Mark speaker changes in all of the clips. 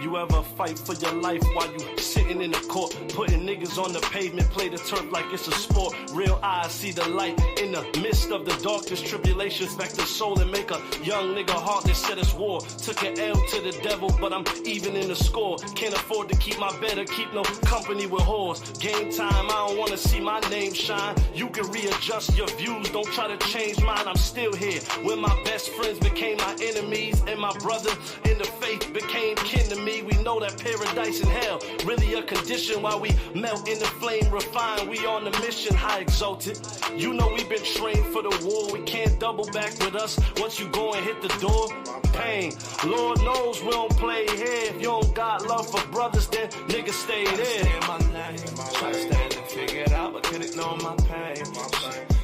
Speaker 1: You ever fight for your life while you sitting in the court, putting niggas on the pavement, play the turf like it's a sport. Real eyes see the light in the midst of the darkest tribulations. Back the soul and make a young nigga heartless, set us war. Took an L to the devil, but I'm even in the score. Can't afford to keep my bed or keep no company with whores. Game time, I don't wanna see my name shine. You can readjust your views, don't try to change mine. I'm still here when my best friends became my enemies, and my brother in the faith became kin to me. We know that paradise and hell really a condition. While we melt in the flame refined, we on the mission. High exalted, you know we been trained for the war. We can't double back with us once you go and hit the door. Pain, Lord knows we don't play here. If you don't got love for brothers, then niggas stay there.
Speaker 2: My name, try to stand and figure it out, but can't ignore my pain.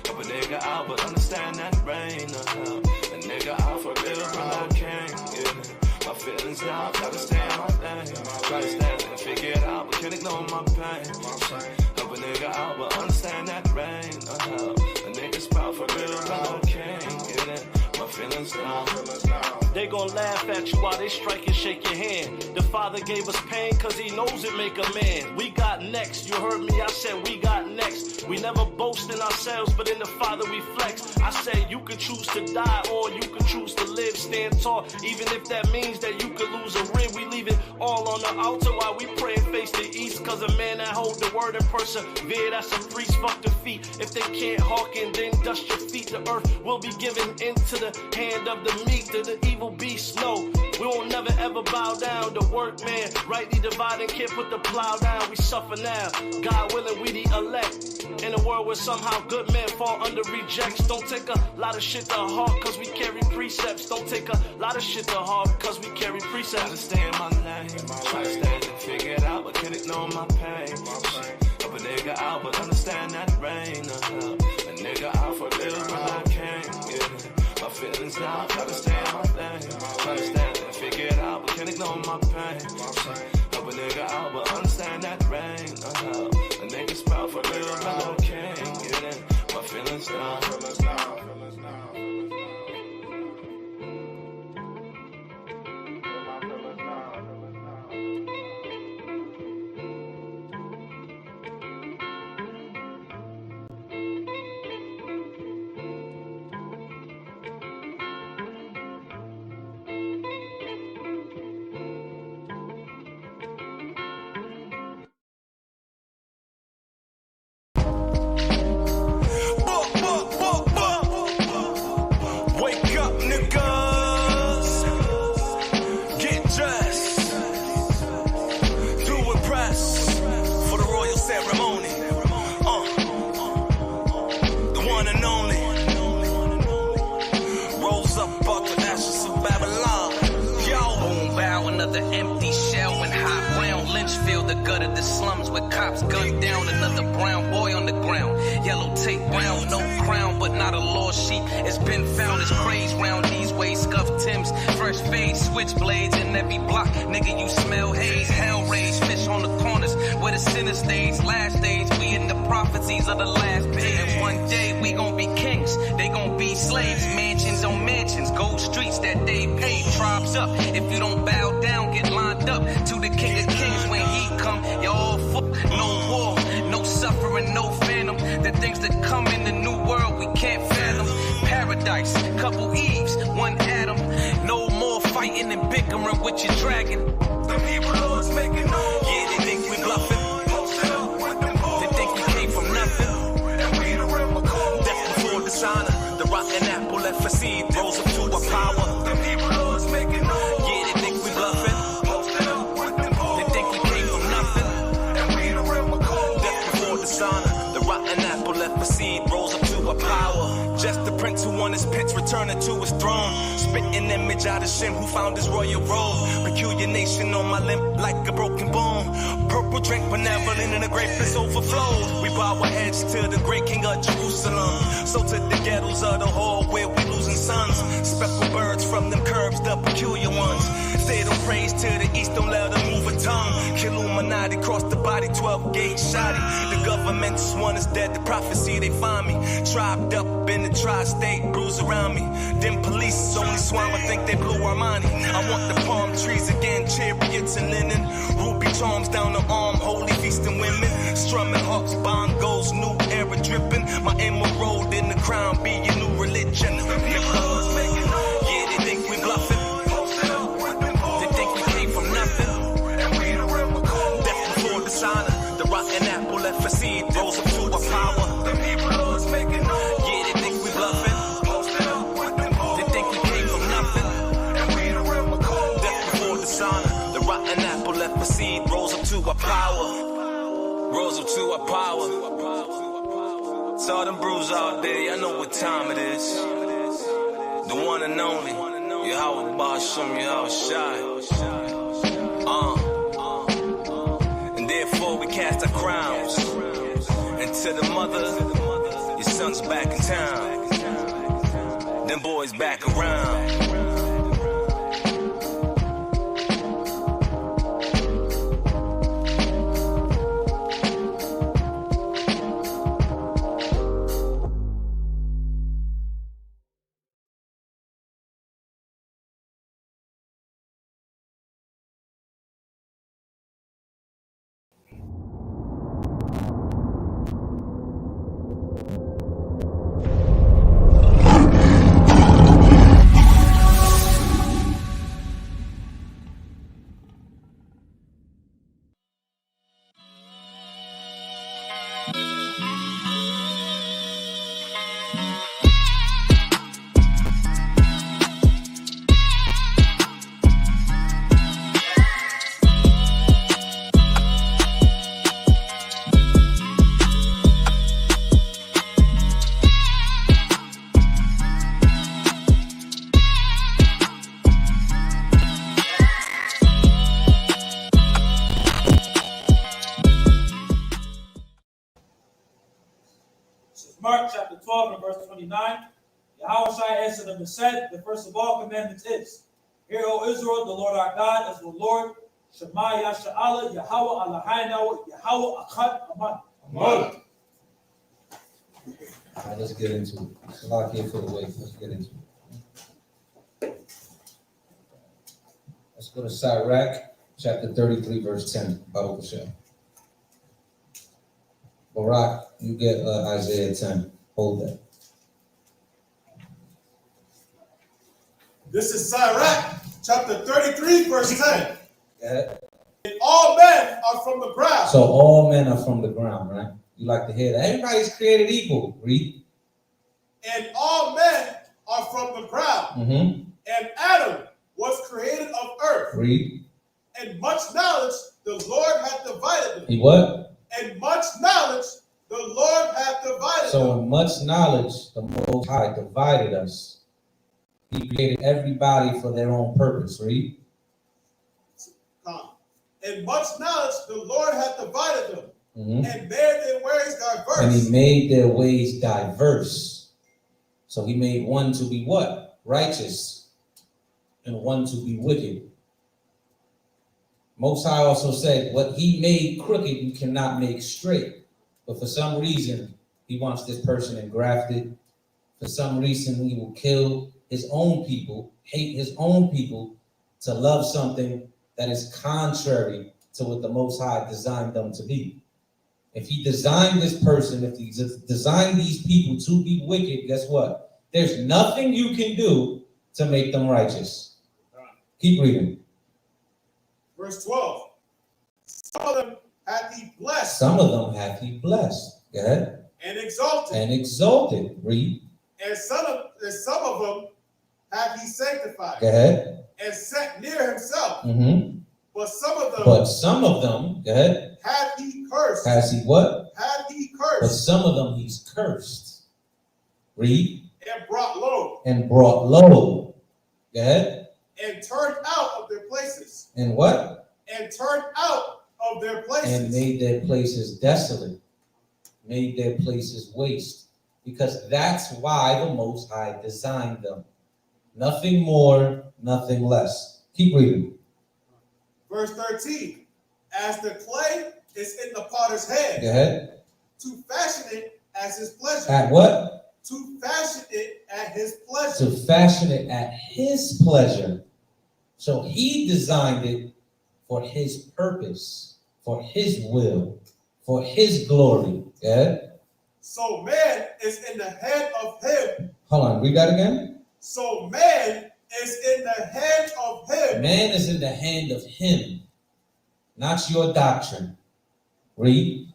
Speaker 2: Help a nigga out, but understand that rain of hell. A nigga out for real, but I can't get it. My feelings now, try to stay in my lane. Try to stand and figure it out, but can't ignore my pain. Help a nigga out, but understand that rain of hell. A nigga sprout for real, but I can't get it. My feelings now.
Speaker 1: They gon' laugh at you while they strike and shake your hand. The Father gave us pain cause he knows it make a man. We got next, you heard me, I said we got next. We never boast in ourselves, but in the Father we flex. I said you could choose to die or you could choose to live. Stand tall, even if that means that you could lose a rib. We leave it all on the altar while we pray and face the east. Cause a man that hold the word and persevere, that's a priest. Fuck the feet. If they can't hearken, then dust your feet. The earth will be given into the hand of the meek, to the evil beast. No, we won't never ever bow down. The workman rightly dividing, can't put the plow down. We suffer now, God willing we the elect. In a world where somehow good men fall under rejects. Don't take a lot of shit to heart cause we carry precepts. Don't take a lot of shit to heart cause we carry precepts.
Speaker 2: Understand my name, try to stand and figure it out, but can't ignore my pain. Help a nigga out, but understand that rain of hell. A nigga out for real, but I can't get it. My feelings now, try to stay in my lane. Try to stand and figure it out, but can't ignore my pain. Help a nigga out, but understand that rain of hell. A nigga sprout for real, but I can't get it. My feelings now.
Speaker 3: Illuminati cross the body 12
Speaker 2: 12 gauge shotty. The government just want us dead. The prophecy they find me trapped up in the tri-state, bruise around me. Them police only swam, I think they blew our money. I want the palm trees again, chariots and linen, ruby charms down the arm, holy feasting women, strumming harps, bongos, new era dripping. My emerald in the crown, be your new religion. Yeah, they think we bluffing. They think we came from nothing. Death before dishonor. The rotten apple left a seed, rose up to a power. Yeah, they think we bluffing. They think we came from nothing. Death before dishonor. The rotten apple left a seed, rose up to a power. Rose up to a power. Saw them bruise all day, I know what time it is. The one and only, Yahweh Shem Yahushai. And therefore we cast our crowns. And to the mother, your son's back in town. Them boys back around.
Speaker 3: Mark chapter 12 and verse 29. Yahushua answered them and said, the first of all commandments is, Hear, O Israel, the Lord our God is the Lord. Shema YHWH, Yahweh AHLAHAYANAWA, Yahweh ACHAAD, Amen.
Speaker 4: All right, let's get into it. Salakia for the wait. Let's get into it. Let's go to Sirach, chapter 33, verse 10. Baruch Hashem. Barak, you get Isaiah 10. Hold that.
Speaker 5: This is Sirach, chapter 33, verse 10.
Speaker 4: Yeah.
Speaker 5: And all men are from the ground.
Speaker 4: So all men are from the ground, right? You like to hear that. Everybody's created equal. Read.
Speaker 5: And all men are from the ground.
Speaker 4: Mm-hmm.
Speaker 5: And Adam was created of earth.
Speaker 4: Read.
Speaker 5: And much knowledge the Lord hath divided them.
Speaker 4: He what?
Speaker 5: And much knowledge the Lord hath divided
Speaker 4: So
Speaker 5: them.
Speaker 4: in much knowledge, the Most High divided us. He created everybody for their own purpose. Read.
Speaker 5: And much knowledge the Lord hath divided them.
Speaker 4: Mm-hmm.
Speaker 5: And made their ways diverse.
Speaker 4: And he made their ways diverse. So he made one to be what? Righteous. And one to be wicked. Most High also said, what he made crooked, you cannot make straight. But for some reason, he wants this person engrafted. For some reason, he will kill his own people, hate his own people, to love something that is contrary to what the Most High designed them to be. If he designed this person, if he designed these people to be wicked, guess what? There's nothing you can do to make them righteous. Keep reading.
Speaker 5: Verse 12. Some of them hath he blessed.
Speaker 4: Some of them hath he blessed. Go ahead.
Speaker 5: And exalted.
Speaker 4: And exalted. Read.
Speaker 5: And some of them hath he sanctified.
Speaker 4: Go ahead.
Speaker 5: And set near himself.
Speaker 4: Mm-hmm.
Speaker 5: But some of them
Speaker 4: go ahead.
Speaker 5: hath he cursed.
Speaker 4: Has he what?
Speaker 5: Hath he
Speaker 4: But
Speaker 5: cursed.
Speaker 4: some of them he's cursed. Read.
Speaker 5: And brought low.
Speaker 4: And brought low. Go ahead.
Speaker 5: And turned out of their places.
Speaker 4: And what?
Speaker 5: And turned out of their places.
Speaker 4: And made their places desolate. Made their places waste. Because that's why the Most High designed them. Nothing more, nothing less. Keep reading.
Speaker 5: Verse 13. As the clay is in the potter's hand.
Speaker 4: Go ahead.
Speaker 5: To fashion it as his pleasure.
Speaker 4: At what?
Speaker 5: To fashion it at his pleasure.
Speaker 4: To fashion it at his pleasure. So he designed it for his purpose, for his will, for his glory. Yeah?
Speaker 5: So man is in the hand of him.
Speaker 4: Hold on, read that again.
Speaker 5: So man is in the hand of him.
Speaker 4: Man is in the hand of him, not your doctrine. Read.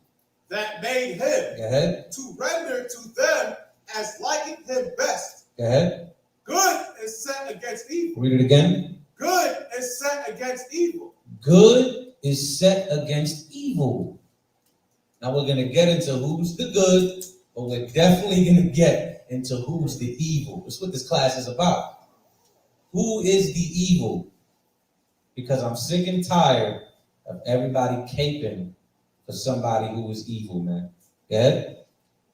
Speaker 5: That made him.
Speaker 4: Go ahead.
Speaker 5: To render to them as liking him best.
Speaker 4: Go ahead.
Speaker 5: Good is set against evil.
Speaker 4: Read it again.
Speaker 5: Good is set against evil.
Speaker 4: Good is set against evil. Now we're going to get into who's the good, but we're definitely going to get into who's the evil. That's what this class is about. Who is the evil? Because I'm sick and tired of everybody caping for somebody who is evil, man. Yeah?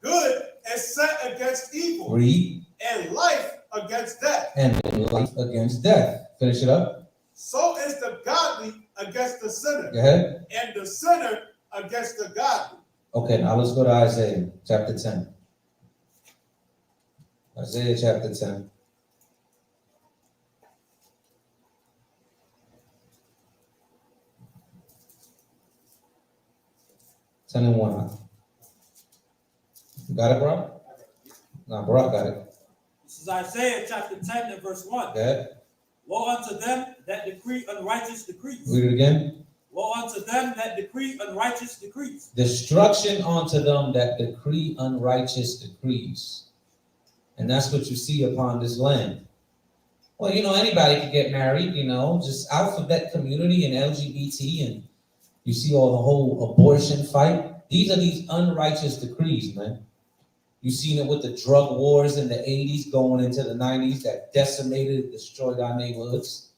Speaker 5: Good is set against evil.
Speaker 4: Read.
Speaker 5: And life against death.
Speaker 4: And life against death. Finish it up.
Speaker 5: So is the godly against the sinner.
Speaker 4: Go ahead.
Speaker 5: And the sinner against the godly.
Speaker 4: Okay, now let's go to Isaiah chapter 10. Isaiah chapter 10. Ten and 1. You got it, bro? No, bro, got it.
Speaker 3: This is Isaiah chapter 10 and verse 1.
Speaker 4: Go ahead.
Speaker 3: Woe unto them that decree unrighteous decrees.
Speaker 4: Read it again.
Speaker 3: Woe unto them that decree unrighteous decrees.
Speaker 4: Destruction unto them that decree unrighteous decrees. And that's what you see upon this land. Well, anybody can get married, just alphabet community and LGBT, and you see all the whole abortion fight. These are these unrighteous decrees, man. You've seen it with the drug wars in the 80s going into the 90s that decimated, destroyed our neighborhoods.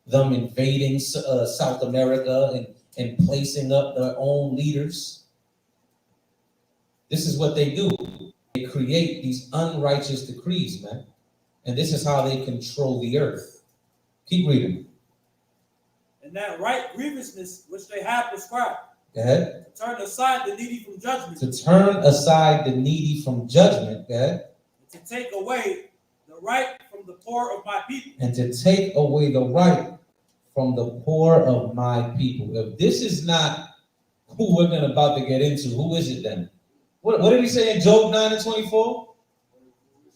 Speaker 4: Them invading South America and placing up their own leaders. This is what they do. They create these unrighteous decrees, man. And this is how they control the earth. Keep reading.
Speaker 3: And that right grievousness which they have prescribed.
Speaker 4: Go ahead.
Speaker 3: To turn aside the needy from judgment.
Speaker 4: To turn aside the needy from judgment. Go ahead.
Speaker 3: To take away the right from the poor of my people.
Speaker 4: And to take away the right from the poor of my people. If this is not who we're about to get into, who is it then? What did he say in Job 9 and 24?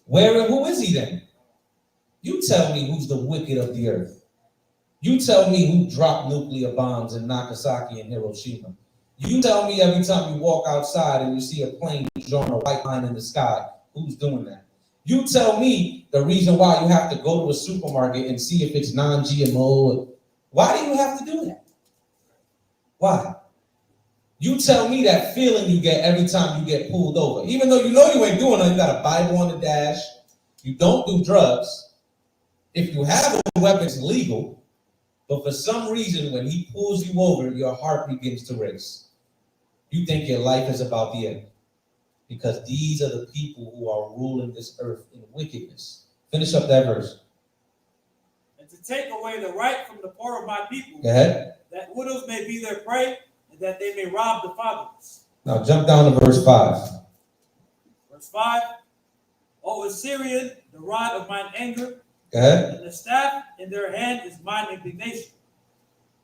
Speaker 4: Where and who is he then? You tell me who's the wicked of the earth. You tell me who dropped nuclear bombs in Nagasaki and Hiroshima. You tell me every time you walk outside and you see a plane drawing a white line in the sky, who's doing that? You tell me the reason why you have to go to a supermarket and see if it's non-GMO. Why do you have to do that? Why? You tell me that feeling you get every time you get pulled over. Even though you ain't doing nothing, you got a Bible on the dash, you don't do drugs. If you have a weapon, it's legal. But for some reason, when he pulls you over, your heart begins to race. You think your life is about the end. Because these are the people who are ruling this earth in wickedness. Finish up that verse.
Speaker 3: And to take away the right from the poor of my people.
Speaker 4: Go ahead.
Speaker 3: That widows may be their prey, and that they may rob the fatherless.
Speaker 4: Now jump down to verse 5.
Speaker 3: Verse 5. O Assyrian, the rod of mine anger,
Speaker 4: Go ahead.
Speaker 3: and the staff in their hand is mine indignation.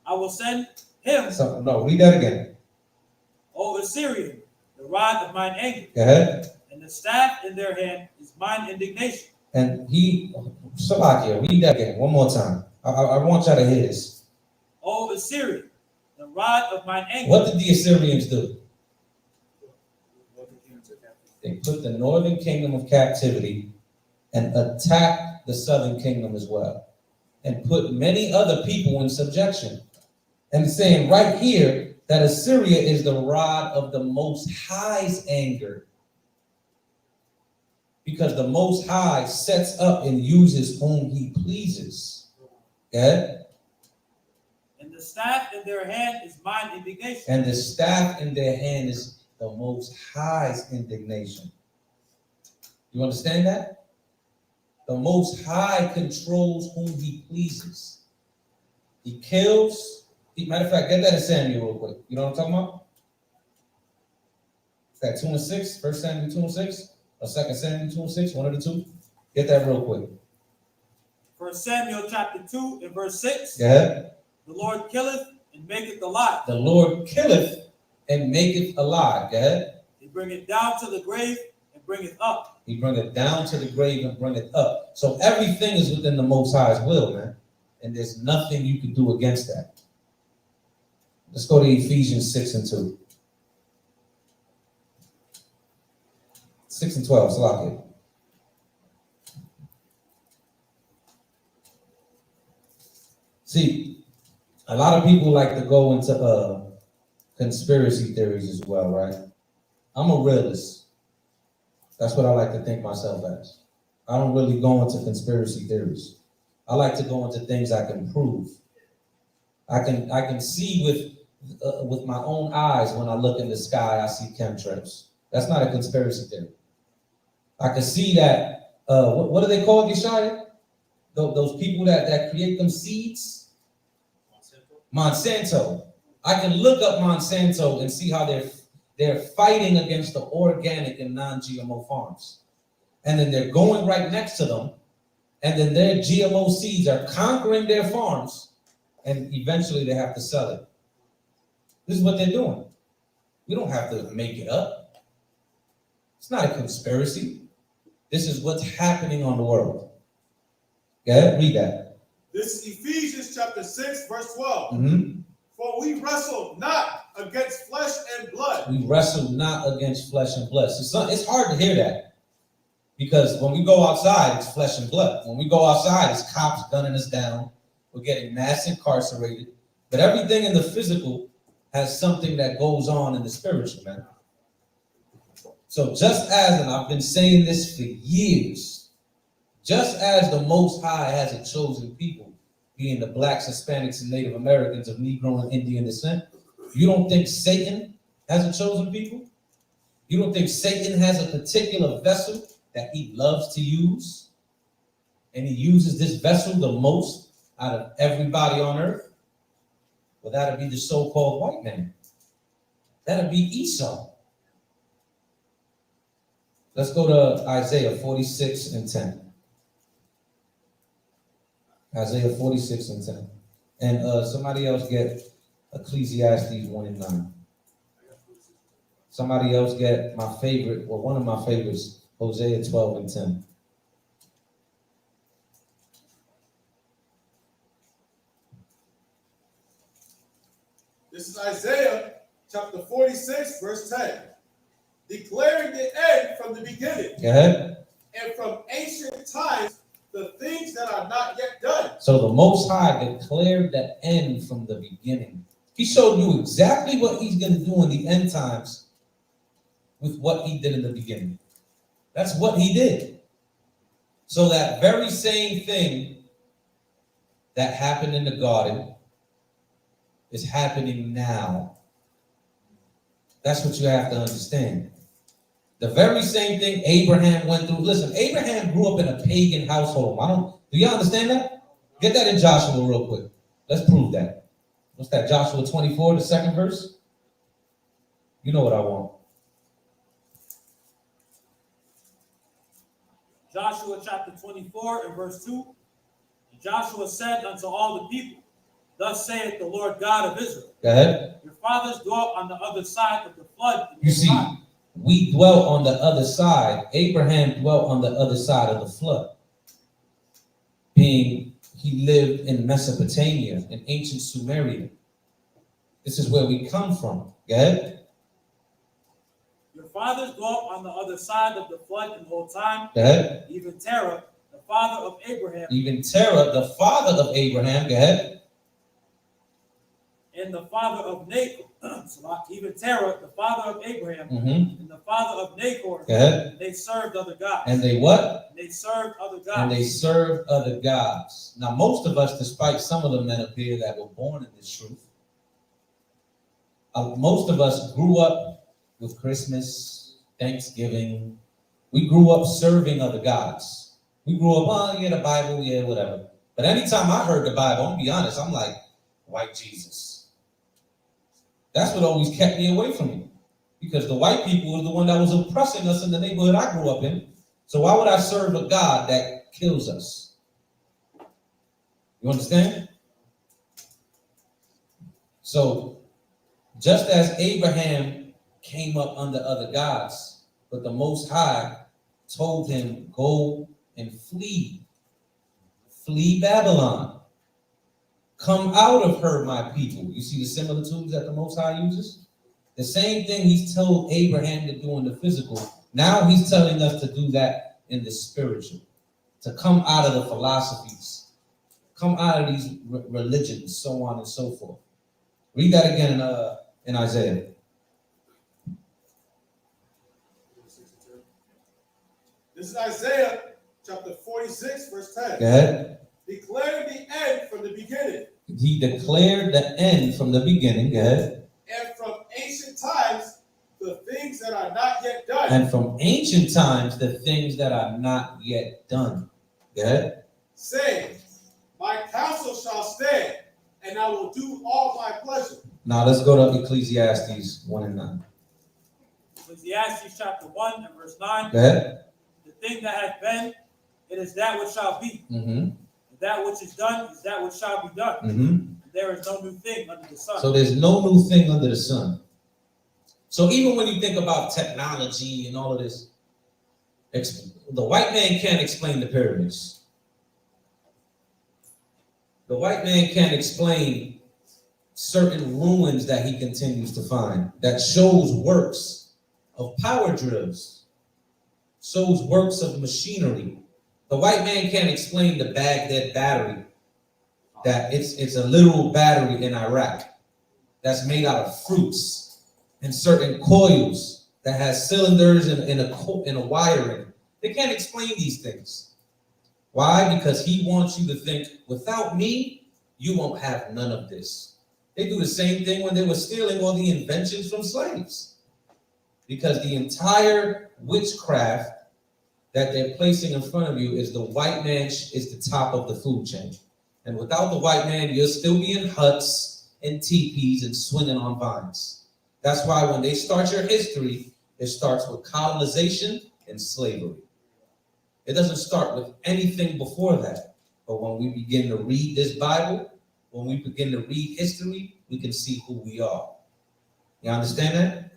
Speaker 3: I will send him.
Speaker 4: Read that again.
Speaker 3: O Assyrian, the rod of mine anger.
Speaker 4: Go ahead.
Speaker 3: And the staff in their hand is mine indignation.
Speaker 4: And Salakia, read that again one more time. I want y'all to hear this.
Speaker 3: O Assyrian, the rod of mine anger.
Speaker 4: What did the Assyrians do? They put the northern kingdom of captivity and attacked the southern kingdom as well, and put many other people in subjection. And saying right here that Assyria is the rod of the Most High's anger, because the Most High sets up and uses whom he pleases. Okay?
Speaker 3: And the staff in their hand is mine indignation.
Speaker 4: And the staff in their hand is the Most High's indignation. You understand that? The Most High controls whom he pleases. He kills. Matter of fact, get that in Samuel real quick. You know what I'm talking about? Is that 2 and 6? 1 Samuel 2 and 6? Or 2 Samuel 2 and 6? One of the two? Get that real quick.
Speaker 3: 1 Samuel chapter 2 and verse 6.
Speaker 4: Go ahead.
Speaker 3: The Lord killeth and maketh alive.
Speaker 4: The Lord killeth and maketh alive. Go ahead.
Speaker 3: He bringeth down to the grave and bringeth up.
Speaker 4: He bringeth down to the grave and bringeth up. So everything is within the Most High's will, man. And there's nothing you can do against that. Let's go to Ephesians 6 and 2. 6 and 12, Salaki. See, a lot of people like to go into conspiracy theories as well, right? I'm a realist. That's what I like to think myself as. I don't really go into conspiracy theories. I like to go into things I can prove. I can see with my own eyes when I look in the sky, I see chemtrails. That's not a conspiracy theory. I can see that, what are they called, Yeshaya? Those people that create them seeds? Monsanto. I can look up Monsanto and see how they're fighting against the organic and non-GMO farms. And then they're going right next to them, and then their GMO seeds are conquering their farms, and eventually they have to sell it. This is what they're doing. We don't have to make it up. It's not a conspiracy. This is what's happening on the world. Go ahead, read that.
Speaker 5: This is Ephesians chapter 6, verse 12.
Speaker 4: Mm-hmm.
Speaker 5: For we wrestle not against flesh and blood.
Speaker 4: We wrestle not against flesh and blood. So it's hard to hear that. Because when we go outside, it's flesh and blood. When we go outside, it's cops gunning us down. We're getting mass incarcerated. But everything in the physical has something that goes on in the spiritual, man. So just as, and I've been saying this for years, just as the Most High has a chosen people, being the blacks, Hispanics, and Native Americans of Negro and Indian descent, you don't think Satan has a chosen people? You don't think Satan has a particular vessel that he loves to use? And he uses this vessel the most out of everybody on earth? Well, that'd be the so-called white man. That'd be Esau. Let's go to Isaiah 46 and 10. Isaiah 46 and 10. And somebody else get Ecclesiastes 1 and 9. Somebody else get my favorite, or one of my favorites, Hosea 12 and 10.
Speaker 5: This is Isaiah chapter 46, verse 10. Declaring the end from the beginning.
Speaker 4: Go ahead.
Speaker 5: And from ancient times, the things that are not yet done.
Speaker 4: So the Most High declared the end from the beginning. He showed you exactly what he's going to do in the end times with what he did in the beginning. That's what he did. So that very same thing that happened in the garden is happening now. That's what you have to understand. The very same thing Abraham went through. Listen, Abraham grew up in a pagan household. Do you understand that? Get that in Joshua real quick. Let's prove that. What's that, Joshua 24, the second verse? You know what I want.
Speaker 3: Joshua chapter 24 and verse 2. And Joshua said unto all the people, Thus saith the Lord God of Israel.
Speaker 4: Go ahead.
Speaker 3: Your fathers dwelt on the other side of the flood.
Speaker 4: You see, we dwelt on the other side. Abraham dwelt on the other side of the flood. Being he lived in Mesopotamia, in ancient Sumeria. This is where we come from. Go ahead.
Speaker 3: Your fathers dwelt on the other side of the flood in old time.
Speaker 4: Go ahead.
Speaker 3: Even Terah, the father of Abraham.
Speaker 4: Even Terah, the father of Abraham. Go ahead.
Speaker 3: And the father of Nachor, even Terah, the father of Abraham,
Speaker 4: Mm-hmm.
Speaker 3: and the father of Nachor, they served other gods.
Speaker 4: And they what?
Speaker 3: And they served other gods.
Speaker 4: And they served other gods. Now, most of us, despite some of the men up here that were born in this truth, most of us grew up with Christmas, Thanksgiving. We grew up serving other gods. We grew up, oh, yeah, the Bible, yeah, whatever. But anytime I heard the Bible, I'm gonna be honest, I'm like, white Jesus. That's what always kept me away from you. Because the white people were the one that was oppressing us in the neighborhood I grew up in. So why would I serve a God that kills us? You understand? So just as Abraham came up under other gods, but the Most High told him, go and flee. Flee Babylon. Come out of her, my people. You see the similitudes that the Most High uses? The same thing he's told Abraham to do in the physical. Now he's telling us to do that in the spiritual. To come out of the philosophies. Come out of these religions, so on and so forth. Read that again in Isaiah.
Speaker 5: This is Isaiah chapter 46, verse 10.
Speaker 4: Go ahead.
Speaker 5: Declaring the end from the beginning.
Speaker 4: He declared the end from the beginning. Go ahead.
Speaker 5: And from ancient times, the things that are not yet done.
Speaker 4: And from ancient times, the things that are not yet done. Go ahead.
Speaker 5: Saying, my counsel shall stand, and I will do all my pleasure.
Speaker 4: Now let's go to Ecclesiastes 1 and 9.
Speaker 3: Ecclesiastes chapter 1 and verse 9.
Speaker 4: Go ahead.
Speaker 3: The thing that hath been, it is that which shall be.
Speaker 4: Mm-hmm.
Speaker 3: And that which is done is that which shall be done.
Speaker 4: Mm-hmm.
Speaker 3: And there is no new thing under the sun.
Speaker 4: So there's no new thing under the sun. So even when you think about technology and all of this, the white man can't explain the pyramids. The white man can't explain certain ruins that he continues to find that shows works of power drills, shows works of machinery. The white man can't explain the Baghdad battery, that it's a literal battery in Iraq that's made out of fruits and certain coils that has cylinders and a wiring. They can't explain these things. Why? Because he wants you to think, without me, you won't have none of this. They do the same thing when they were stealing all the inventions from slaves. Because the entire witchcraft that they're placing in front of you is the white man is the top of the food chain. And without the white man, you'll still be in huts and teepees and swinging on vines. That's why when they start your history, it starts with colonization and slavery. It doesn't start with anything before that. But when we begin to read this Bible, when we begin to read history, we can see who we are. You understand that?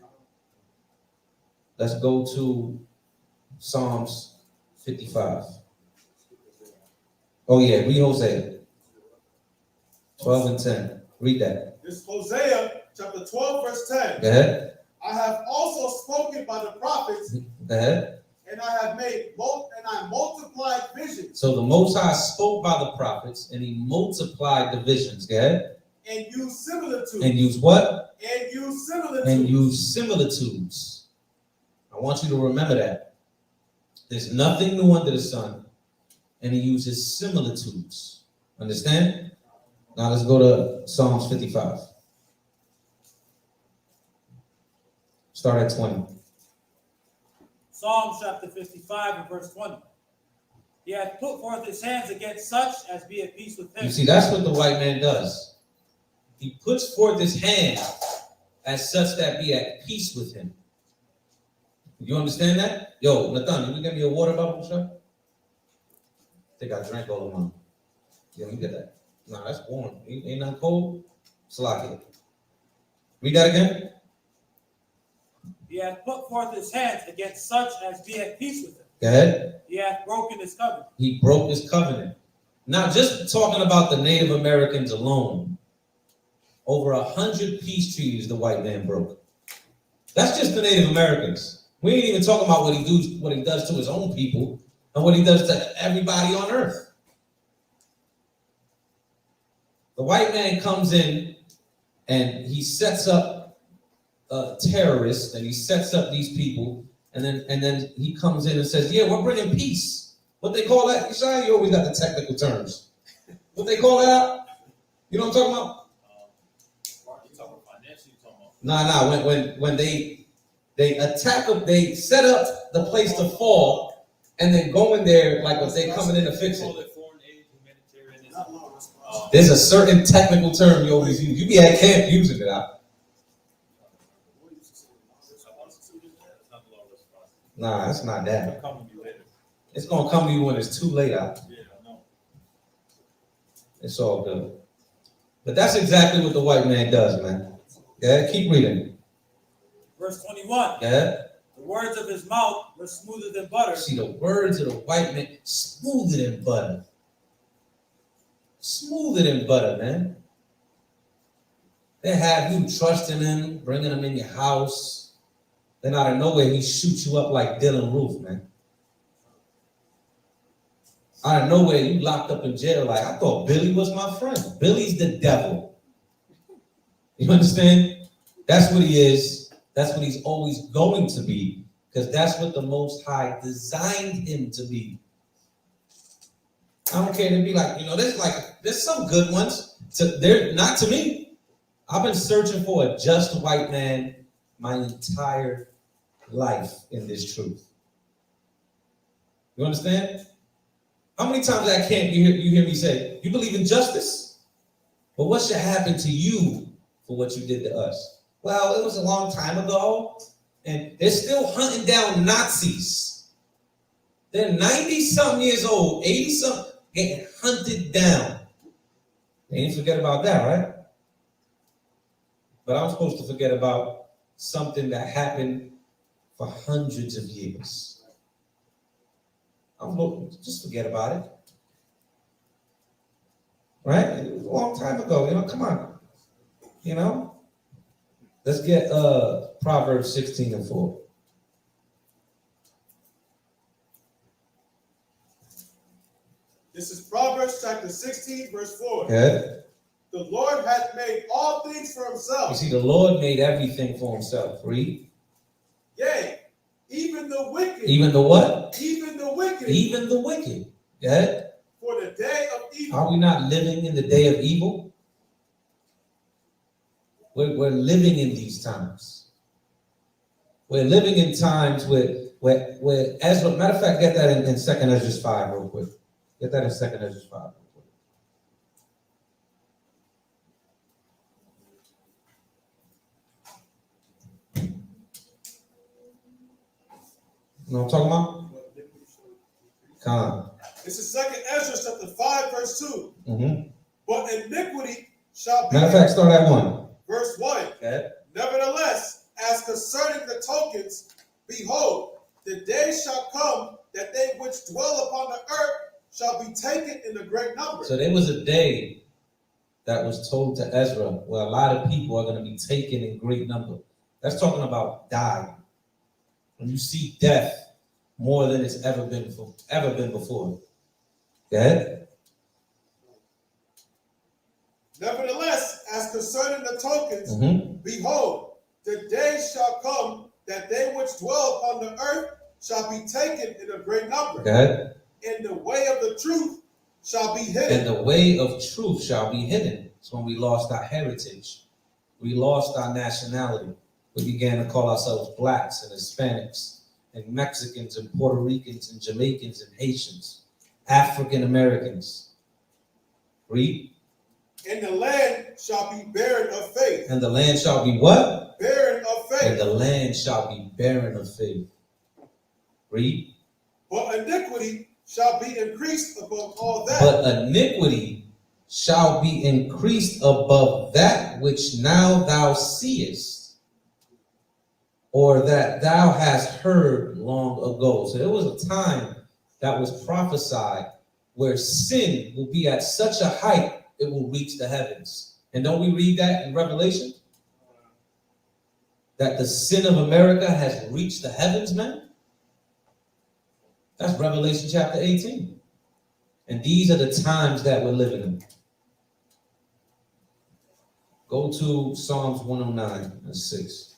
Speaker 4: Let's go to Psalms 55. Oh yeah, read Hosea 12 and 10. Read that.
Speaker 5: This is Hosea chapter 12, verse 10.
Speaker 4: Go ahead.
Speaker 5: I have also spoken by the prophets,
Speaker 4: Go ahead.
Speaker 5: and I multiplied visions.
Speaker 4: So the Most High spoke by the prophets, and he multiplied the visions. Go ahead.
Speaker 5: And used similitudes.
Speaker 4: And use what?
Speaker 5: And used similitudes.
Speaker 4: And use similitudes. I want you to remember that. There's nothing new under the sun, and he uses similitudes. Understand? Now let's go to Psalms 55. Start at 20.
Speaker 3: Psalms chapter 55 and verse 20. He hath put forth his hands against such as be at peace with him.
Speaker 4: You see, that's what the white man does. He puts forth his hand as such that be at peace with him. You understand that? Yo, Nathan, you get me a water bottle, sir? I think I drank all of mine. Yeah, let me get that. Nah, that's warm. Ain't nothing cold? Slack it. Read that again.
Speaker 3: He hath put forth his hands against such as be at peace with him.
Speaker 4: Go ahead.
Speaker 3: He hath broken his covenant.
Speaker 4: He broke his covenant. Not just talking about the Native Americans alone. Over 100 peace treaties the white man broke. That's just the Native Americans. We ain't even talking about what he does to his own people and what he does to everybody on earth. The white man comes in and he sets up terrorists and he sets up these people, and then he comes in and says, yeah, we're bringing peace. What they call that? You always got the technical terms. What they call that? You know what I'm talking about? Nah. When they attack them, they set up the place to fall, and then go in there like if they coming in to fix it. There's a certain technical term you always use. You be at camp using it out. Nah, it's not that.
Speaker 3: It'll come to you later.
Speaker 4: It's gonna come to you when it's too late out.
Speaker 3: Yeah, I know.
Speaker 4: It's all good. But that's exactly what the white man does, man. Yeah, keep reading.
Speaker 3: Verse 21.
Speaker 4: Yeah.
Speaker 3: The words of his mouth were smoother than butter.
Speaker 4: See, the words of the white man, smoother than butter. Smoother than butter, man. They have you trusting him, bringing him in your house. Then out of nowhere, he shoots you up like Dylan Roof, man. Out of nowhere, you locked up in jail like, I thought Billy was my friend. Billy's the devil. You understand? That's what he is. That's what he's always going to be, because that's what the Most High designed him to be. I don't care to be like, there's some good ones. They're not to me. I've been searching for a just white man my entire life in this truth. You understand? How many times at camp you hear me say, you believe in justice? But what should happen to you for what you did to us? Well, it was a long time ago, and they're still hunting down Nazis. They're 90-something years old, 80-something, getting hunted down. They didn't forget about that, right? But I'm supposed to forget about something that happened for hundreds of years. Just forget about it. Right? It was a long time ago, come on. Let's get Proverbs 16:4.
Speaker 5: This is Proverbs chapter 16, verse 4.
Speaker 4: Okay.
Speaker 5: The Lord hath made all things for himself.
Speaker 4: You see, the Lord made everything for himself. Read.
Speaker 5: Yea, even the wicked.
Speaker 4: Even the what?
Speaker 5: Even the wicked.
Speaker 4: Even the wicked. Yeah.
Speaker 5: For the day of evil.
Speaker 4: Are we not living in the day of evil? We're living in these times. We're living in times where Ezra, matter of fact, get that in 2nd Ezra 5 real quick. Get that in 2nd Ezra 5 real quick. You know what I'm talking about? Come on.
Speaker 5: This is 2nd Ezra chapter 5, verse 2.
Speaker 4: Mm-hmm.
Speaker 5: But iniquity shall be.
Speaker 4: Matter of fact, start at 1.
Speaker 5: Verse 1.
Speaker 4: Okay.
Speaker 5: Nevertheless, as concerning the tokens, behold, the day shall come that they which dwell upon the earth shall be taken in a great number.
Speaker 4: So there was a day that was told to Ezra where a lot of people are going to be taken in great number. That's talking about dying. When you see death more than it's ever been before. Go ahead.
Speaker 5: Nevertheless, as concerning the tokens, behold, the day shall come that they which dwell upon the earth shall be taken in a great number.
Speaker 4: Go ahead.
Speaker 5: And the way of the truth shall be hidden.
Speaker 4: And the way of truth shall be hidden. It's when we lost our heritage. We lost our nationality. We began to call ourselves blacks and Hispanics and Mexicans and Puerto Ricans and Jamaicans and Haitians, African Americans. Read.
Speaker 5: And the land shall be barren of faith.
Speaker 4: And the land shall be what?
Speaker 5: Barren of faith.
Speaker 4: And the land shall be barren of faith. Read.
Speaker 5: But iniquity shall be increased above all that.
Speaker 4: But iniquity shall be increased above that which now thou seest, or that thou hast heard long ago. So there was a time that was prophesied where sin will be at such a height it will reach the heavens. And don't we read that in Revelation? That the sin of America has reached the heavens, man? That's Revelation chapter 18. And these are the times that we're living in. Go to Psalms 109 and 6.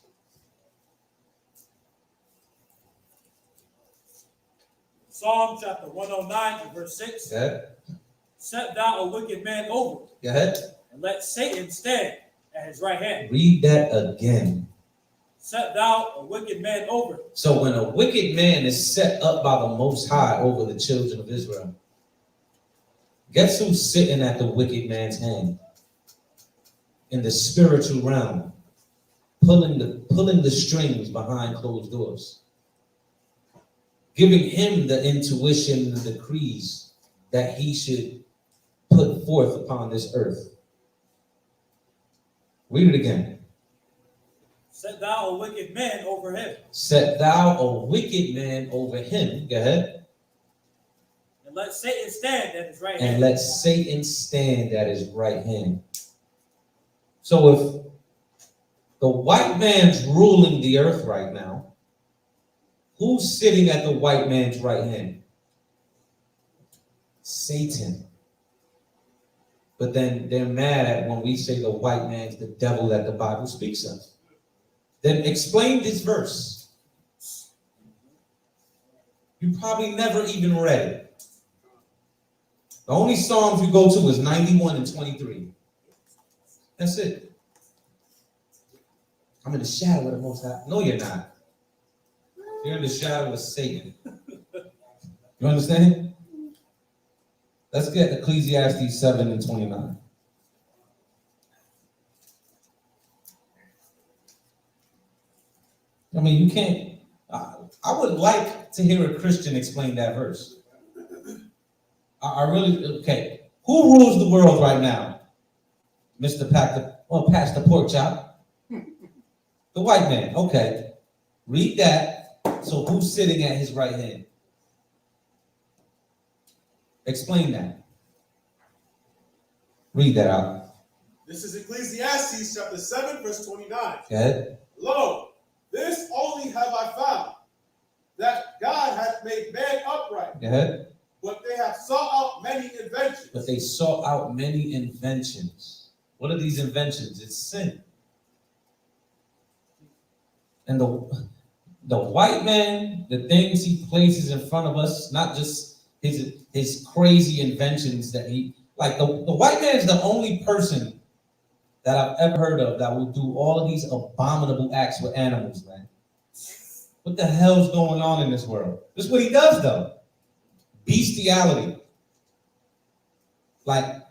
Speaker 3: Psalm chapter 109 and verse 6.
Speaker 4: Go ahead.
Speaker 3: Set thou a wicked man over,
Speaker 4: Go ahead.
Speaker 3: and let Satan stand at his right hand.
Speaker 4: Read that again.
Speaker 3: Set thou a wicked man over.
Speaker 4: So when a wicked man is set up by the Most High over the children of Israel, guess who's sitting at the wicked man's hand? In the spiritual realm, pulling the strings behind closed doors. giving him the intuition and the decrees that he should put forth upon this earth. Read it again.
Speaker 3: Set thou a wicked man over him.
Speaker 4: Set thou a wicked man over him. Go ahead.
Speaker 3: And let Satan stand at his right hand.
Speaker 4: And let Satan stand at his right hand. So if the white man's ruling the earth right now, who's sitting at the white man's right hand? Satan. But then they're mad at when we say the white man's the devil that the Bible speaks of. Then explain this verse. You probably never even read it. The only Psalms you go to is 91 and 23. That's it. I'm in the shadow of the Most High. No, you're not. You're in the shadow of Satan. You understand? Let's get Ecclesiastes 7 and 29. I mean, you can't. I would like to hear a Christian explain that verse. I really, okay. Who rules the world right now? Mr. Pastor Porkchop? The white man. Okay. Read that. So who's sitting at his right hand? Explain that. Read that out.
Speaker 5: This is Ecclesiastes chapter 7, verse 29.
Speaker 4: Go ahead.
Speaker 5: Lo, this only have I found, that God hath made man upright.
Speaker 4: Go ahead.
Speaker 5: But they have sought out many inventions.
Speaker 4: But they sought out many inventions. What are these inventions? It's sin. And the white man, the things he places in front of us, not just his crazy inventions that he, like the white man is the only person that I've ever heard of that will do all of these abominable acts with animals, man. What the hell's going on in this world? This is what he does, though. Bestiality. Like,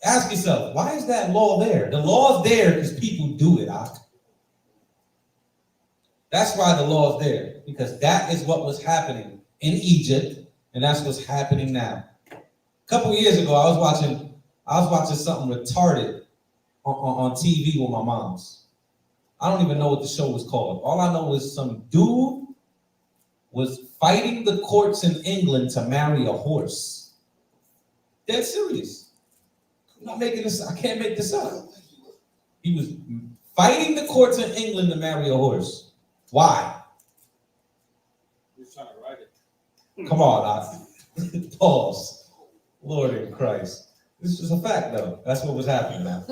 Speaker 4: ask yourself, why is that law there? The law is there because people do it, Ak. That's why the law is there, because that is what was happening in Egypt, and that's what's happening now. A couple years ago, I was watching something retarded on TV with my mom's. I don't even know what the show was called. All I know is some dude was fighting the courts in England to marry a horse. Dead serious. I'm not making this, I can't make this up. He was fighting the courts in England to marry a horse. Why?
Speaker 3: He was trying to write it.
Speaker 4: Come on, pause. Lord in Christ. This is a fact, though. That's what was happening now.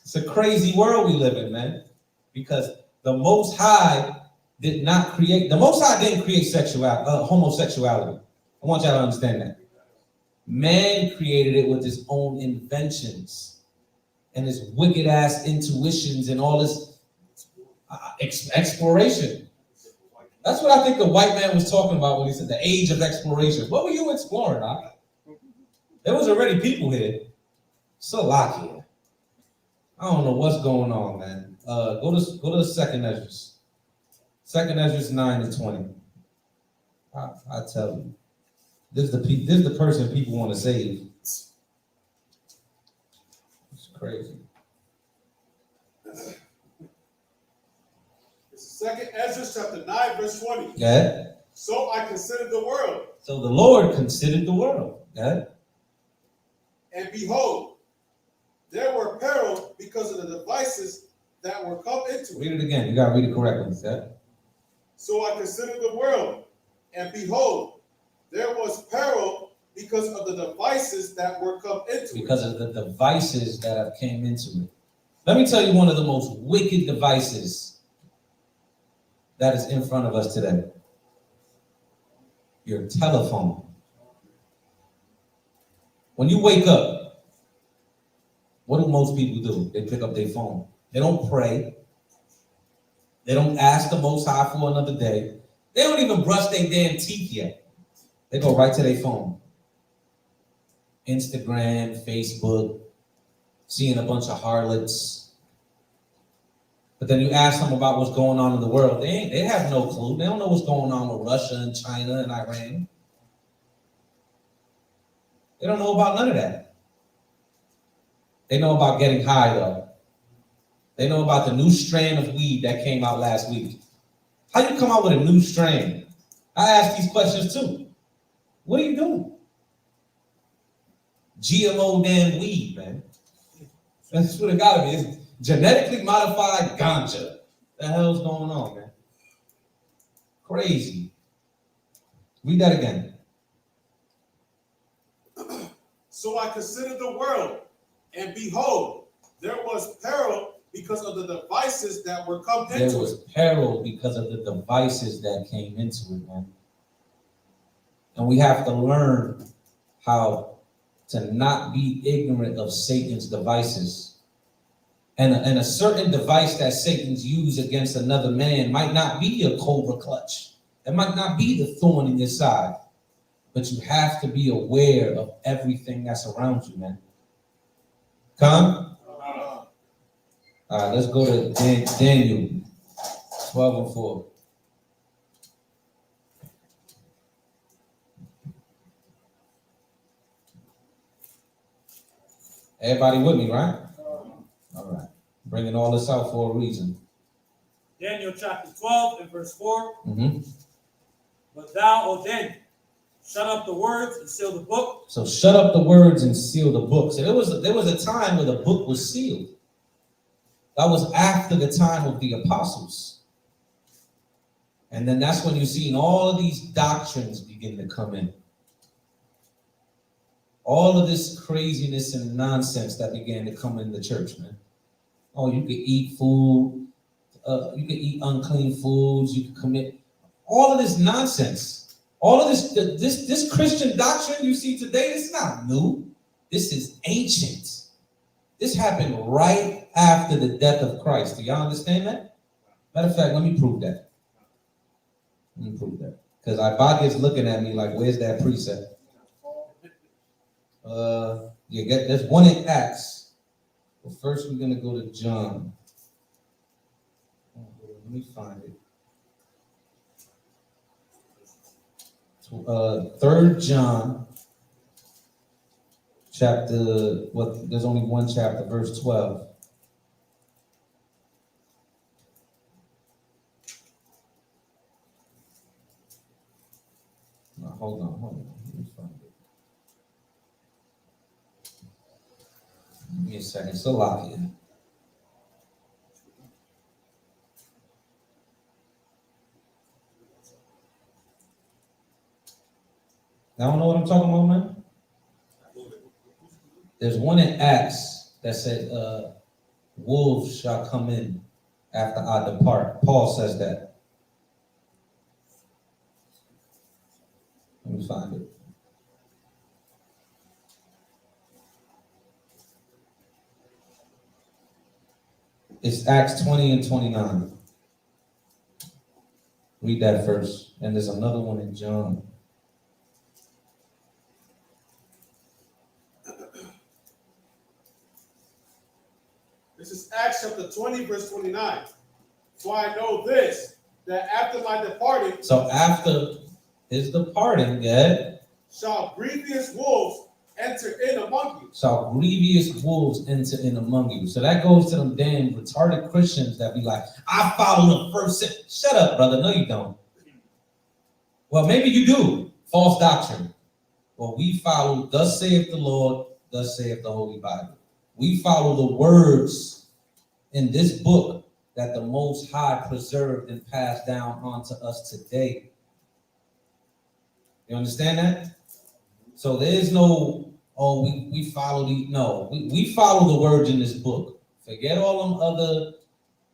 Speaker 4: It's a crazy world we live in, man. Because the Most High did not create, the Most High didn't create homosexuality. I want y'all to understand that. Man created it with his own inventions and his wicked ass intuitions and all this exploration. That's what I think the white man was talking about when he said the age of exploration. What were you exploring, Doc? There was already people here. Salakia. I don't know what's going on, man. Go to the second Esdras. Second Esdras 9 to 20. I tell you, this is the person people want to save. It's crazy.
Speaker 5: Second Esdras chapter 9, verse 20.
Speaker 4: Yeah.
Speaker 5: So I considered the world.
Speaker 4: So the Lord considered the world. Yeah.
Speaker 5: And behold, there were perils because of the devices that were come into it.
Speaker 4: Read it again. You got to read it correctly. Yeah.
Speaker 5: So I considered the world, and behold, there was peril because of the devices that were come into it.
Speaker 4: Because of the devices that have came into it. Let me tell you one of the most wicked devices that is in front of us today. Your telephone. When you wake up, what do most people do? They pick up their phone. They don't pray. They don't ask the Most High for another day. They don't even brush their damn teeth yet. They go right to their phone. Instagram, Facebook, seeing a bunch of harlots. But then you ask them about what's going on in the world. They have no clue. They don't know what's going on with Russia and China and Iran. They don't know about none of that. They know about getting high, though. They know about the new strain of weed that came out last week. How you come out with a new strain? I ask these questions too. What are you doing? GMO damn weed, man. That's what it gotta be. It's genetically modified ganja. The hell's going on, man? Crazy. Read that again.
Speaker 5: So I considered the world, and behold, there was peril because of the devices that were come into it.
Speaker 4: There was peril because of the devices that came into it, man. And we have to learn how to not be ignorant of Satan's devices. And a certain device that Satan's used against another man might not be a cobra clutch. It might not be the thorn in your side. But you have to be aware of everything that's around you, man. Come? All right, let's go to Daniel 12:4. Everybody with me, right? All right. Bringing all this out for a reason.
Speaker 3: Daniel chapter 12 and verse 4.
Speaker 4: Mm-hmm.
Speaker 3: But thou, O Daniel, shut up the words and seal the book.
Speaker 4: So shut up the words and seal the book. So there was a time where the book was sealed. That was after the time of the apostles. And then that's when you're seeing all of these doctrines begin to come in. All of this craziness and nonsense that began to come in the church, man. Oh, you could eat food. You could eat unclean foods. You could commit all of this nonsense. All of this Christian doctrine you see today, it's not new. This is ancient. This happened right after the death of Christ. Do y'all understand that? Matter of fact, let me prove that. Let me prove that. Because Ibadia's looking at me like, where's that precept? There's one in Acts. But first we're gonna go to John. Let me find it. 3 John chapter, there's only one chapter, verse 12. No, hold on. Let me find it. Give me a second. It's a lot here. I don't know what I'm talking about, man. There's one in Acts that said, wolves shall come in after I depart. Paul says that. Let me find it. It's Acts 20 and 29. Read that first. And there's another one in John.
Speaker 5: This is Acts chapter 20, verse 29. For I know this, that after my departing,
Speaker 4: so after his departing,
Speaker 5: shall grievous wolves enter in among you.
Speaker 4: Shall grievous wolves enter in among you. So that goes to them damn retarded Christians that be like, I follow the first sentence. Shut up, brother. No, you don't. Well, maybe you do. False doctrine. Well, we follow, thus saith the Lord, thus saith the Holy Bible. We follow the words in this book that the Most High preserved and passed down onto us today. You understand that? So there is no, we follow the, no, we follow the words in this book. Forget all them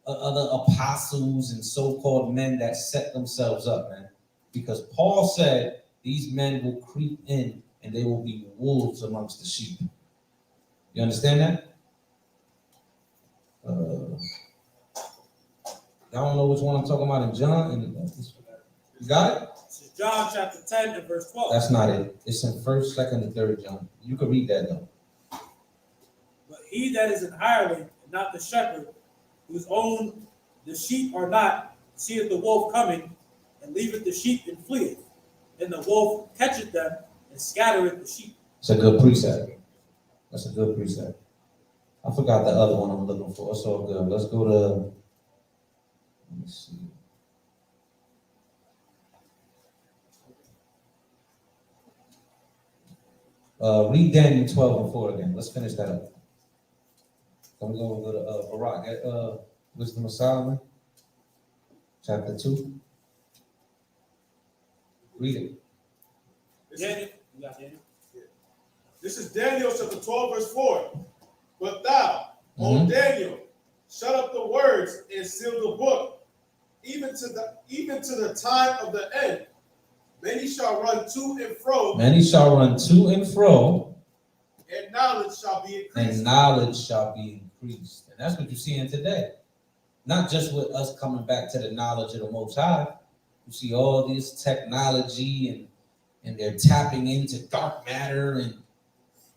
Speaker 4: other apostles and so-called men that set themselves up, man. Because Paul said these men will creep in and they will be wolves amongst the sheep. You understand that? Y'all don't know which one I'm talking about in John? You got it?
Speaker 3: This is John chapter 10 and verse 12.
Speaker 4: That's not it. It's in 1st, 2nd, and 3rd John. You can read that though.
Speaker 3: But he that is an hireling, and not the shepherd, whose own the sheep are not, seeth the wolf coming, and leaveth the sheep and fleeth. And the wolf catcheth them and scattereth the sheep.
Speaker 4: It's a good precept. That's a good precept. I forgot the other one I'm looking for. It's all good. Let's go to, let me see. Read Daniel 12:4 again. Let's finish that up. Then we're going to go to Barak, Wisdom of Solomon, chapter 2. Read it.
Speaker 3: Daniel, you got Daniel?
Speaker 5: This is Daniel chapter 12, verse 4. But thou, O Daniel, shut up the words and seal the book, even to the time of the end. Many shall run to and fro.
Speaker 4: Many shall run to and fro.
Speaker 5: And knowledge shall be increased.
Speaker 4: And knowledge shall be increased. And that's what you're seeing today. Not just with us coming back to the knowledge of the Most High. You see all this technology and they're tapping into dark matter, and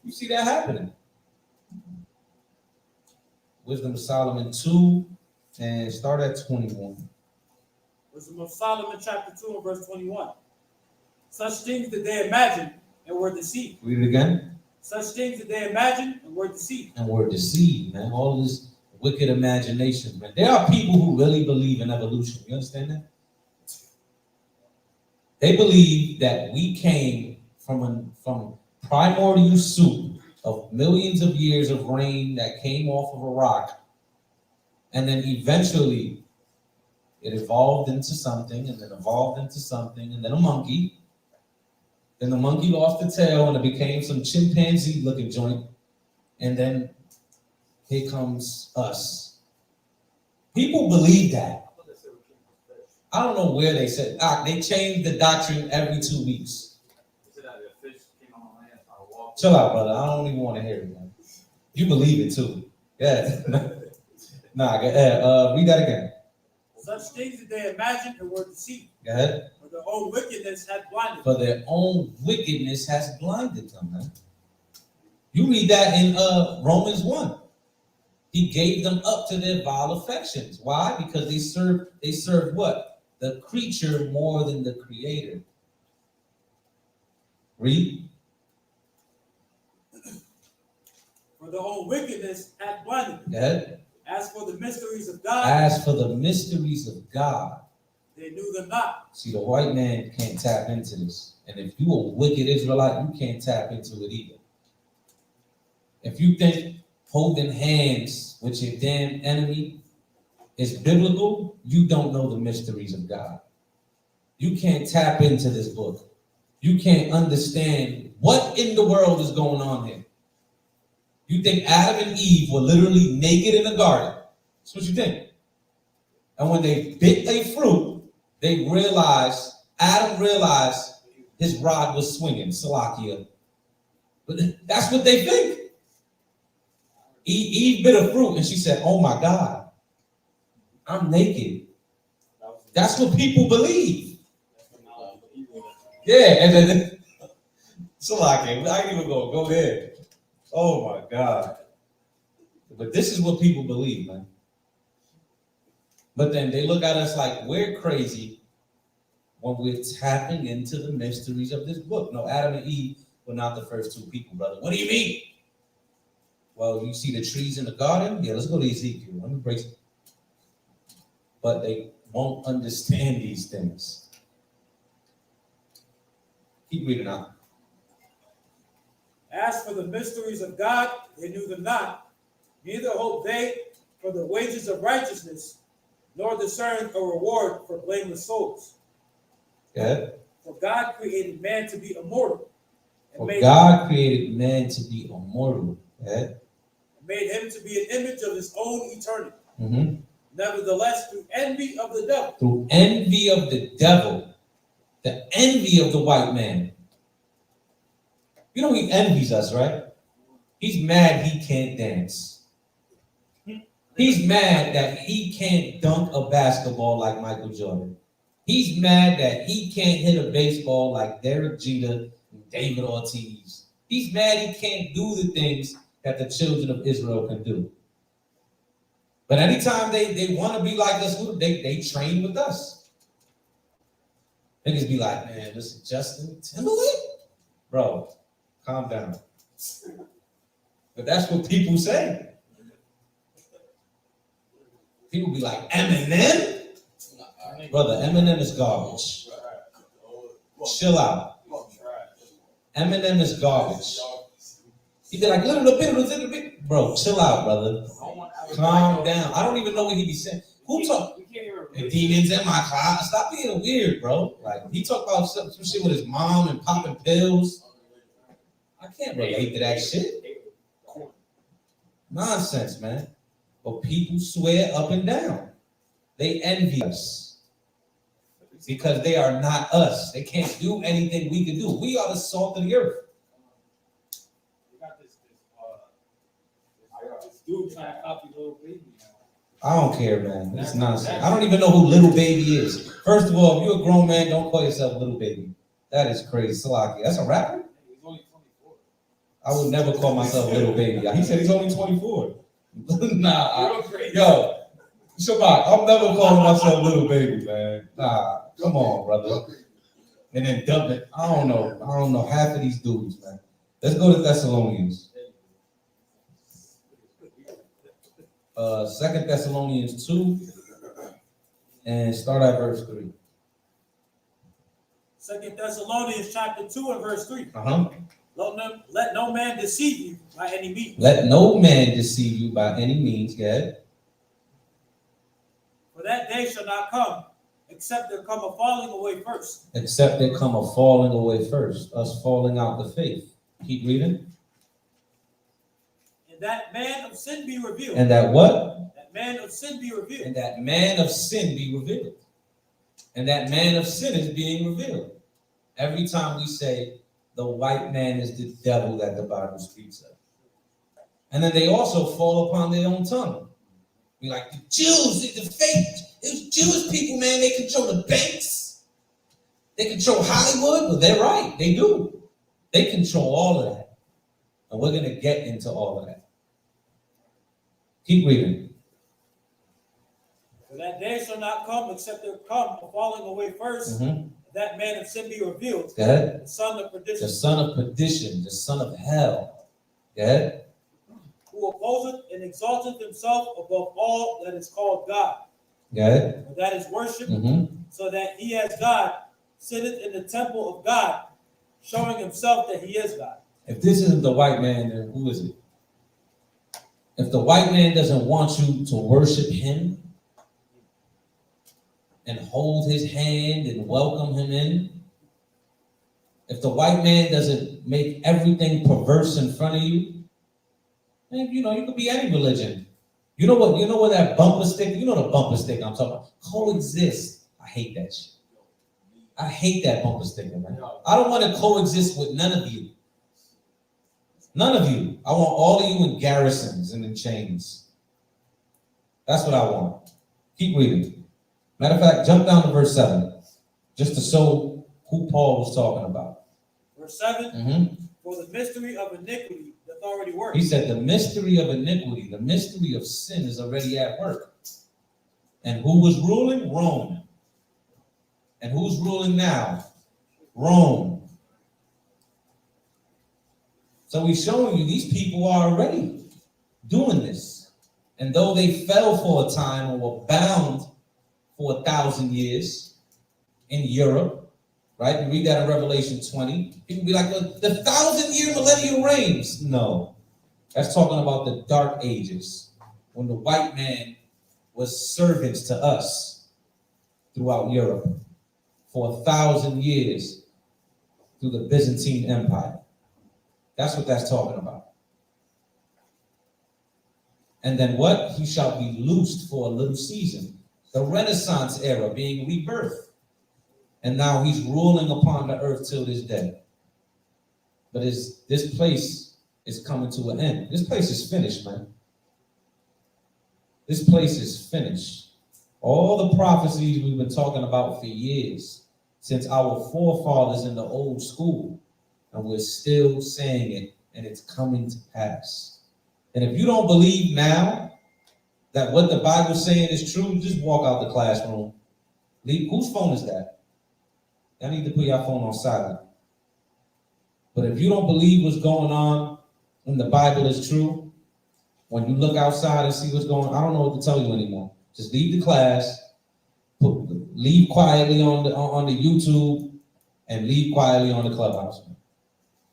Speaker 4: you see that happening. Wisdom of Solomon 2 and start at 21.
Speaker 3: Wisdom of Solomon, chapter 2 and verse 21. Such things did they imagine and were deceived.
Speaker 4: Read it again.
Speaker 3: Such things did they imagine and were deceived.
Speaker 4: And were deceived, man. All this wicked imagination, man. There are people who really believe in evolution. You understand that? They believe that we came from primordial soup of millions of years of rain that came off of a rock, and then eventually it evolved into something, and then evolved into something, and then a monkey. Then the monkey lost the tail, and it became some chimpanzee-looking joint, and then here comes us. People believe that. I don't know where they said. They change the doctrine every 2 weeks. Chill out, brother. I don't even want to hear it, man. You believe it too. Yeah. Read that again.
Speaker 3: Such things did they imagine and were deceived.
Speaker 4: Go ahead.
Speaker 3: For their own wickedness had blinded them.
Speaker 4: For their own wickedness has blinded them, man. You read that in Romans 1. He gave them up to their vile affections. Why? Because they serve what? The creature more than the creator. Read.
Speaker 3: For their own wickedness had blinded them.
Speaker 4: Go ahead.
Speaker 3: As for the mysteries of God.
Speaker 4: As for the mysteries of God.
Speaker 3: They knew them not.
Speaker 4: See, the white man can't tap into this. And if you a wicked Israelite, you can't tap into it either. If you think holding hands with your damn enemy is biblical, you don't know the mysteries of God. You can't tap into this book. You can't understand what in the world is going on here. You think Adam and Eve were literally naked in the garden. That's what you think. And when they bit a fruit, Adam realized his rod was swinging, Salakia. But that's what they think. Eve bit a fruit and she said, oh my God, I'm naked. That's what people believe. Yeah, and then Salakia, I ain't even go there. Oh my God. But this is what people believe, man. But then they look at us like we're crazy when we're tapping into the mysteries of this book. No, Adam and Eve were not the first two people, brother. What do you mean? Well, you see the trees in the garden? Yeah, let's go to Ezekiel. Let me break it. But they won't understand these things. Keep reading out.
Speaker 3: As for the mysteries of God, they knew them not, neither hope they for the wages of righteousness, nor discern a reward for blameless souls.
Speaker 4: Yeah.
Speaker 3: For God created man to be immortal.
Speaker 4: For God created man to be immortal. Yeah.
Speaker 3: And made him to be an image of his own eternity.
Speaker 4: Mm-hmm.
Speaker 3: Nevertheless, through envy of the devil.
Speaker 4: Through envy of the devil. The envy of the white man. You know he envies us, right? He's mad he can't dance. He's mad that he can't dunk a basketball like Michael Jordan. He's mad that he can't hit a baseball like Derek Jeter and David Ortiz. He's mad he can't do the things that the children of Israel can do. But anytime they want to be like us, they train with us. Niggas be like, man, listen, Justin Timberlake? Bro, calm down. But that's what people say. People be like, Eminem? Brother, Eminem is garbage. Chill out. Eminem is garbage. He be like, little bit. Bro, chill out, brother. Calm down. I don't even know what he be saying. Who talk? The demons in my closet. Stop being weird, bro. Like, he talk about some shit with his mom and popping pills. I can't relate to that shit. Nonsense, man. But people swear up and down. They envy us because they are not us. They can't do anything we can do. We are the salt of the earth.
Speaker 3: This dude trying to copy Little Baby now.
Speaker 4: I don't care, man. It's nonsense. I don't even know who Little Baby is. First of all, if you're a grown man, don't call yourself Little Baby. That is crazy. Salaki. That's a rapper?
Speaker 3: He's only 24.
Speaker 4: I would never call myself Little Baby. He said he's only 24. Nah. Yo, Shabbat, I'm never calling myself Little Baby, man. Nah, come on, brother. And then dump it. I don't know half of these dudes, man. Let's go to Thessalonians. 2 Thessalonians 2 and start at verse 3.
Speaker 3: 2 Thessalonians chapter 2 and verse 3. Let no man deceive you by any means.
Speaker 4: Let no man deceive you by any means, God.
Speaker 3: For that day shall not come, except there come a falling away first.
Speaker 4: Except there come a falling away first. Us falling out the faith. Keep reading.
Speaker 3: And that man of sin be revealed.
Speaker 4: And that what?
Speaker 3: That man of sin be revealed.
Speaker 4: And that man of sin be revealed. And that man of sin is being revealed. Every time we say the white man is the devil that the Bible speaks of. And then they also fall upon their own tongue. Be like, the Jews, the fake, those Jewish people, man, they control the banks. They control Hollywood. Well, they're right. They do. They control all of that. And we're going to get into all of that. Keep reading.
Speaker 3: For that day shall not come, except there come a falling away first. That man of sin be revealed.
Speaker 4: Go ahead.
Speaker 3: The son of perdition.
Speaker 4: The son of perdition, the son of hell. Go ahead.
Speaker 3: Who opposeth and exalteth himself above all that is called God.
Speaker 4: Go ahead.
Speaker 3: That is worship, so that he as God sitteth in the temple of God, showing himself that he is God.
Speaker 4: If this isn't the white man, then who is it? If the white man doesn't want you to worship him and hold his hand and welcome him in, if the white man doesn't make everything perverse in front of you, then you could be any religion. You know what that bumper stick, the bumper stick I'm talking about, coexist. I hate that shit. I hate that bumper sticker, man. I don't want to coexist with none of you. None of you. I want all of you in garrisons and in chains. That's what I want. Keep reading. Matter of fact, jump down to verse 7, just to show who Paul was talking about.
Speaker 3: Verse 7, for the mystery of iniquity doth already work.
Speaker 4: He said the mystery of iniquity, the mystery of sin is already at work. And who was ruling? Rome. And who's ruling now? Rome. So he's showing you these people are already doing this. And though they fell for a time or were bound for 1,000 years in Europe, right? You read that in Revelation 20. People be like, the 1,000-year millennial reigns. No, that's talking about the dark ages when the white man was servants to us throughout Europe for 1,000 years through the Byzantine Empire. That's what that's talking about. And then what? He shall be loosed for a little season. The Renaissance era being rebirth. And now he's ruling upon the earth till this day. But this place is coming to an end. This place is finished, man. This place is finished. All the prophecies we've been talking about for years, since our forefathers in the old school, and we're still saying it, and it's coming to pass. And if you don't believe now that what the Bible's saying is true, just walk out the classroom. Leave. Whose phone is that? I need to put your phone on silent. But if you don't believe what's going on in the Bible is true, when you look outside and see what's going on, I don't know what to tell you anymore. Just leave the class, leave quietly on the YouTube, and leave quietly on the Clubhouse.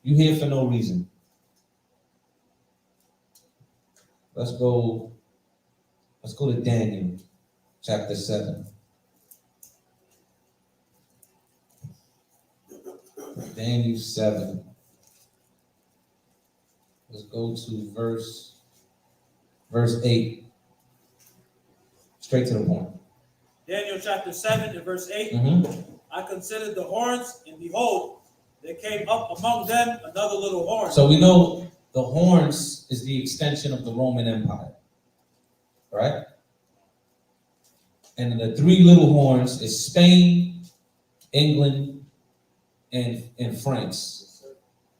Speaker 4: You here for no reason. Let's go to Daniel, chapter 7. Daniel 7. Let's go to verse 8. Straight to the point.
Speaker 3: Daniel chapter 7 and verse 8. I considered the horns, and behold, there came up among them another little horn.
Speaker 4: So we know the horns is the extension of the Roman Empire, right? And the three little horns is Spain, England, and France,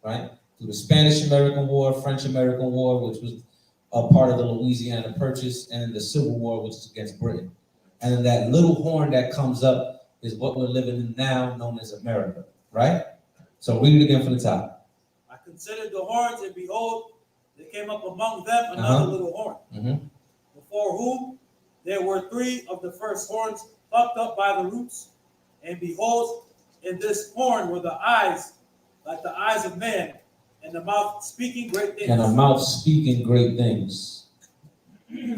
Speaker 4: right? Through the Spanish-American War, French-American War, which was a part of the Louisiana Purchase, and the Civil War, which is against Britain. And then that little horn that comes up is what we're living in now, known as America, right? So read it again from the top.
Speaker 3: I considered the horns, and behold, there came up among them another little horn, before whom there were three of the first horns plucked up by the roots. And behold, in this horn were the eyes like the eyes of man, and the mouth speaking great things. And a mouth speaking great things.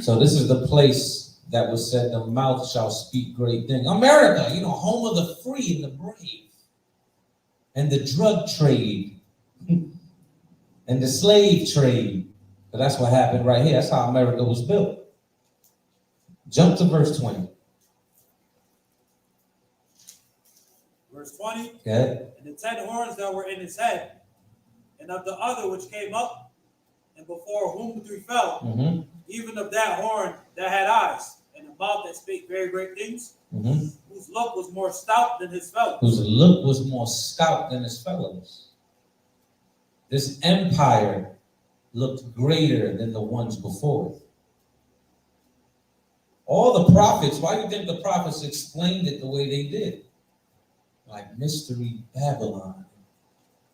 Speaker 3: So this is the place that was said, the mouth shall speak great things. America, home of the free and the brave, and the drug trade, and the slave trade. But that's what happened right here. That's how America was built. Jump to verse 20. Verse 20.
Speaker 4: Okay.
Speaker 3: And the 10 horns that were in his head, and of the other which came up, and before whom the three fell, even of that horn that had eyes, and a mouth that spake very great things, whose look was more stout than his fellows. Whose look was more stout than his fellows.
Speaker 4: This empire looked greater than the ones before it. All the prophets, why do you think the prophets explained it the way they did? Like Mystery Babylon,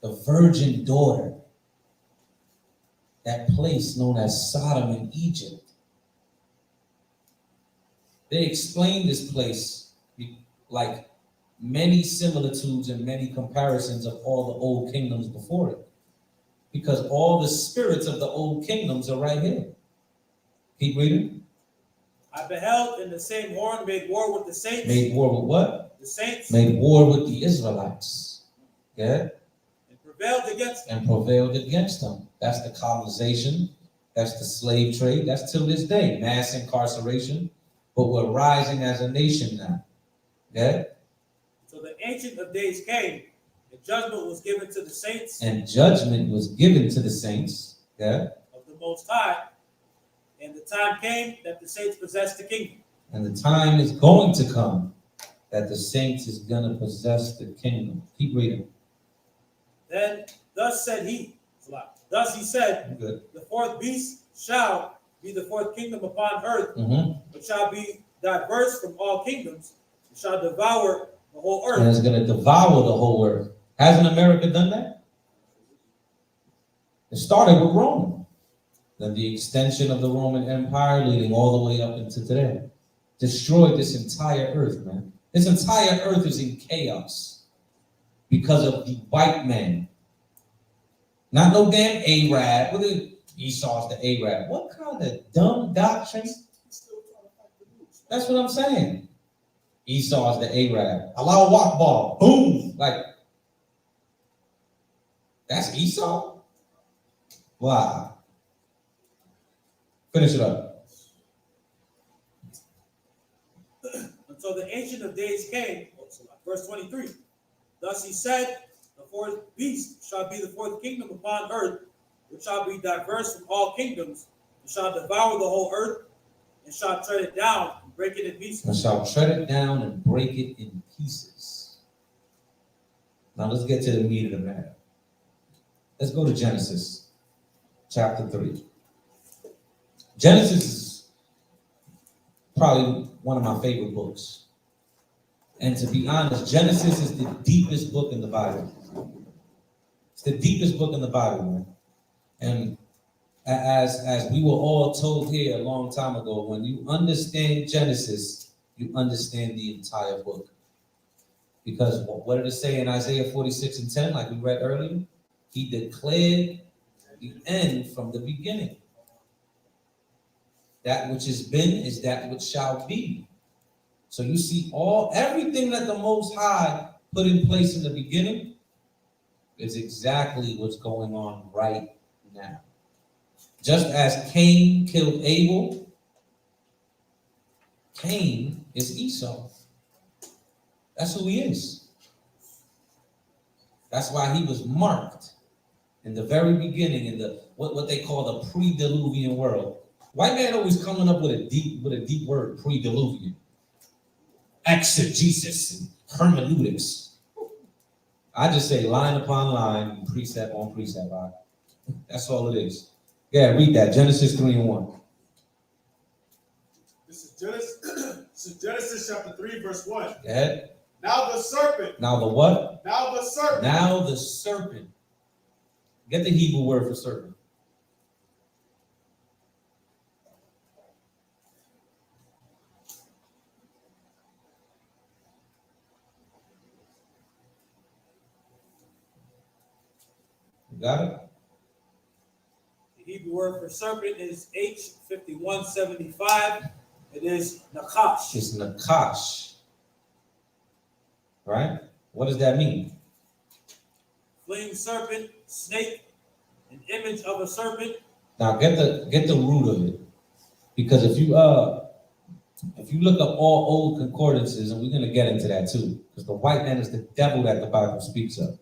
Speaker 4: the virgin daughter, that place known as Sodom in Egypt. They explained this place like many similitudes and many comparisons of all the old kingdoms before it. Because all the spirits of the old kingdoms are right here. Keep reading.
Speaker 3: I beheld, in the same horn made war with the saints.
Speaker 4: Made war with what?
Speaker 3: The saints.
Speaker 4: Made war with the Israelites. Yeah?
Speaker 3: And prevailed against them.
Speaker 4: And prevailed against them. That's the colonization. That's the slave trade. That's till this day. Mass incarceration. But we're rising as a nation now. Yeah?
Speaker 3: So the Ancient of Days came, and judgment was given to the saints.
Speaker 4: And judgment was given to the saints. Yeah?
Speaker 3: Of the Most High. And the time came that the saints possessed the kingdom.
Speaker 4: And the time is going to come that the saints is going to possess the kingdom. Keep reading.
Speaker 3: Then thus said he, thus he said, the fourth beast shall be the fourth kingdom upon earth, which shall be diverse from all kingdoms, and shall devour the whole earth.
Speaker 4: And it's going to devour the whole earth. Hasn't America done that? It started with Rome. Then the extension of the Roman Empire leading all the way up into today. Destroyed this entire earth, man. This entire earth is in chaos because of the white man. Not no damn Arab. What is Esau's the Arab? What kind of dumb doctrine? That's what I'm saying. Esau's the Arab. Allahu Akbar. Boom. Like, that's Esau? Wow. Finish it up.
Speaker 3: And so the Ancient of Days came, verse 23. Thus he said, the fourth beast shall be the fourth kingdom upon earth, which shall be diverse from all kingdoms, and shall devour the whole earth, and shall tread it down and break it in pieces.
Speaker 4: And shall tread it down and break it in pieces. Now let's get to the meat of the matter. Let's go to Genesis chapter 3. Genesis is probably one of my favorite books. And to be honest, Genesis is the deepest book in the Bible. It's the deepest book in the Bible, man. And as we were all told here a long time ago, when you understand Genesis, you understand the entire book. Because what did it say in Isaiah 46:10, like we read earlier? He declared the end from the beginning. That which has been is that which shall be. So you see everything that the Most High put in place in the beginning is exactly what's going on right now. Just as Cain killed Abel, Cain is Esau. That's who he is. That's why he was marked in the very beginning, in the what they call the pre-diluvian world. White man always coming up with a deep word, pre-diluvian. Exegesis and hermeneutics. I just say line upon line, precept on precept. Right? That's all it is. Yeah, read that. Genesis 3:1.
Speaker 5: This is Genesis chapter 3, verse 1.
Speaker 4: Go ahead.
Speaker 5: Now the serpent.
Speaker 4: Now the what?
Speaker 5: Now the serpent.
Speaker 4: Now the serpent. Get the Hebrew word for serpent. You got it?
Speaker 3: The Hebrew word for serpent is H5175. It is Nachaash.
Speaker 4: It's Nachaash. Right? What does that mean?
Speaker 3: Fleeing serpent, snake, an image of a serpent.
Speaker 4: Now get the root of it. Because if you look up all old concordances, and we're gonna get into that too, because the white man is the devil that the Bible speaks of.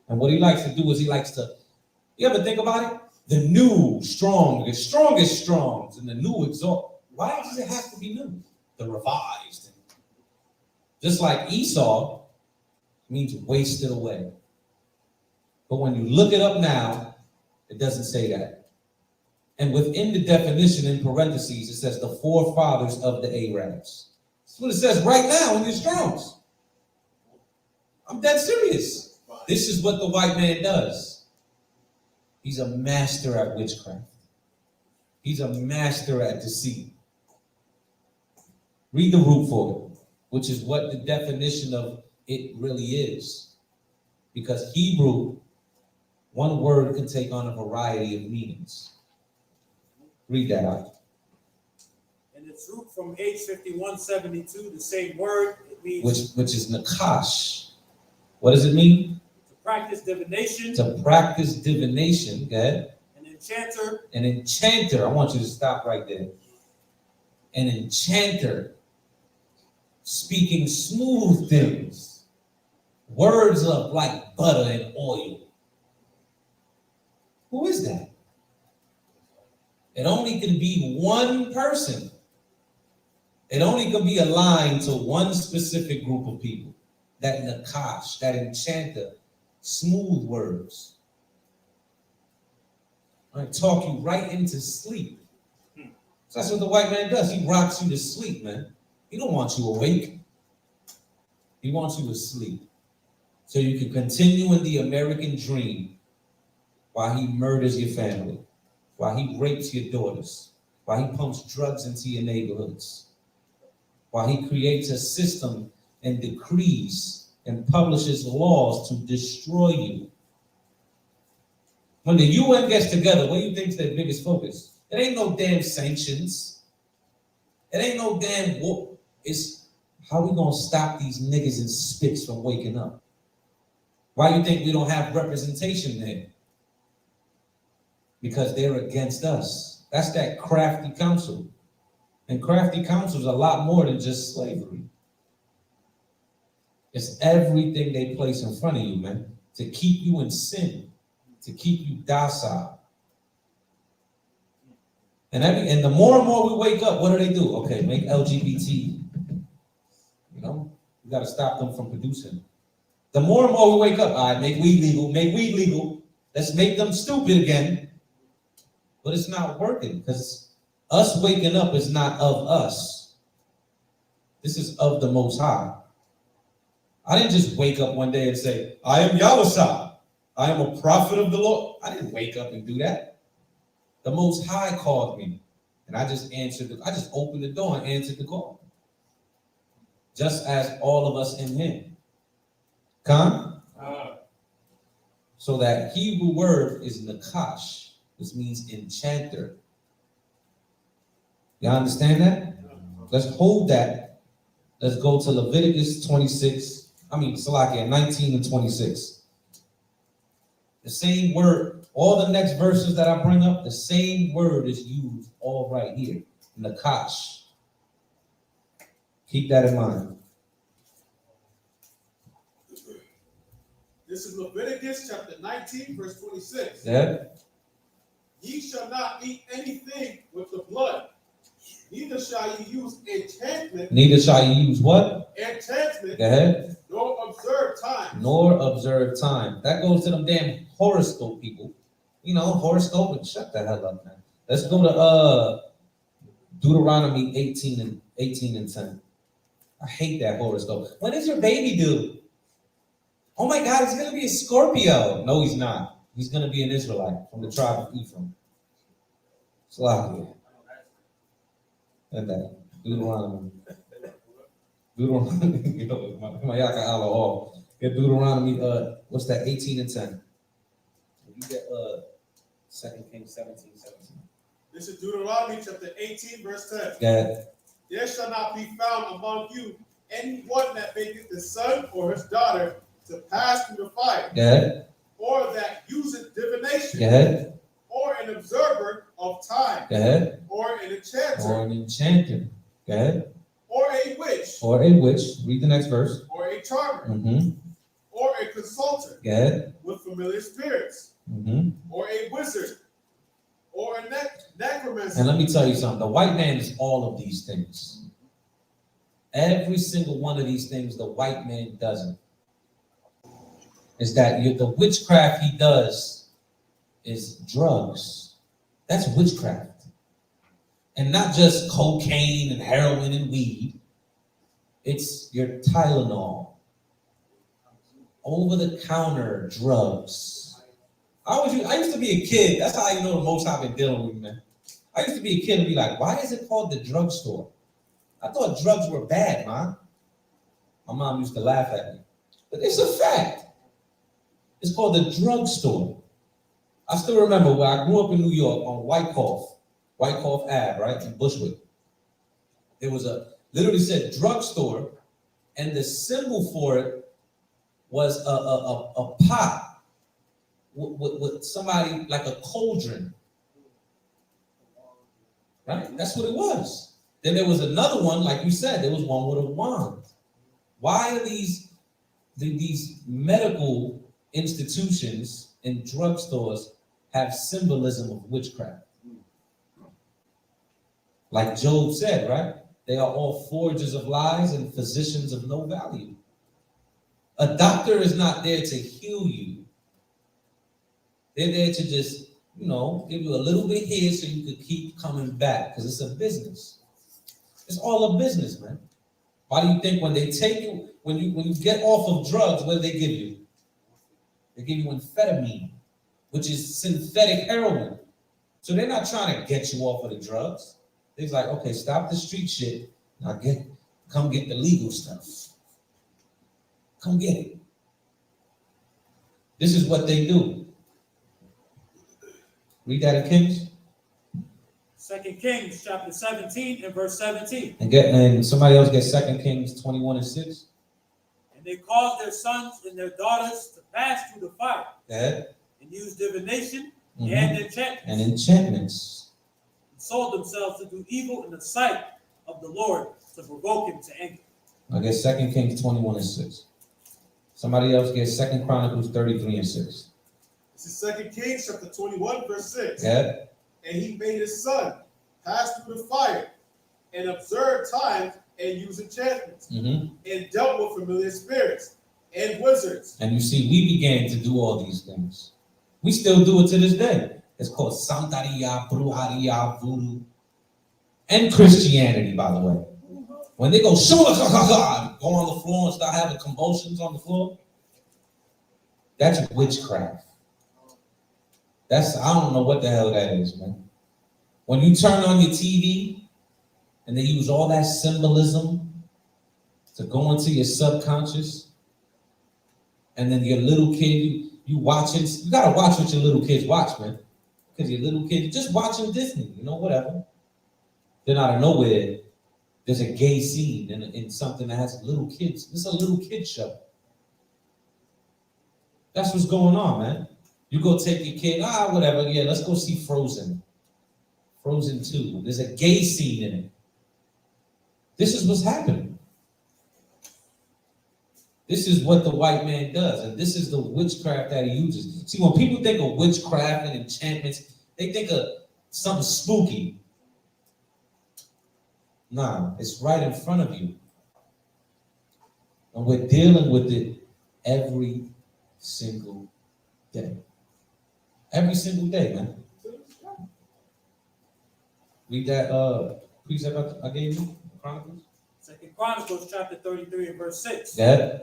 Speaker 4: And what he likes to do is you ever think about it? The new strong, the strongest strongs, and the new exalt. Why does it have to be new? The revised. Just like Esau means wasted away. But when you look it up now, it doesn't say that. And within the definition in parentheses, it says the forefathers of the Arabs. That's what it says right now in your Strongs. I'm dead serious. This is what the white man does. He's a master at witchcraft. He's a master at deceit. Read the root for it, which is what the definition of it really is. Because Hebrew, one word can take on a variety of meanings. Read that out.
Speaker 3: And its root from H5172, the same word, it means
Speaker 4: which is Nachaash. What does it mean?
Speaker 3: to practice divination.
Speaker 4: To practice divination. Go ahead.
Speaker 3: An enchanter. An
Speaker 4: enchanter. I want you to stop right there. An enchanter. Speaking smooth things. Words of like butter and oil. Who is that? It only can be one person. It only can be aligned to one specific group of people. That Nachaash, that enchanter, smooth words. I talk you right into sleep. So that's what the white man does. He rocks you to sleep, man. He don't want you awake. He wants you asleep. So you can continue in the American dream while he murders your family, while he rapes your daughters, while he pumps drugs into your neighborhoods, while he creates a system and decrees and publishes laws to destroy you. When the UN gets together, what do you think is their biggest focus? It ain't no damn sanctions. It ain't no damn war. It's how we gonna stop these niggas and spits from waking up? Why you think we don't have representation there? Because they're against us. That's that crafty council. And crafty council is a lot more than just slavery. It's everything they place in front of you, man, to keep you in sin, to keep you docile. And the more and more we wake up, what do? Okay, make LGBT. You know, we got to stop them from producing. The more and more we wake up, all right, make weed legal. Let's make them stupid again. But it's not working because us waking up is not of us. This is of the Most High. I didn't just wake up one day and say, I am Yawasap. I am a prophet of the Lord. I didn't wake up and do that. The Most High called me. And I just I just opened the door and answered the call. Just as all of us in him. Come? So that Hebrew word is Nachaash, which means enchanter. Y'all understand that? Let's hold that. Let's go to Leviticus 19 and 26. The same word, all the next verses that I bring up, the same word is used all right here. Nachaash. Keep that in mind.
Speaker 5: This is Leviticus chapter 19, verse 26.
Speaker 4: Yeah.
Speaker 5: Ye shall not eat anything with the blood, neither shall ye use enchantment.
Speaker 4: Neither shall you use what?
Speaker 5: Enchantment.
Speaker 4: Go ahead.
Speaker 5: Nor observe time.
Speaker 4: Nor observe time. That goes to them damn horoscope people. You know, horoscope, and shut the hell up, man. Let's go to Deuteronomy 18 and 10. I hate that horoscope. When is your baby due? Oh my God, he's gonna be a Scorpio. No, he's not. He's gonna be an Israelite from the tribe of Ephraim. Slakia. And that Deuteronomy. You know, my AHLAHAYANAWA. Get Deuteronomy, what's that, 18 and 10. You get 2 Kings 17.
Speaker 5: This is Deuteronomy chapter 18, verse 10.
Speaker 4: Yeah.
Speaker 5: There shall not be found among you anyone that maketh his son or his daughter to pass through the fire, or that useth divination, or an observer of time, or an enchanter, or a witch, read the next verse, or a charmer, or a consulter with familiar spirits, or a wizard, or a necromancer.
Speaker 4: And let me tell you something, the white man is all of these things. Every single one of these things the white man doesn't. Is that the witchcraft he does is drugs. That's witchcraft. And not just cocaine and heroin and weed. It's your Tylenol. Over-the-counter drugs. I used to be a kid. That's how you know the most I've been dealing with, man. I used to be a kid and be like, why is it called the drugstore? I thought drugs were bad, man. My mom used to laugh at me. But it's a fact. It's called the drugstore. I still remember when I grew up in New York on Wyckoff Ave, right, in Bushwick. There was literally said drugstore, and the symbol for it was a pot with somebody like a cauldron. Right? That's what it was. Then there was another one, like you said, there was one with a wand. Why are these medical institutions and drugstores have symbolism of witchcraft? Like Job said, right? They are all forgers of lies and physicians of no value. A doctor is not there to heal you. They're there to just, give you a little bit here so you could keep coming back, because it's a business. It's all a business, man. Why do you think when they take you, when you get off of drugs, what do they give you? They give you amphetamine, which is synthetic heroin. So they're not trying to get you off of the drugs. They're like, okay, stop the street shit. Now come get the legal stuff. Come get it. This is what they do. Read that in Kings.
Speaker 3: 2 Kings chapter 17 and verse 17.
Speaker 4: And somebody else gets 2 Kings 21 and 6.
Speaker 3: And they caused their sons and their daughters to pass through the fire.
Speaker 4: And
Speaker 3: use divination and
Speaker 4: enchantments.
Speaker 3: And sold themselves to do evil in the sight of the Lord to provoke him to anger.
Speaker 4: I guess 2 Kings 21 and 6. Somebody else gets 2 Chronicles 33 and 6.
Speaker 5: This is 2 Kings chapter 21, verse 6.
Speaker 4: And
Speaker 5: he made his son pass through the fire and observe times and use enchantments and dealt with familiar spirits and wizards.
Speaker 4: And you see, we began to do all these things. We still do it to this day. It's called Santeria, Brujeria, Voodoo, and Christianity, by the way. When they go, go on the floor and start having convulsions on the floor, that's witchcraft. I don't know what the hell that is, man. When you turn on your TV and they use all that symbolism to go into your subconscious, and then your little kid, you watching, you gotta watch what your little kids watch, man. Because your little kids just watching Disney, whatever. Then out of nowhere, there's a gay scene in something that has little kids. This is a little kid show. That's what's going on, man. You go take your kid, whatever, yeah, let's go see Frozen. Frozen 2. There's a gay scene in it. This is what's happening. This is what the white man does, and this is the witchcraft that he uses. See, when people think of witchcraft and enchantments, they think of something spooky. Nah, it's right in front of you. And we're dealing with it every single day. Every single day, man. Read that precept I gave you, Chronicles. 2
Speaker 3: Chronicles chapter 33 and verse 6.
Speaker 4: Yeah.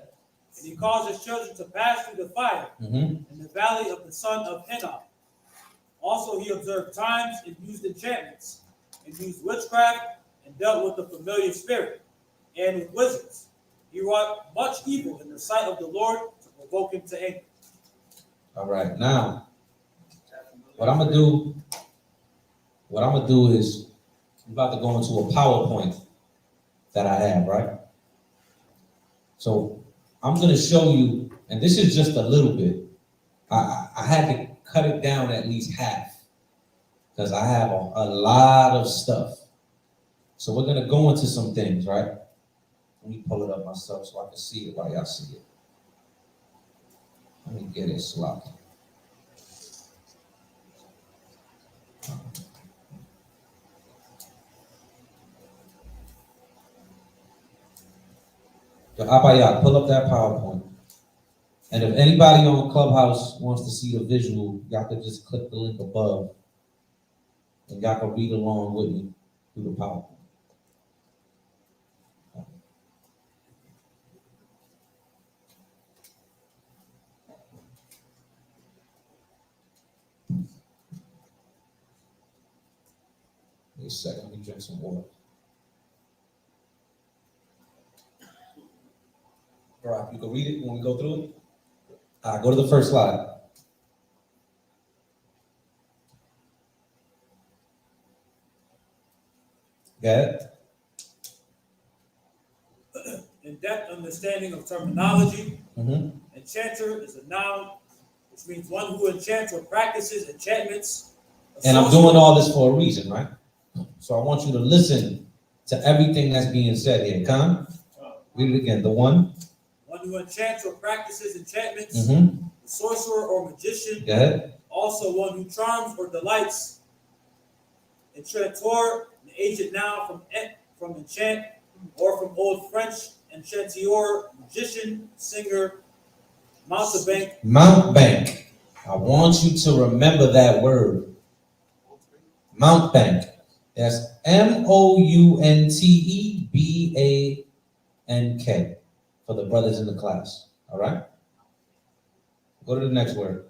Speaker 3: And he caused his children to pass through the fire in the valley of the son of Hinnom. Also he observed times and used enchantments, and used witchcraft, and dealt with the familiar spirit, and with wizards. He wrought much evil in the sight of the Lord to provoke him to anger.
Speaker 4: All right, now, what I'm gonna do is I'm about to go into a PowerPoint that I have, right? So I'm gonna show you, and this is just a little bit. I had to cut it down at least half because I have a lot of stuff. So we're gonna go into some things, right? Let me pull it up myself so I can see it while y'all see it. Let me get it sloppy. Abaya, pull up that PowerPoint. And if anybody on Clubhouse wants to see the visual, y'all can just click the link above and y'all can read along with me through the PowerPoint. Wait a second, let me drink some water. All right, you can read it when we go through it. All right, go to the first slide. Got it?
Speaker 3: In-depth understanding of terminology. Enchanter is a noun, which means one who enchants or practices enchantments.
Speaker 4: And I'm doing all this for a reason, right? So I want you to listen to everything that's being said here. Come, read it again. The one
Speaker 3: who enchants or practices enchantments, the sorcerer or magician, also one who charms or delights, enchanteur, an agent noun from enchant, or from Old French, enchanteur, magician, singer, mountebank.
Speaker 4: Mountebank. I want you to remember that word. Mountebank. That's MOUNTEBANK for the brothers in the class. All right? Go to the next word.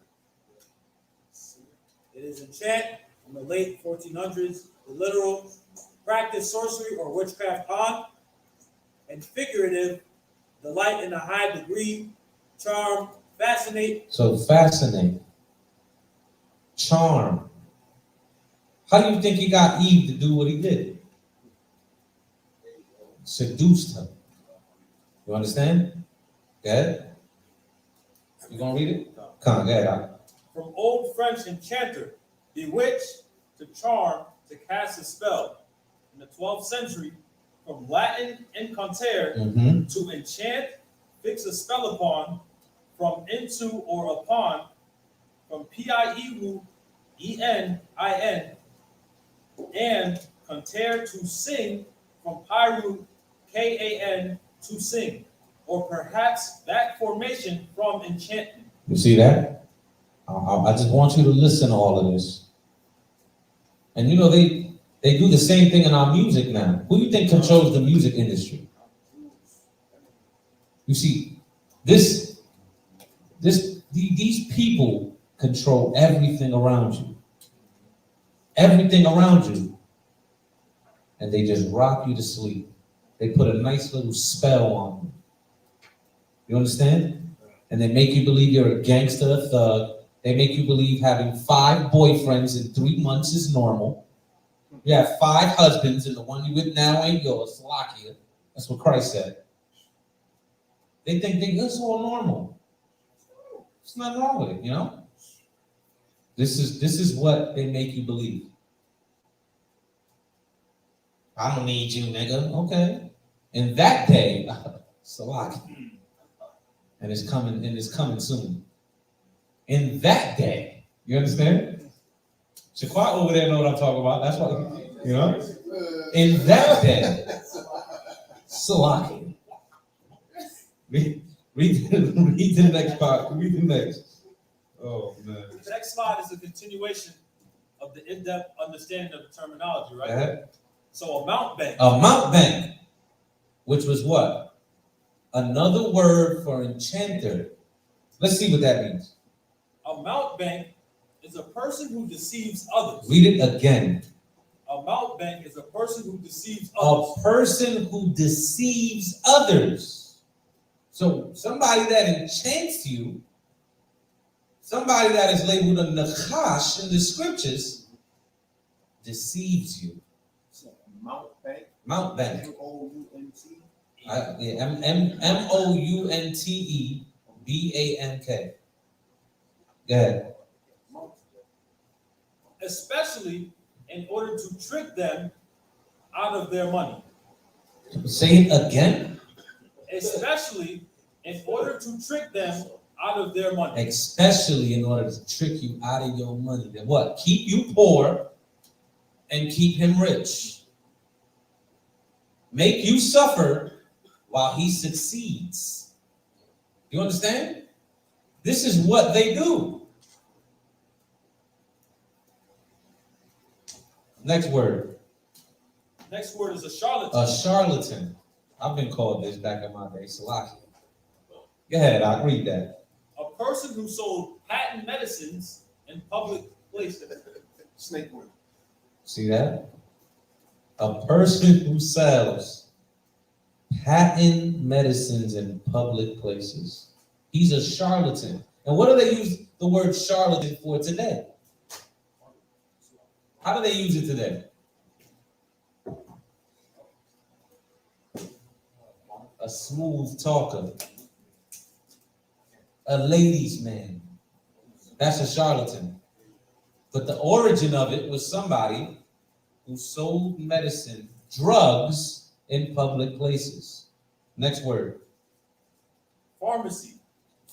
Speaker 3: It is enchant in the late 1400s, the literal practice sorcery or witchcraft on, and figurative, delight in a high degree, charm, fascinate.
Speaker 4: So fascinate, charm. How do you think he got Eve to do what he did? Seduced her. You understand? Go ahead. You gonna read it? Come on, go ahead.
Speaker 5: From Old French enchanter, bewitch, to charm, to cast a spell. In the 12th century, from Latin encantere, to enchant, fix a spell upon, from into or upon, from P-I-E-U, E-N-I-N, and cantere to sing, from Pyru, K-A-N, to sing, or perhaps that formation from enchantment.
Speaker 4: You see that? I just want you to listen to all of this. And you know, They do the same thing in our music now. Who do you think controls the music industry? You see, these people control everything around you. Everything around you. And they just rock you to sleep. They put a nice little spell on you. You understand? And they make you believe you're a gangster, a thug. They make you believe having 5 boyfriends in 3 months is normal. You have 5 husbands and the one you with now ain't yours. Salakia. That's what Christ said. They think it's all normal. There's nothing wrong with it, you know? This is what they make you believe. I don't need you, nigga. Okay. In that day, Salakia. And it's coming soon. In that day, you understand? Shaquat over there know what I'm talking about. That's what, you know? In that day, Salakia. Read the next part. Read the next. Oh, man.
Speaker 3: The next slide is a continuation of the in-depth understanding of the terminology, right?
Speaker 4: Uh-huh.
Speaker 3: So a mount bank.
Speaker 4: A mount bank, which was what? Another word for enchanter. Let's see what that means.
Speaker 3: A mount bank is a person who deceives others.
Speaker 4: Read it again.
Speaker 3: A mount bank is a person who deceives others.
Speaker 4: A person who deceives others. So somebody that enchants you, somebody that is labeled a Nachaash in the scriptures, deceives you.
Speaker 5: So, Mount Bank.
Speaker 4: Mount bank.
Speaker 5: M-O-U-N-T.
Speaker 4: M-O-U-N-T-E-B-A-N-K. Go ahead.
Speaker 3: Especially in order to trick them out of their money.
Speaker 4: Say it again.
Speaker 3: Especially in order to trick them out of their money.
Speaker 4: Especially in order to trick you out of your money. Then what? Keep you poor and keep him rich. Make you suffer while he succeeds. You understand? This is what they do. Next word.
Speaker 3: Next word is a charlatan.
Speaker 4: A charlatan. I've been called this back in my day. Salakia. Go ahead, I'll read that.
Speaker 3: A person who sold patent medicines in public places.
Speaker 5: Snake oil.
Speaker 4: See that? A person who sells patent medicines in public places. He's a charlatan. And what do they use the word charlatan for today? How do they use it today? A smooth talker. A ladies' man. That's a charlatan. But the origin of it was somebody who sold medicine, drugs in public places. Next word.
Speaker 3: Pharmacy.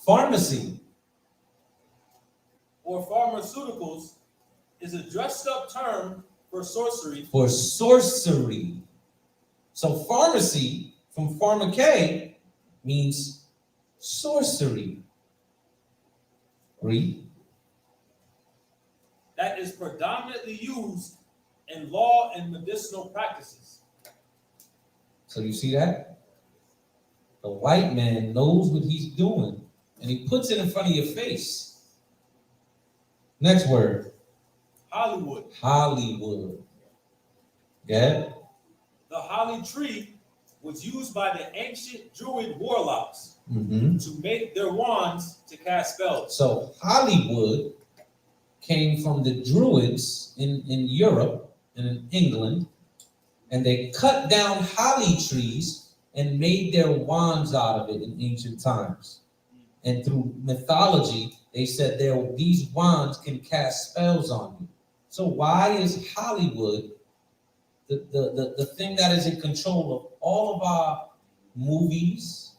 Speaker 4: Pharmacy.
Speaker 3: Or pharmaceuticals is a dressed up term for sorcery.
Speaker 4: For sorcery. So pharmacy from pharmakeia means sorcery. Read.
Speaker 3: That is predominantly used in law and medicinal practices.
Speaker 4: So you see that? The white man knows what he's doing and he puts it in front of your face. Next word.
Speaker 3: Hollywood.
Speaker 4: Hollywood. Yeah?
Speaker 3: The holly tree was used by the ancient Druid warlocks to make their wands to cast spells.
Speaker 4: So Hollywood came from the Druids in Europe and in England, and they cut down holly trees and made their wands out of it in ancient times. And through mythology, they said these wands can cast spells on you. So why is Hollywood the thing that is in control of all of our movies,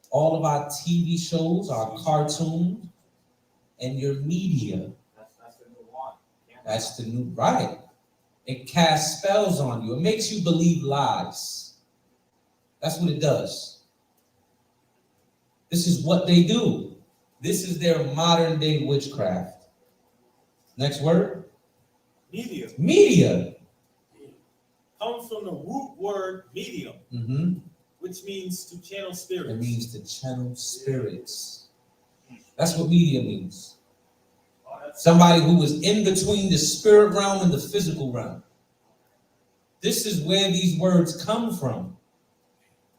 Speaker 4: all of our TV shows, our cartoons, and your media?
Speaker 3: That's the new one.
Speaker 4: That's the new, right. It casts spells on you. It makes you believe lies. That's what it does. This is what they do. This is their modern day witchcraft. Next word.
Speaker 3: Media.
Speaker 4: Media.
Speaker 3: comes from the root word medium,
Speaker 4: Mm-hmm.
Speaker 3: which means to channel spirits.
Speaker 4: It means to channel spirits. That's what medium means. Somebody who is in between the spirit realm and the physical realm. This is where these words come from.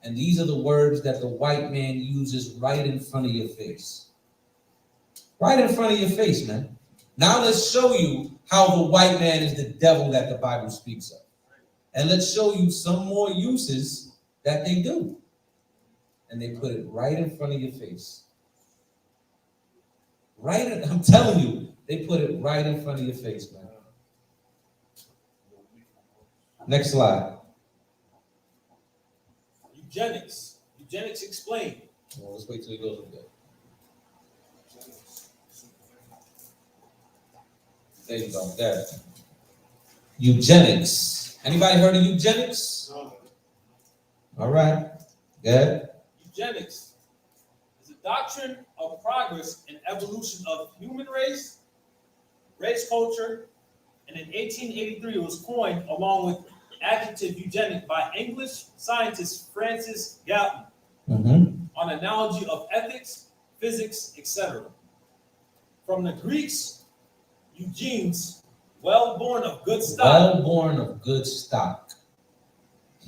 Speaker 4: And these are the words that the white man uses right in front of your face. Right in front of your face, man. Now let's show you how the white man is the devil that the Bible speaks of. And let's show you some more uses that they do. And they put it right in front of your face. I'm telling you, they put it right in front of your face, man. Next slide.
Speaker 3: Eugenics. Eugenics explained.
Speaker 4: Well, let's wait till he goes a bit. There you go. There. Eugenics. Anybody heard of eugenics?
Speaker 5: No.
Speaker 4: All right. Good.
Speaker 3: Eugenics is a doctrine of progress and evolution of human race culture, and in 1883 it was coined along with adjective eugenic by English scientist Francis Galton on analogy of ethics, physics, etc. From the Greeks, Eugenes, well born of good stock.
Speaker 4: Well born of good stock.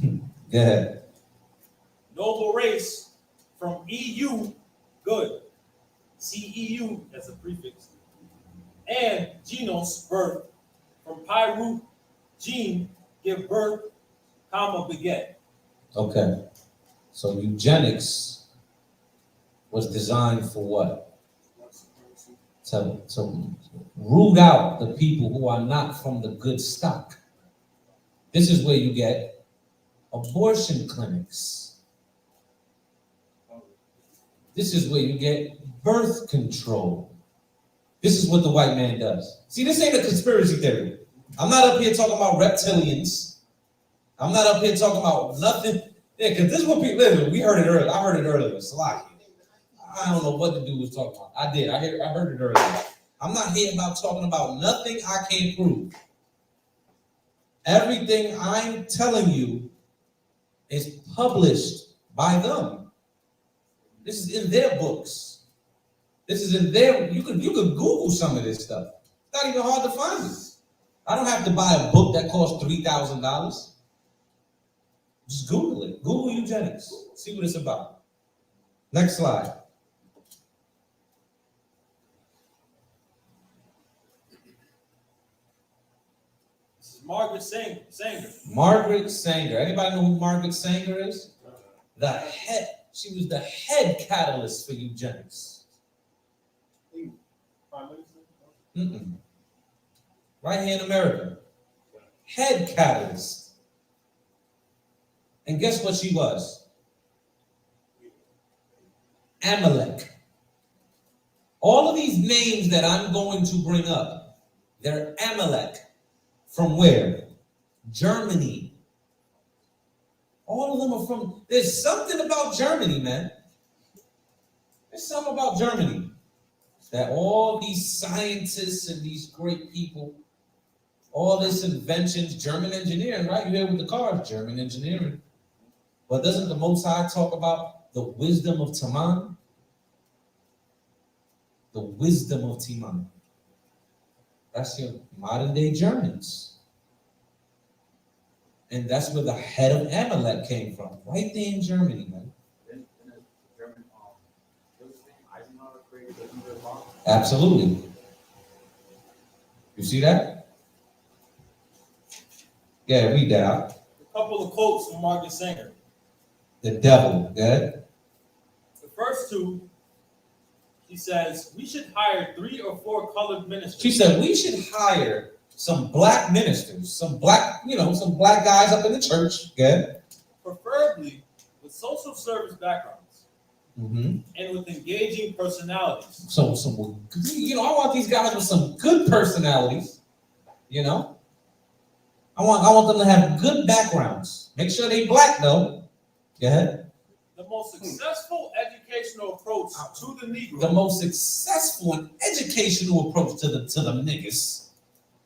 Speaker 4: Go ahead.
Speaker 3: Noble race, from EU, good. CEU as a prefix. And genos, birth, from pi root, gene, give birth, comma, beget.
Speaker 4: Okay. So eugenics was designed for what? To root out the people who are not from the good stock. This is where you get abortion clinics. This is where you get birth control. This is what the white man does. See, this ain't a conspiracy theory. I'm not up here talking about reptilians. I'm not up here talking about nothing. Yeah, because this is what people live. We heard it earlier. I heard it earlier. Salaki. I don't know what the dude was talking about. I did. I heard it earlier. I'm not here about talking about nothing I can't prove. Everything I'm telling you is published by them. This is in their books. This is in their. You could Google some of this stuff. It's not even hard to find it. I don't have to buy a book that costs $3,000. Just Google it. Google eugenics. See what it's about. Next slide.
Speaker 3: This is Margaret Sanger.
Speaker 4: Margaret Sanger. Anybody know who Margaret Sanger is? The head. She was the head catalyst for eugenics. Right here in America. Head catalyst. And guess what she was? Amalek. All of these names that I'm going to bring up, they're Amalek. From where? Germany. All of them are from, there's something about Germany, man. There's something about Germany. That all these scientists and these great people, all this inventions, German engineering, right? You hear with the cars, German engineering. But doesn't the Most High talk about the wisdom of Taman? The wisdom of Taman. That's your modern day Germans. And that's where the head of Amalek came from, right there in Germany, man. Absolutely. You see that? Yeah, read that out.
Speaker 3: A couple of quotes from Margaret Sanger.
Speaker 4: The devil, good.
Speaker 3: The first two, she says, we should hire 3 or 4 colored ministers.
Speaker 4: She said we should hire some black ministers, some black guys up in the church, good.
Speaker 3: Preferably with social service backgrounds.
Speaker 4: Mm-hmm.
Speaker 3: And with engaging personalities.
Speaker 4: So, I want these guys with some good personalities. I want them to have good backgrounds. Make sure they black though. Go ahead.
Speaker 3: The most successful educational approach to the Negro.
Speaker 4: The most successful and educational approach to the niggas.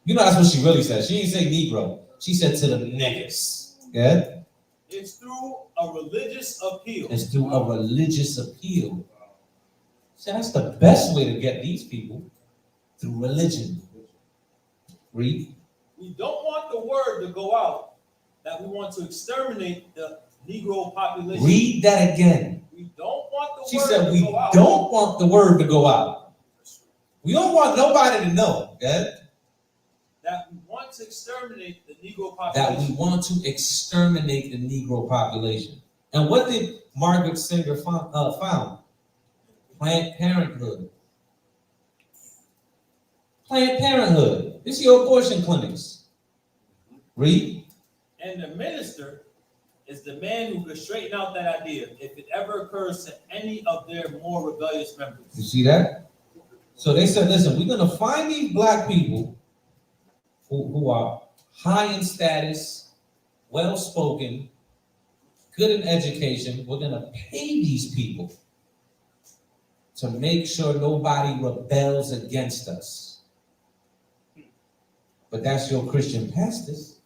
Speaker 4: That's what she really said. She didn't say Negro. She said to the niggas. Yeah?
Speaker 3: It's through a religious appeal.
Speaker 4: It's through a religious appeal. So that's the best way to get these people, through religion. Read.
Speaker 3: We don't want the word to go out that we want to exterminate the Negro population.
Speaker 4: Read that again.
Speaker 3: We don't want the
Speaker 4: She
Speaker 3: word
Speaker 4: said
Speaker 3: to
Speaker 4: we
Speaker 3: go out.
Speaker 4: don't want the word to go out. We don't want nobody to know, yeah?
Speaker 3: That we want to exterminate the Negro
Speaker 4: That
Speaker 3: population.
Speaker 4: we want to exterminate the Negro population. And what did Margaret Sanger found? Planned Parenthood. Planned Parenthood. This is your abortion clinics. Read.
Speaker 3: And the minister is the man who could straighten out that idea if it ever occurs to any of their more rebellious members.
Speaker 4: You see that? So they said, listen, we're going to find these black people who are high in status, well-spoken, good in education. We're going to pay these people to make sure nobody rebels against us. But that's your Christian pastors,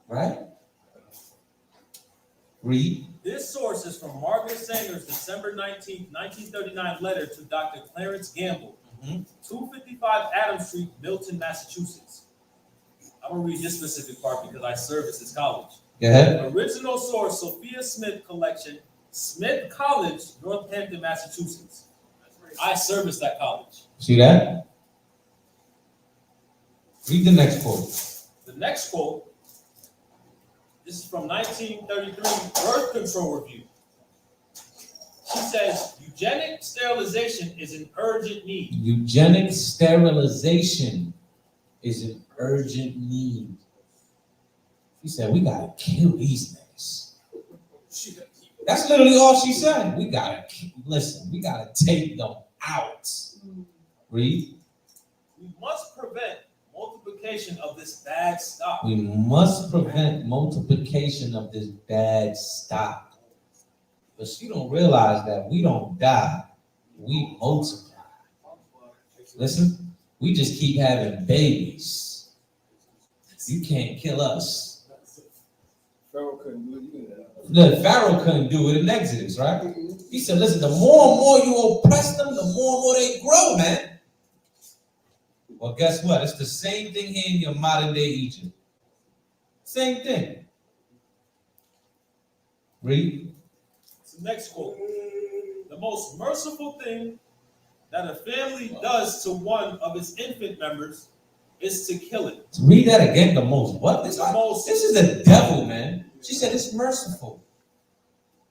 Speaker 4: right? Read.
Speaker 3: This source is from Margaret Sanger's December 19, 1939 letter to Dr. Clarence Gamble, 255 Adams Street, Milton, Massachusetts. I'm going to read this specific part because I service this college.
Speaker 4: Go ahead.
Speaker 3: Original source, Sophia Smith Collection, Smith College, Northampton, Massachusetts. I service that college.
Speaker 4: See that? Read the next quote.
Speaker 3: The next quote, this is from 1933 Birth Control Review. She says, eugenic sterilization is an urgent need.
Speaker 4: Eugenic sterilization is an urgent need. She said, we gotta kill these niggas. That's literally all she said. We gotta take them out. Read.
Speaker 3: We must prevent multiplication of this bad stock.
Speaker 4: We must prevent multiplication of this bad stock. But she don't realize that we don't die, we multiply. Listen, we just keep having babies. You can't kill us.
Speaker 5: Pharaoh couldn't do it either.
Speaker 4: The Pharaoh couldn't do it in Exodus, right? He said, listen, the more and more you oppress them, the more and more they grow, man. Well, guess what? It's the same thing here in your modern day Egypt. Same thing. Read.
Speaker 3: It's the next quote. The most merciful thing that a family does to one of its infant members is to kill it.
Speaker 4: Read that again. The most what? This is the devil, man. She said it's merciful.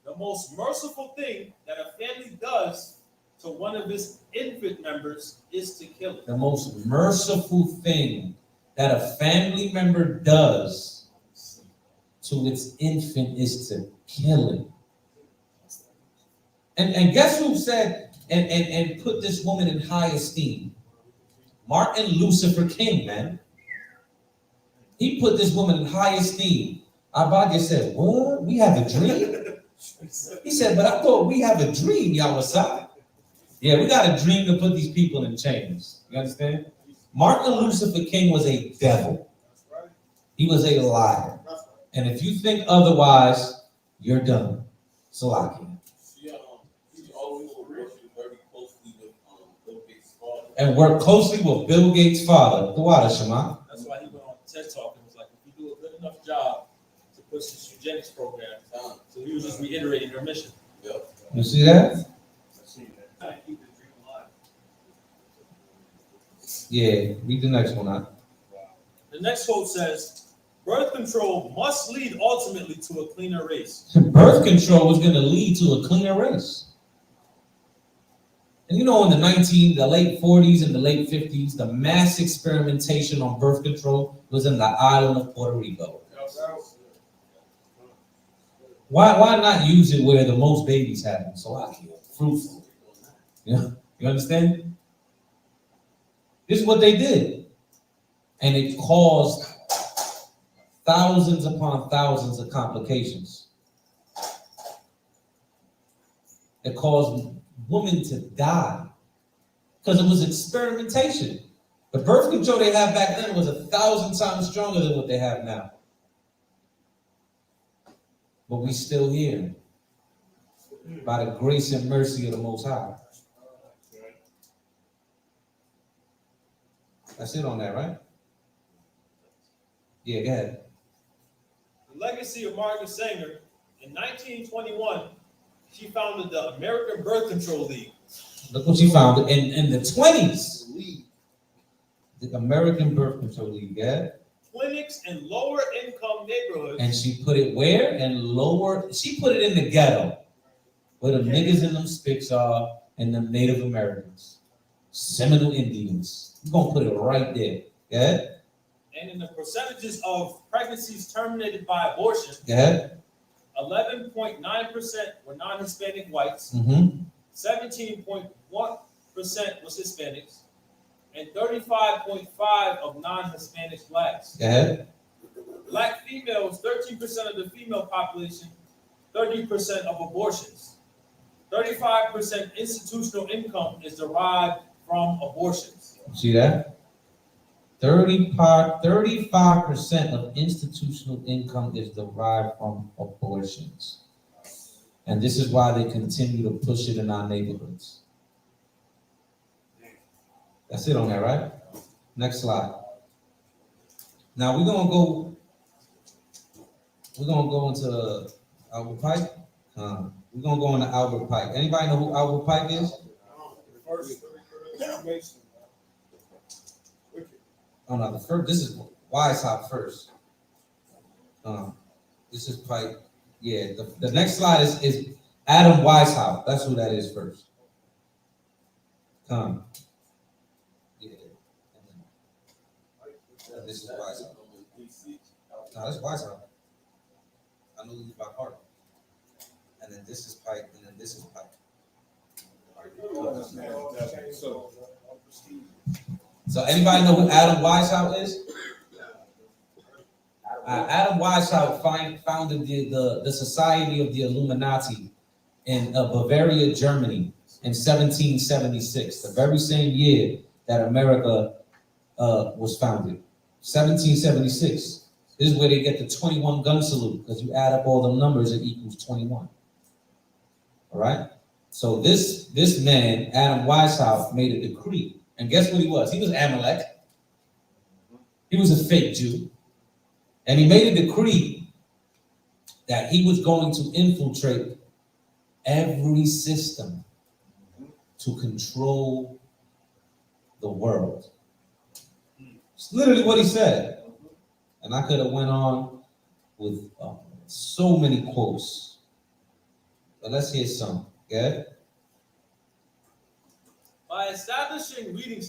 Speaker 3: The most merciful thing that a family does to one of its infant members is to kill it.
Speaker 4: The most merciful thing that a family member does to its infant is to kill it. And guess who said and put this woman in high esteem? Martin Lucifer King, man. He put this woman in high esteem. Abadja said, what? We have a dream? He said, but I thought we have a dream, Yawasap. Yeah, we got a dream to put these people in chains. You understand? Martin Lucifer King was a devil. He was a liar. And if you think otherwise, you're done. So I can. And work closely with Bill Gates' father, the water, Shema.
Speaker 3: That's why he went on TED Talk and was like, if you do a good enough job to push this eugenics program, so he was just reiterating their mission.
Speaker 4: You see that? Yeah, read the next one out.
Speaker 3: The next quote says, birth control must lead ultimately to a cleaner race.
Speaker 4: Birth control was going to lead to a cleaner race. And you know, in the late 40s and the late 50s, the mass experimentation on birth control was in the island of Puerto Rico. Why not use it where the most babies happen? So I can fruitful. You understand? This is what they did. And it caused thousands upon thousands of complications. It caused women to die because it was experimentation. The birth control they had back then was 1,000 times stronger than what they have now. but we still here by the grace and mercy of the Most High. That's it on that, right? Yeah, go ahead.
Speaker 6: The legacy of Margaret Sanger, in 1921, she founded the American Birth Control League.
Speaker 4: Look what she founded in the 20s. The American Birth Control League, yeah?
Speaker 6: Clinics in lower income neighborhoods.
Speaker 4: And she put it where? In lower, she put it in the ghetto, where the niggas and them spics are, and the Native Americans, Seminole Indians. We're gonna put it right there, yeah?
Speaker 6: And in the percentages of pregnancies terminated by abortion,
Speaker 4: Yeah.
Speaker 6: 11.9% were non-Hispanic whites, 17.1% was Hispanics, and 35.5% of non-Hispanic blacks.
Speaker 4: Yeah.
Speaker 6: Black females, 13% of the female population, 30% of abortions. 35% institutional income is derived from abortions.
Speaker 4: See that? 35% of institutional income is derived from abortions. And this is why they continue to push it in our neighborhoods. That's it on that, right? Next slide. Now we're gonna go into Albert Pike. We're gonna go into Albert Pike. Anybody know who Albert Pike is? Oh no, the first. This is YHWH first. This is Pike. Yeah. The next slide is Adam YHWH. That's who that is first. Yeah. This is YHWH. No, that's YHWH. I know these by heart. And then this is Pike, and then this is Pike. So anybody know who Adam YHWH is? Adam YHWH founded the Society of the Illuminati in Bavaria, Germany in 1776, the very same year that America was founded. 1776. This is where they get the 21 gun salute, because you add up all the numbers, it equals 21. All right? So this man, Adam YHWH, made a decree. And guess what he was? He was Amalek. He was a fake Jew. And he made a decree that he was going to infiltrate every system to control the world. It's literally what he said. And I could have went on with so many quotes. But let's hear some, okay?
Speaker 6: By establishing reading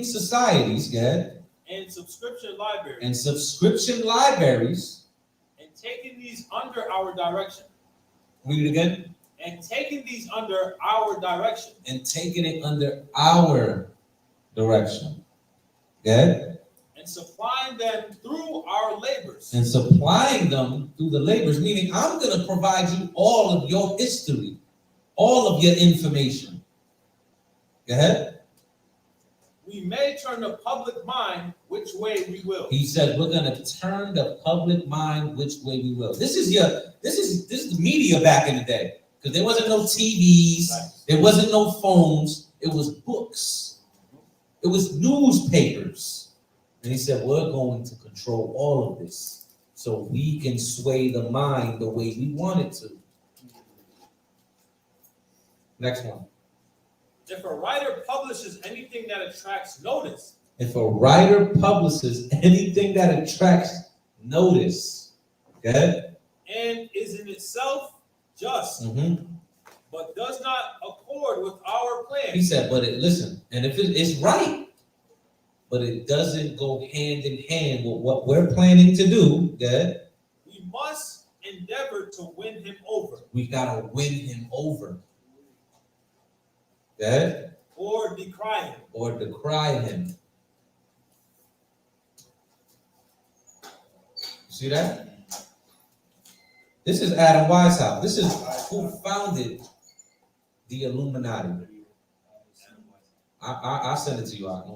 Speaker 6: societies.
Speaker 4: Yeah.
Speaker 6: And subscription libraries. And taking these under our direction.
Speaker 4: Read it again.
Speaker 6: And taking these under our direction.
Speaker 4: And taking it under our direction. Yeah.
Speaker 6: And supplying them through our labors.
Speaker 4: And supplying them through the labors, meaning I'm going to provide you all of your history, all of your information. Go ahead.
Speaker 6: We may turn the public mind which way we will.
Speaker 4: He said we're going to turn the public mind which way we will. This is the media back in the day, because there wasn't no TVs, there wasn't no phones, it was books, it was newspapers. And he said we're going to control all of this so we can sway the mind the way we want it to. Next one.
Speaker 6: If a writer publishes anything that attracts notice.
Speaker 4: If a writer publishes anything that attracts notice, okay?
Speaker 6: And is in itself just, but does not accord with our plan.
Speaker 4: He said, listen, and if it's right, but it doesn't go hand in hand with what we're planning to do, okay?
Speaker 6: We must endeavor to win him over.
Speaker 4: We gotta win him over. Okay?
Speaker 6: Or decry him.
Speaker 4: See that? This is Adam YHWH. This is who founded the Illuminati. I'll send it to you out.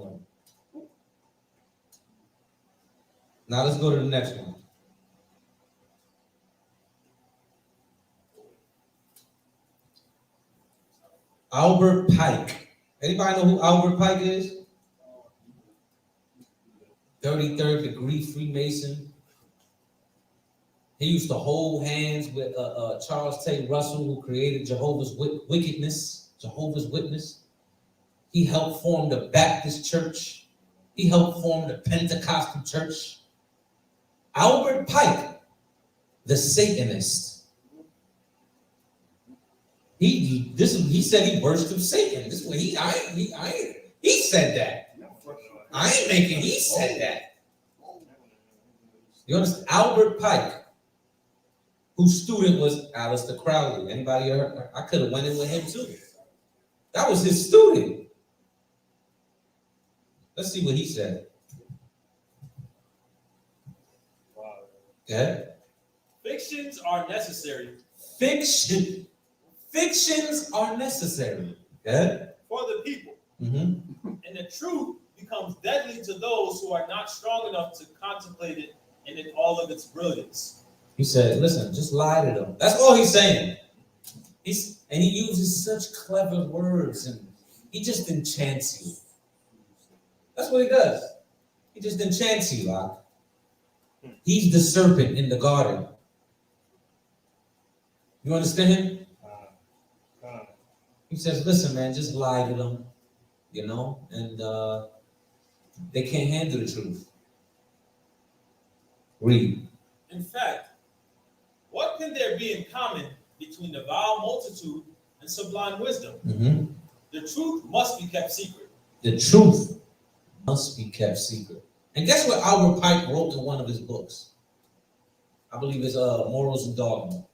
Speaker 4: Now let's go to the next one. Albert Pike. Anybody know who Albert Pike is? 33rd degree Freemason. He used to hold hands with Charles Tate Russell, who created Jehovah's Witness. He helped form the Baptist Church. He helped form the Pentecostal Church. Albert Pike, the Satanist. He said he worshiped Satan. This is what he said that. I ain't making. He said that. You understand? Albert Pike, whose student was Aleister Crowley. Anybody heard? I could have went in with him too. That was his student. Let's see what he said. Okay.
Speaker 6: Fictions are necessary.
Speaker 4: Fictions are necessary. Okay.
Speaker 6: For the people.
Speaker 4: Mm-hmm.
Speaker 6: And the truth becomes deadly to those who are not strong enough to contemplate it in all of its brilliance.
Speaker 4: He said, listen, just lie to them. That's all he's saying. And he uses such clever words and he just enchants you. That's what he does. He just enchants you, Locke. He's the serpent in the garden. You understand him? He says, listen, man, just lie to them, and they can't handle the truth. Read.
Speaker 6: In fact, what can there be in common between the vile multitude and sublime wisdom?
Speaker 4: Mm-hmm.
Speaker 6: The truth must be kept secret.
Speaker 4: The truth must be kept secret. And guess what Albert Pike wrote in one of his books? I believe it's Morals and Dogma.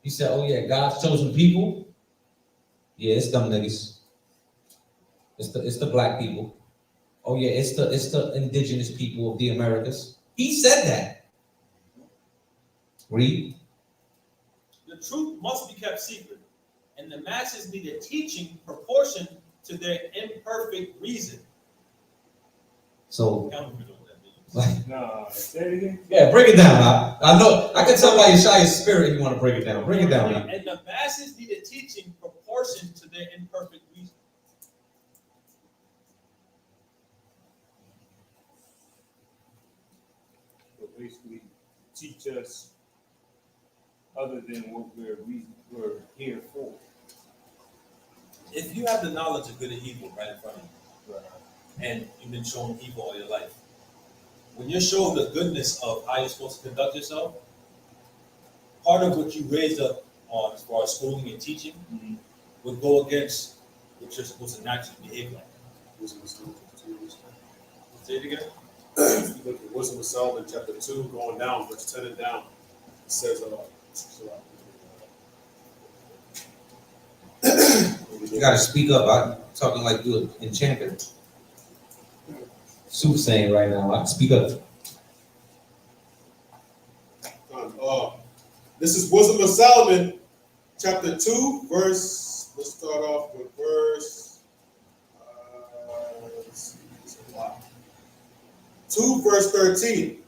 Speaker 4: He said, oh yeah, God's chosen people. Yeah, it's them niggas. It's the black people. Oh yeah, it's the indigenous people of the Americas. He said that. Read.
Speaker 6: The truth must be kept secret, and the masses need a teaching proportioned to their imperfect reason.
Speaker 4: So,
Speaker 5: No, say it again.
Speaker 4: yeah, break it down. I know I can tell by your shy spirit you want to break it down. Break it down, man.
Speaker 6: And the masses need a teaching proportioned to their imperfect reason.
Speaker 7: So basically, teach us other than what we're here for.
Speaker 6: If you have the knowledge of good and evil right in front of you, and you've been shown evil all your life, when you're shown the goodness of how you're supposed to conduct yourself, part of what you raised up on as far as schooling and teaching would go against what you're supposed to naturally behave like. Say it again.
Speaker 5: Look at Wisdom of Solomon, chapter 2, going down, verse 10 and down. It says,
Speaker 4: You gotta speak up. I'm talking like you're an enchanter. Soothsaying right now. I speak up.
Speaker 5: This is Wisdom of Solomon, chapter 2, verse, let's start off with verse, 2, verse 13.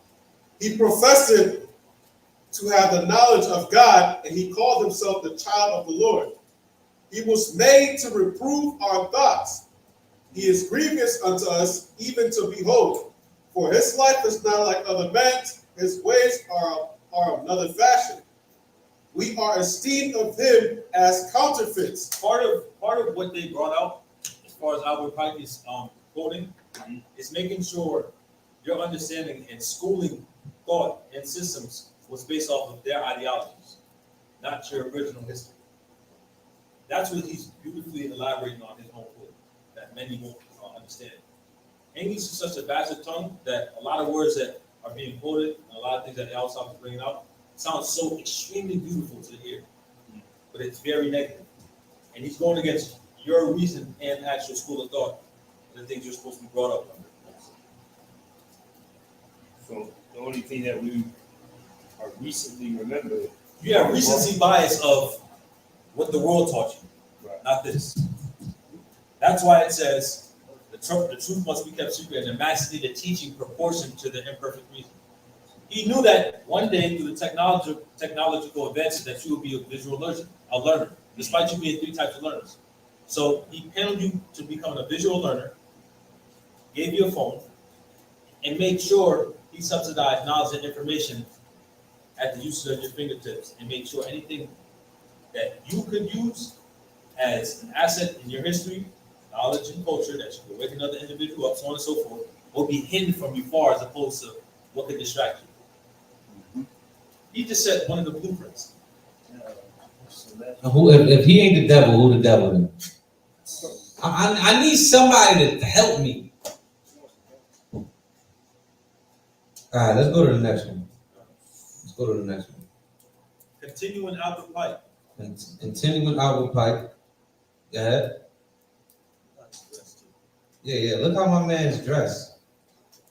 Speaker 5: He professed to have the knowledge of God, and he called himself the child of the Lord. He was made to reprove our thoughts. He is grievous unto us, even to behold. For his life is not like other men's, his ways are of another fashion. We are esteemed of him as counterfeits.
Speaker 6: Part of what they brought out, as far as Albert Pike is quoting, is making sure your understanding and schooling thought and systems was based off of their ideologies, not your original history. That's what he's beautifully elaborating on his own book, that many won't understand. English is such a bastard tongue that a lot of words that are being quoted, and a lot of things that Yawasap is bringing out, sounds so extremely beautiful to the ear, but it's very negative. And he's going against your reason and actual school of thought, the things you're supposed to be brought up under.
Speaker 7: So the only thing that we are recently remembered.
Speaker 6: You have recency bias of what the world taught you, not this. That's why it says the truth must be kept secret, and the masses need a teaching proportioned to the imperfect reason. He knew that one day through the technological advances that you would be a visual learner. despite you being 3 types of learners. So he paneled you to become a visual learner, gave you a phone, and made sure he subsidized knowledge and information at the usage of your fingertips, and made sure anything that you could use as an asset in your history, knowledge, and culture that you could wake another individual up, so on and so forth, will be hidden from you far as opposed to what could distract you. He just said one of the blueprints.
Speaker 4: Who, if he ain't the devil, who the devil is? I need somebody to help me. All right, let's go to the next one. Let's go to the next one.
Speaker 6: Continuing out the pipe.
Speaker 4: Continuing out with Pike. Go ahead. Yeah. Look how my man's dressed.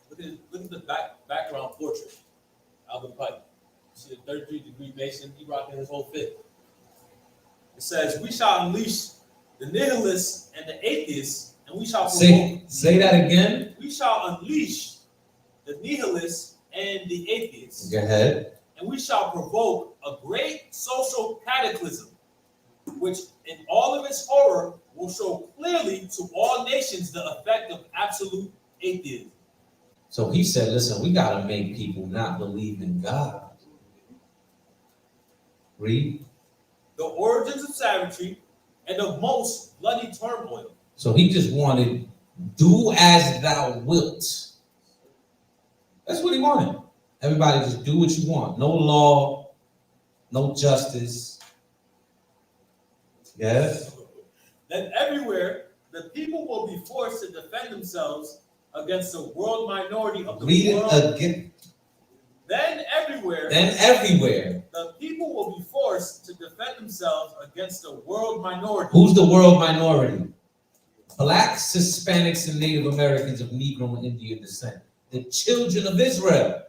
Speaker 6: Look at the background portrait. Albert Pike. You see the 33-degree Mason. He rocking his whole fit. It says, "We shall unleash the nihilists and the atheists, and we shall provoke."
Speaker 4: Say that again.
Speaker 6: We shall unleash the nihilists and the atheists.
Speaker 4: Go ahead.
Speaker 6: And we shall provoke a great social cataclysm, which in all of its horror will show clearly to all nations the effect of absolute atheism.
Speaker 4: So he said, listen, we got to make people not believe in God. Read.
Speaker 6: The origins of savagery and of most bloody turmoil.
Speaker 4: So he just wanted, do as thou wilt. That's what he wanted. Everybody just do what you want. No law, no justice. Yes?
Speaker 6: Then everywhere, the people will be forced to defend themselves against the world minority of the
Speaker 4: Read
Speaker 6: world.
Speaker 4: it again.
Speaker 6: Then everywhere, the people will be forced to defend themselves against the world minority.
Speaker 4: Who's the world minority? Blacks, Hispanics, and Native Americans of Negro and Indian descent. The children of Israel.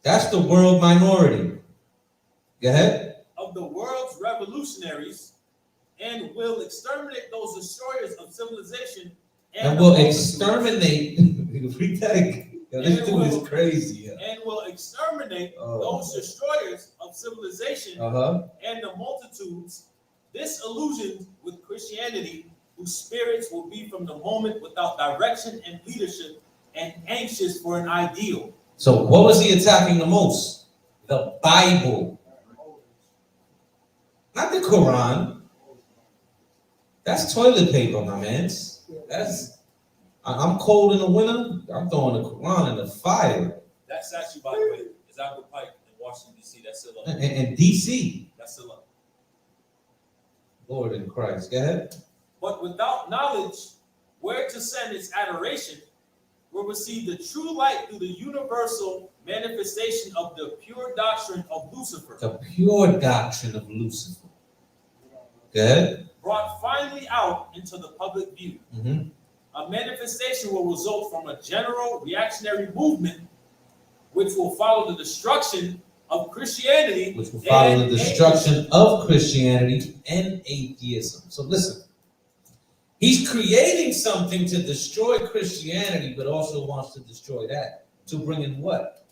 Speaker 4: That's the world minority. Go ahead.
Speaker 6: Of the world's revolutionaries, and will exterminate those destroyers of civilization.
Speaker 4: And will exterminate. Read that again. Yo, this dude is crazy.
Speaker 6: And will exterminate those destroyers of civilization and the multitudes disillusioned with Christianity, whose spirits will be from the moment without direction and leadership and anxious for an ideal.
Speaker 4: So what was he attacking the most? The Bible. Not the Quran. That's toilet paper, my man. I'm cold in the winter. I'm throwing the Quran in the fire.
Speaker 6: That statue, by the way, is Albert Pike in Washington, D.C. That's still up.
Speaker 4: And D.C.
Speaker 6: That's still up.
Speaker 4: Lord in Christ. Go ahead.
Speaker 6: But without knowledge where to send its adoration, will receive the true light through the universal manifestation of the pure doctrine of Lucifer.
Speaker 4: The pure doctrine of Lucifer. Good.
Speaker 6: Brought finally out into the public view.
Speaker 4: Mm-hmm.
Speaker 6: A manifestation will result from a general reactionary movement which will follow the destruction of Christianity.
Speaker 4: Which will follow the destruction of Christianity and atheism. So listen. He's creating something to destroy Christianity, but also wants to destroy that. To bring in what?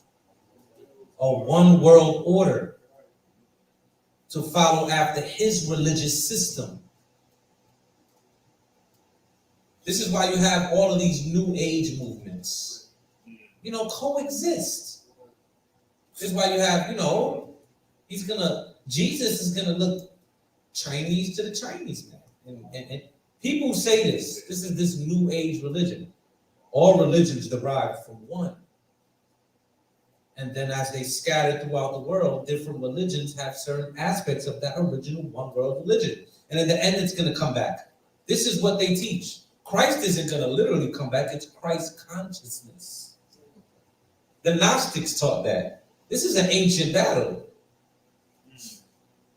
Speaker 4: A one world order. To follow after his religious system. This is why you have all of these new age movements. Coexist. This is why you have, Jesus is gonna look Chinese to the Chinese man. And people say this is this new age religion. All religions derive from one. And then as they scatter throughout the world, different religions have certain aspects of that original one world religion. And in the end, it's going to come back. This is what they teach. Christ isn't going to literally come back. It's Christ consciousness. The Gnostics taught that. This is an ancient battle.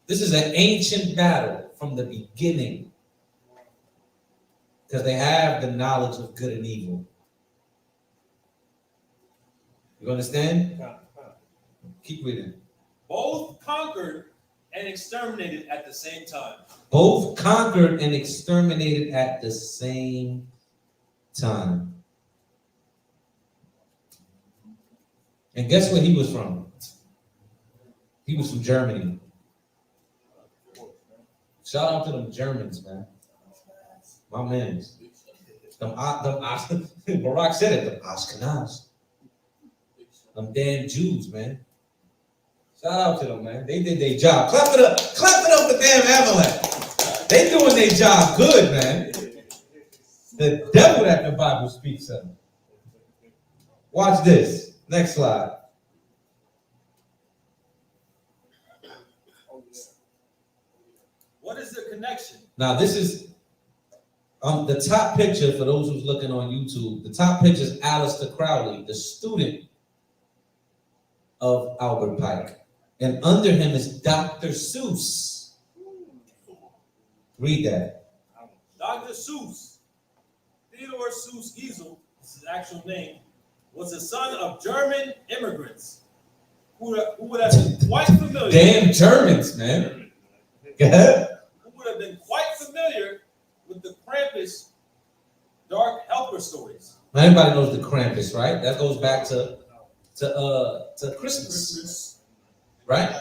Speaker 4: This is an ancient battle from the beginning. Because they have the knowledge of good and evil. You understand? Keep reading.
Speaker 6: Both conquered and exterminated at the same time.
Speaker 4: Both conquered and exterminated at the same time. And guess where he was from? He was from Germany. Shout out to them Germans, man. My mans. Barack said it, them Ashkenaz. Them damn Jews, man. Shout out to them, man. They did their job. Clap it up for damn AHLAHAYANAWA. They doing their job good, man. The devil that the Bible speaks of. Watch this. Next slide.
Speaker 6: What is the connection?
Speaker 4: Now, this is the top picture for those who's looking on YouTube. The top picture is Aleister Crowley, the student of Albert Pike. And under him is Dr. Seuss. Read that.
Speaker 6: Dr. Seuss, Theodore Seuss Giesel, this is his actual name, was the son of German immigrants who would have been quite familiar.
Speaker 4: Damn Germans, man. Go ahead.
Speaker 6: Who would have been quite familiar with the Krampus dark helper stories.
Speaker 4: Everybody knows the Krampus, right? That goes back to Christmas, right?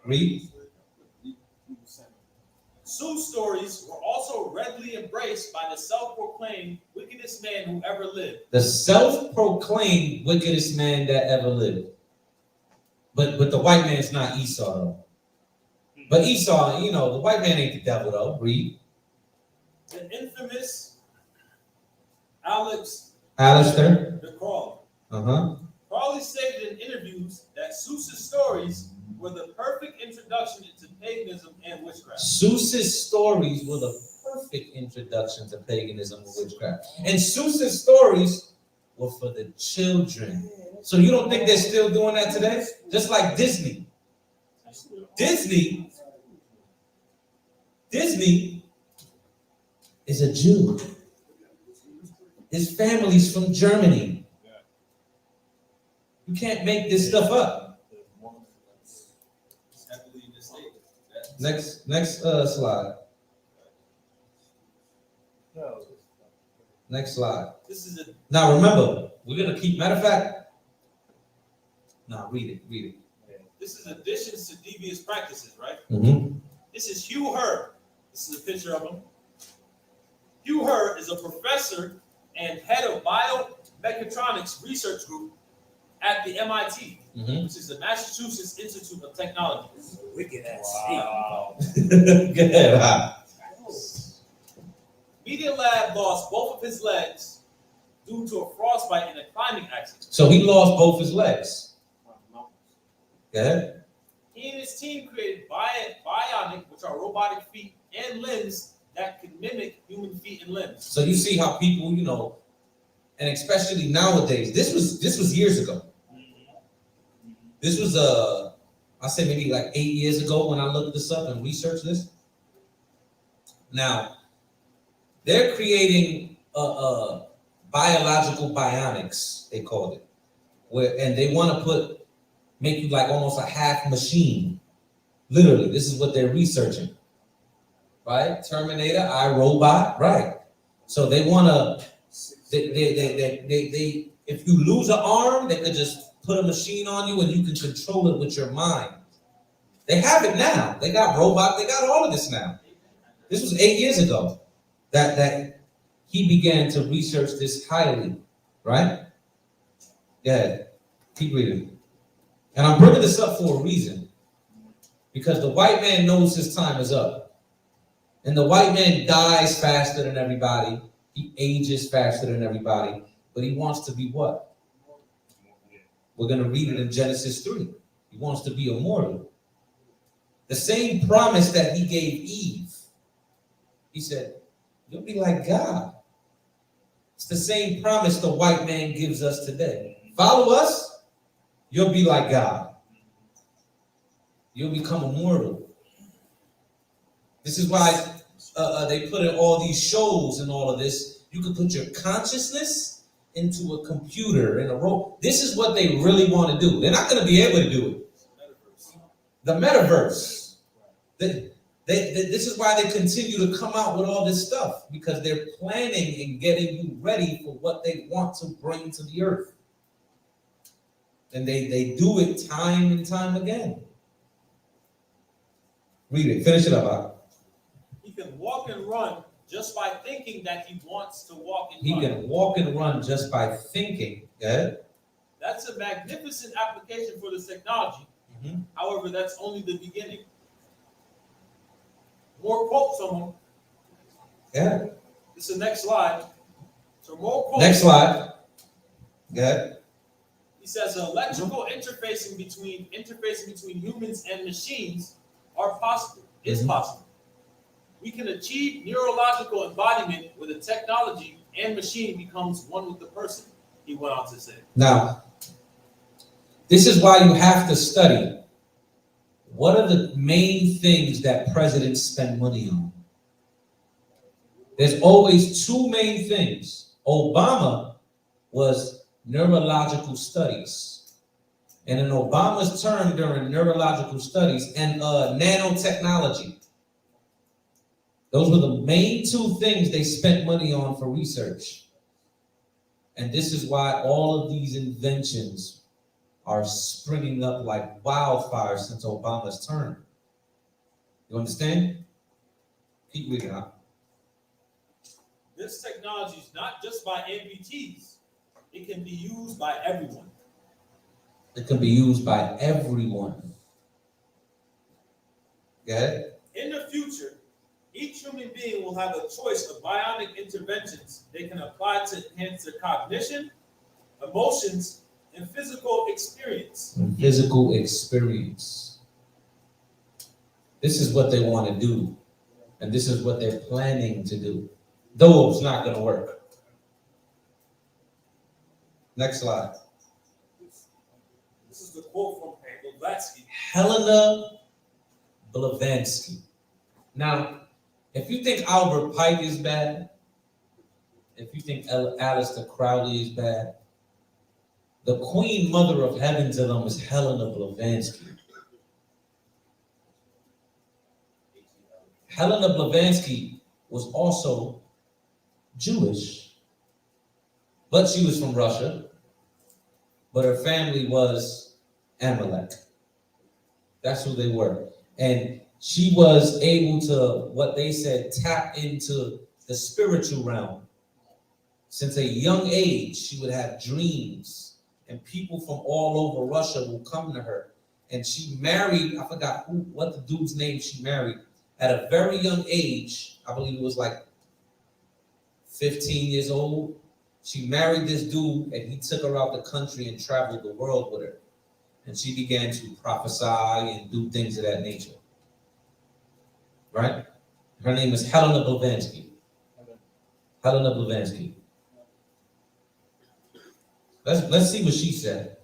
Speaker 4: Read.
Speaker 6: Seuss stories were also readily embraced by the self-proclaimed wickedest man who ever lived.
Speaker 4: The self-proclaimed wickedest man that ever lived. But the white man's not Esau, though. But Esau, you know, the white man ain't the devil, though. Read.
Speaker 6: The infamous
Speaker 4: Aleister
Speaker 6: the Crowley.
Speaker 4: Uh-huh.
Speaker 6: Crowley stated in interviews that Seuss's stories were the perfect introduction into paganism and witchcraft.
Speaker 4: Seuss's stories were the perfect introduction to paganism and witchcraft. And Seuss's stories were for the children. So you don't think they're still doing that today? Just like Disney. Disney is a Jew. His family's from Germany. You can't make this stuff up. Next slide. Next slide.
Speaker 6: This is
Speaker 4: Now remember, we're gonna keep. Matter of fact, now read it.
Speaker 6: This is additions to devious practices, right?
Speaker 4: Mm-hmm.
Speaker 6: This is Hugh Hurd. This is a picture of him. Hugh Hurd is a professor and head of biomechatronics research group at the MIT, which is the Massachusetts Institute of Technology.
Speaker 8: Wicked ass.
Speaker 7: Wow.
Speaker 4: Good.
Speaker 6: Media Lab lost both of his legs due to a frostbite in a climbing accident.
Speaker 4: So he lost both his legs. Go ahead.
Speaker 6: He and his team created bionic, which are robotic feet and limbs that can mimic human feet and limbs.
Speaker 4: So you see how people, you know, and especially nowadays, this was years ago. This was I say maybe like 8 years ago when I looked this up and researched this. Now, they're creating biological bionics, they called it, and they want to make you like almost a half machine. Literally, this is what they're researching, right? Terminator, iRobot, right? So they want to. They if you lose an arm, they could just put a machine on you and you can control it with your mind. They have it now. They got robots. They got all of this now. This was 8 years ago that he began to research this highly, right? Yeah, keep reading. And I'm bringing this up for a reason, because the white man knows his time is up. And the white man dies faster than everybody. He ages faster than everybody, but he wants to be what? We're going to read it in Genesis 3. He wants to be immortal. The same promise that he gave Eve. He said, you'll be like God. It's the same promise the white man gives us today. Follow us, you'll be like God. You'll become immortal. This is why they put in all these shows and all of this. You can put your consciousness into a computer and a robot. This is what they really want to do. They're not going to be able to do it. The metaverse. This is why they continue to come out with all this stuff, because they're planning and getting you ready for what they want to bring to the earth. And they do it time and time again. Read it. Finish it up, Bob.
Speaker 6: can walk and run just by thinking that he wants to walk and
Speaker 4: He
Speaker 6: run.
Speaker 4: can walk and run just by thinking. Good.
Speaker 6: That's a magnificent application for this technology.
Speaker 4: Mhm.
Speaker 6: However, that's only the beginning. More quotes on them.
Speaker 4: Yeah.
Speaker 6: This is the next slide. So more quotes.
Speaker 4: Next slide. Good.
Speaker 6: He says electrical interfacing between humans and machines are possible. Is
Speaker 4: Mhm.
Speaker 6: possible. We can achieve neurological embodiment where the technology and machine becomes one with the person, he went on to say.
Speaker 4: Now, this is why you have to study. What are the main things that presidents spend money on? There's always two main things. Obama was neurological studies. And in Obama's term during neurological studies and nanotechnology, those were the main two things they spent money on for research. And this is why all of these inventions are springing up like wildfire since Obama's term. You understand? Keep reading on.
Speaker 6: This technology is not just by amputees. It can be used by everyone.
Speaker 4: It can be used by everyone. Get it?
Speaker 6: In the future, each human being will have a choice of bionic interventions they can apply to enhance their cognition, emotions, and physical experience.
Speaker 4: Physical experience. This is what they want to do. And this is what they're planning to do. Though it's not going to work. Next slide.
Speaker 6: This is the quote from Blavatsky.
Speaker 4: Helena Blavatsky. Now, if you think Albert Pike is bad, if you think Aleister Crowley is bad, the queen mother of heaven to them is Helena Blavatsky. Helena Blavatsky was also Jewish, but she was from Russia, but her family was MALAK. That's who they were. And she was able to, what they said, tap into the spiritual realm. Since a young age, she would have dreams, and people from all over Russia will come to her. And she married, I forgot what the dude's name she married, at a very young age. I believe it was like 15 years old. She married this dude, and he took her out the country and traveled the world with her. And she began to prophesy and do things of that nature. Right? Her name is Helena Blavatsky. Helena Blavatsky. Let's see what she said.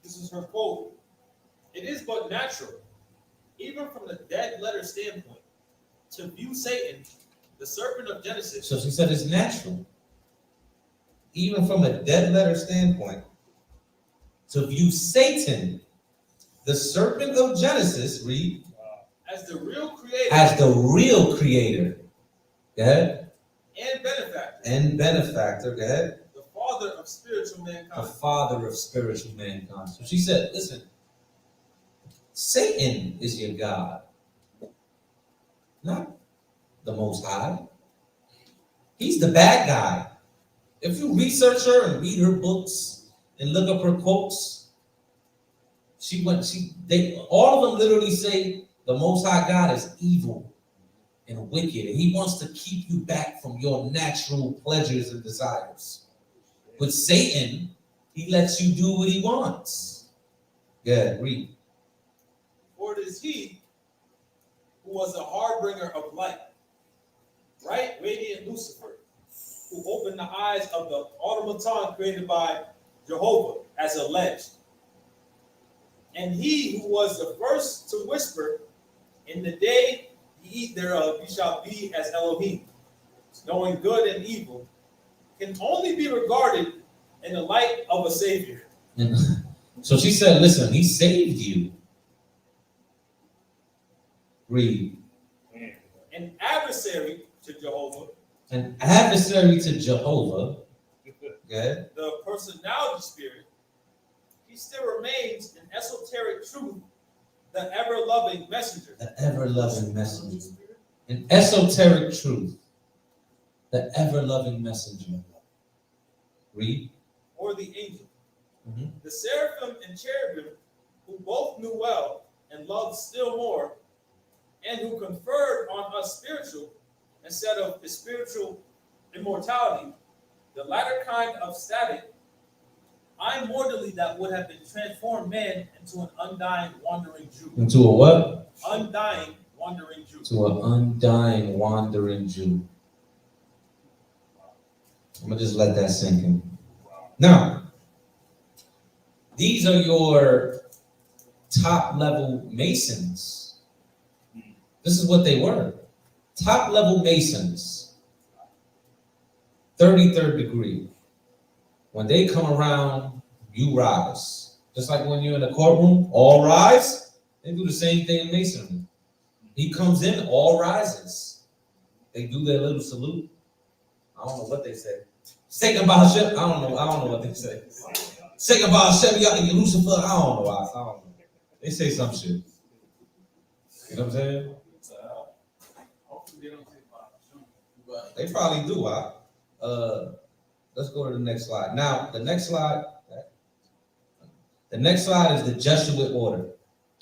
Speaker 6: This is her quote. It is but natural, even from the dead letter standpoint, to view Satan, the serpent of Genesis.
Speaker 4: So she said it's natural, even from a dead letter standpoint, to view Satan, the serpent of Genesis, read,
Speaker 6: as the real creator.
Speaker 4: As the real creator. Go ahead.
Speaker 6: And benefactor.
Speaker 4: And benefactor. Go ahead.
Speaker 6: The father of spiritual mankind.
Speaker 4: The father of spiritual mankind. So she said, listen, Satan is your God, not the Most High. He's the bad guy. If you research her and read her books and look up her quotes, all of them literally say the Most High God is evil and wicked, and he wants to keep you back from your natural pleasures and desires. With Satan, he lets you do what he wants. Yeah, read.
Speaker 6: For it is he who was a harbinger of light, bright, radiant Lucifer, who opened the eyes of the automaton created by Jehovah, as alleged. And he who was the first to whisper, in the day ye eat thereof, ye shall be as Elohim, knowing good and evil, can only be regarded in the light of a savior.
Speaker 4: So she said, listen, he saved you. Read.
Speaker 6: An adversary to Jehovah.
Speaker 4: An adversary to Jehovah. Good.
Speaker 6: The personality spirit. He still remains an esoteric truth the ever-loving messenger.
Speaker 4: The ever-loving messenger. An esoteric truth. The ever-loving messenger. Read.
Speaker 6: Or the angel.
Speaker 4: Mhm.
Speaker 6: The seraphim and cherubim, who both knew well and loved still more, and who conferred on us spiritual instead of the spiritual immortality, the latter kind of static, immortality that would have been transformed man into an undying wandering Jew.
Speaker 4: Into a what?
Speaker 6: Undying wandering Jew.
Speaker 4: To an undying wandering Jew. I'm gonna just let that sink in. Now, these are your top level Masons. This is what they were. Top level Masons. 33rd degree. When they come around, you rise. Just like when you're in the courtroom, all rise. They do the same thing in Masonry. He comes in, all rises. They do their little salute. I don't know what they say. Second Bahashem, I don't know what they say. Second Bahashem, you Lucifer, I don't know. They say some shit. You know what I'm saying? They probably do, let's go to the next slide. Now, the next slide is the Jesuit Order.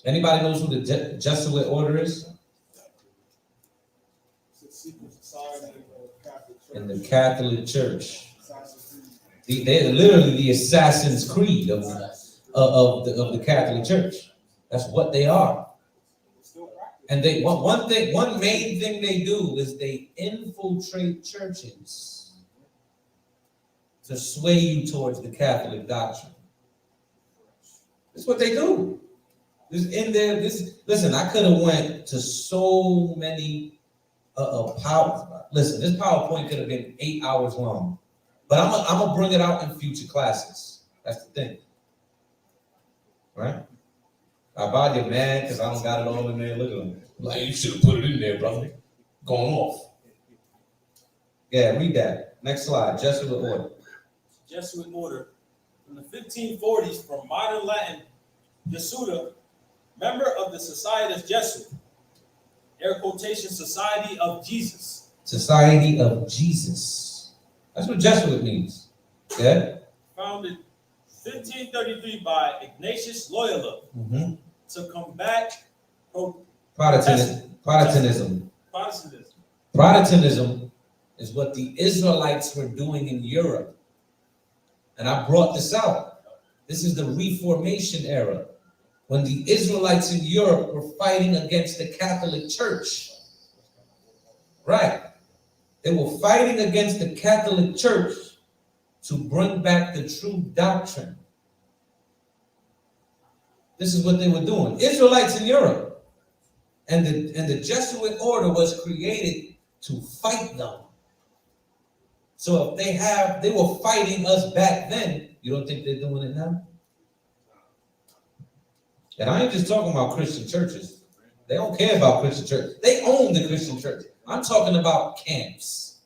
Speaker 4: Anybody knows who the Jesuit Order is? In the Catholic Church. They're literally the Assassin's Creed of the Catholic Church. That's what they are. And they one main thing they do is they infiltrate churches to sway you towards the Catholic doctrine. That's what they do. Listen, I could have went to so many power. Listen, this PowerPoint could have been 8 hours long, but I'm gonna bring it out in future classes. That's the thing, right? Gabaryam mad because I don't got it all in there. Look at him. Like, you should have put it in there, brother. Going off. Yeah, read that. Next slide. Jesuit Order.
Speaker 6: Jesuit Order. From the 1540s, from modern Latin, Jesuita, member of the Societas Jesuit, air quotation, Society of Jesus.
Speaker 4: Society of Jesus. That's what Jesuit means. Yeah?
Speaker 6: Founded 1533 by Ignatius Loyola to combat
Speaker 4: Protestantism. Protestantism is what the Israelites were doing in Europe. And I brought this out. This is the Reformation era, when the Israelites in Europe were fighting against the Catholic Church. Right. They were fighting against the Catholic Church to bring back the true doctrine. This is what they were doing. Israelites in Europe. And the Jesuit Order was created to fight them. So if they were fighting us back then, you don't think they're doing it now? And I ain't just talking about Christian churches. They don't care about Christian churches. They own the Christian church. I'm talking about camps.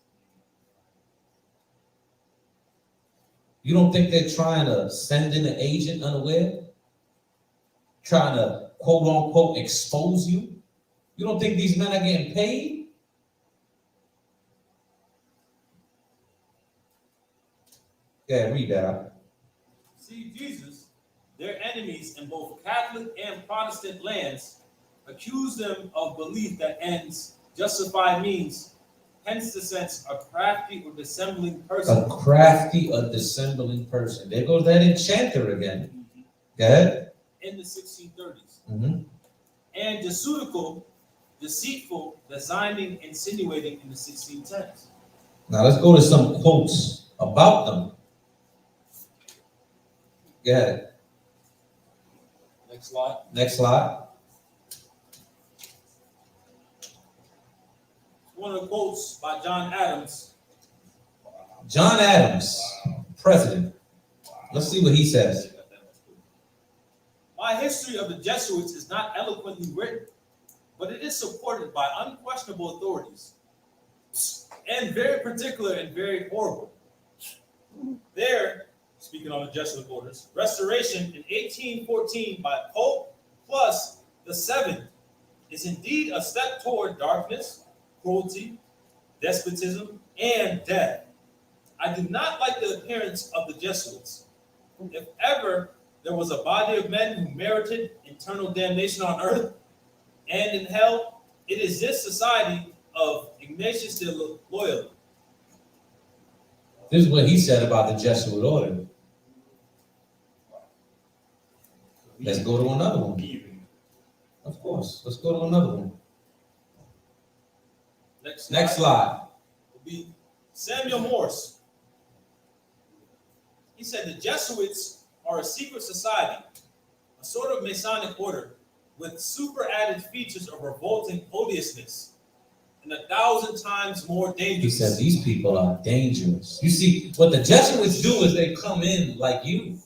Speaker 4: You don't think they're trying to send in an agent unaware? Trying to, quote unquote, expose you? You don't think these men are getting paid? Yeah, read that.
Speaker 6: See, Jesus, their enemies in both Catholic and Protestant lands, accuse them of belief that ends justify means, hence the sense a crafty or dissembling person.
Speaker 4: A crafty or dissembling person. There goes that enchanter again. Go ahead.
Speaker 6: In the 1630s.
Speaker 4: And
Speaker 6: deceitful, designing, insinuating in the 1610s.
Speaker 4: Now let's go to some quotes about them. Go ahead.
Speaker 6: Next slide.
Speaker 4: Next slide.
Speaker 6: One of the quotes by John Adams.
Speaker 4: John Adams, president. Let's see what he says.
Speaker 6: My history of the Jesuits is not eloquently written, but it is supported by unquestionable authorities, and very particular and very horrible. Their, speaking on the Jesuit orders, restoration in 1814 by Pope plus The seventh is indeed a step toward darkness, cruelty, despotism, and death. I do not like the appearance of the Jesuits. If ever there was a body of men who merited eternal damnation on earth and in hell, it is this society of Ignatius de Loyola.
Speaker 4: This is what he said about the Jesuit Order. Let's go to another one. Of course, let's go to another one. Next slide.
Speaker 6: Will be Samuel Morse. He said the Jesuits are a secret society, a sort of Masonic order with super added features of revolting odiousness and 1,000 times more dangerous.
Speaker 4: He said these people are dangerous. You see, what the Jesuits do is they come in like you.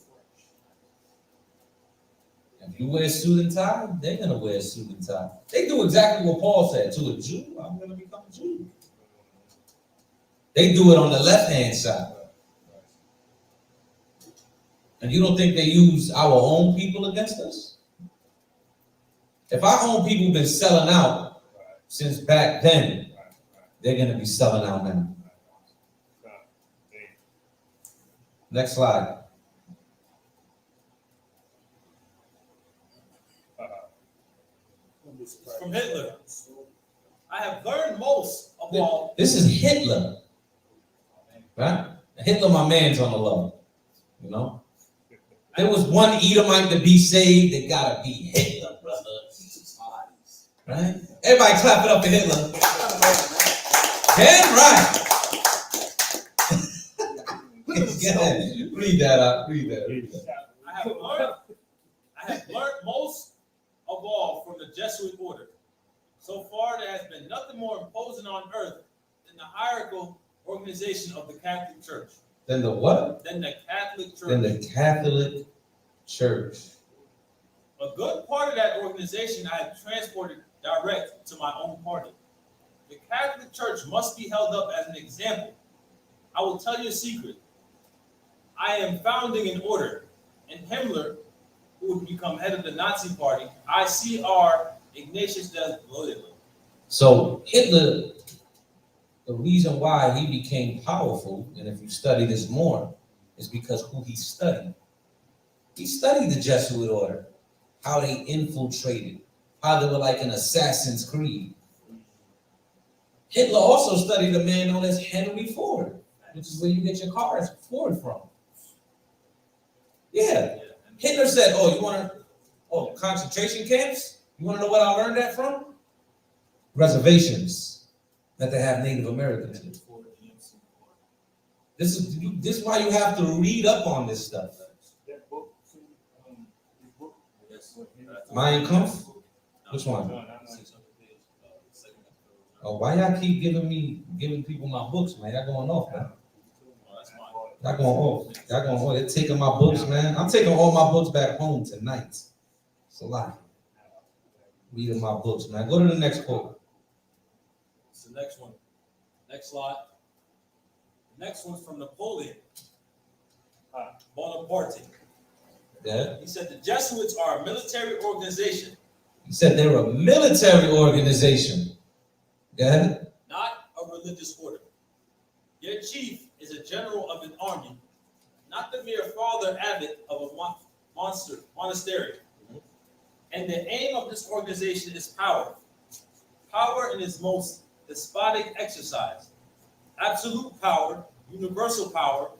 Speaker 4: If you wear a suit and tie, they're going to wear a suit and tie. They do exactly what Paul said. To a Jew, I'm going to become a Jew. They do it on the left-hand side. And you don't think they use our own people against us? If our own people been selling out since back then, they're going to be selling out now. Next slide.
Speaker 6: From Hitler. I have learned most of all.
Speaker 4: This is Hitler, right? Hitler, my man's on the low, you know? There was one Edomite to be saved, they gotta be Hitler, brother. Right? Everybody clap it up for Hitler. Damn right. Read that out. Read that.
Speaker 6: I have learned most of all from the Jesuit Order. So far, there has been nothing more imposing on earth than the hierarchical organization of the Catholic Church.
Speaker 4: Then the what?
Speaker 6: Than the Catholic Church.
Speaker 4: Then the Catholic Church.
Speaker 6: A good part of that organization I have transported direct to my own party. The Catholic Church must be held up as an example. I will tell you a secret. I am founding an order, and Himmler, who would become head of the Nazi party, ICR Ignatius de Loyola.
Speaker 4: So Hitler, the reason why he became powerful, and if you study this more, is because who he studied. He studied the Jesuit Order, how they infiltrated, how they were like an Assassin's Creed. Hitler also studied a man known as Henry Ford, which is where you get your cars Ford from. Yeah. Hitler said, oh, you want to, concentration camps? You want to know what I learned that from? Reservations that they have Native Americans in. This is why you have to read up on this stuff. Mein Kampf? Which one? Oh, why y'all keep giving people my books, man? Y'all going off, man. Y'all going off. Y'all going off. They're taking my books, man. I'm taking all my books back home tonight. It's a lot. Reading my books, man. Go to the next quote.
Speaker 6: It's the next one. Next slide. The next one's from Napoleon Bonaparte.
Speaker 4: Yeah.
Speaker 6: He said the Jesuits are a military organization.
Speaker 4: He said they're a military organization. Go ahead.
Speaker 6: Not a religious order. Their chief is a general of an army, not the mere father abbot of a monastery. And the aim of this organization is power. Power in its most despotic exercise. Absolute power, universal power,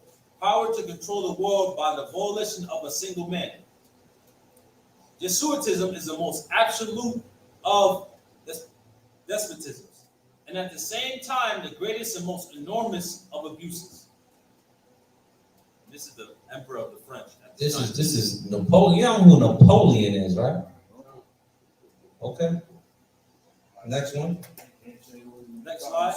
Speaker 6: power to control the world by the volition of a single man. Jesuitism is the most absolute of despotisms, and at the same time, the greatest and most enormous of abuses. This is the emperor of the French.
Speaker 4: This is Napoleon. You know who Napoleon is, right? Okay. Next one.
Speaker 6: Next slide.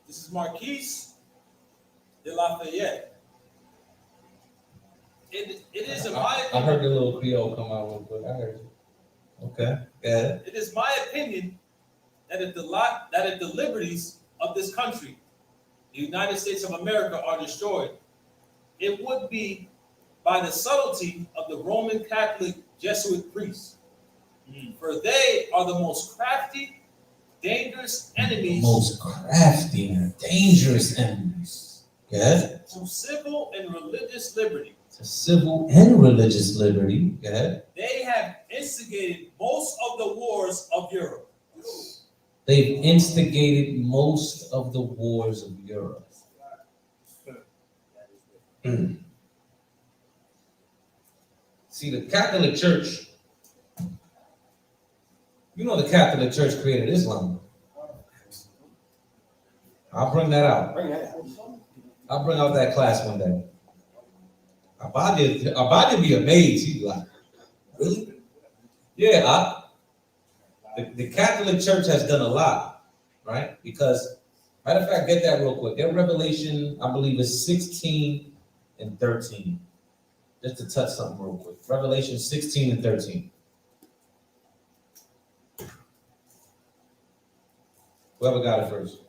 Speaker 6: This is Marquise de Lafayette. It is in my opinion.
Speaker 4: I heard the little Creole come out real quick. I heard it. Okay. Yeah.
Speaker 6: It is my opinion that if the liberties of this country, the United States of America, are destroyed, it would be by the subtlety of the Roman Catholic Jesuit priests. For they are the most crafty, dangerous enemies.
Speaker 4: Most crafty and dangerous enemies. Yeah.
Speaker 6: To civil and religious liberty.
Speaker 4: To civil and religious liberty. Yeah.
Speaker 6: They have instigated most of the wars of Europe.
Speaker 4: They've instigated most of the wars of Europe. See, the Catholic Church, you know, the Catholic Church created Islam. I'll bring that out. I'll bring out that class one day. Abadi be amazed. He's like, really? Yeah, the Catholic Church has done a lot, right? Because, matter of fact, get that real quick. Get Revelation, I believe it's 16 and 13. Just to touch something real quick. Revelation 16 and 13. Whoever got it first.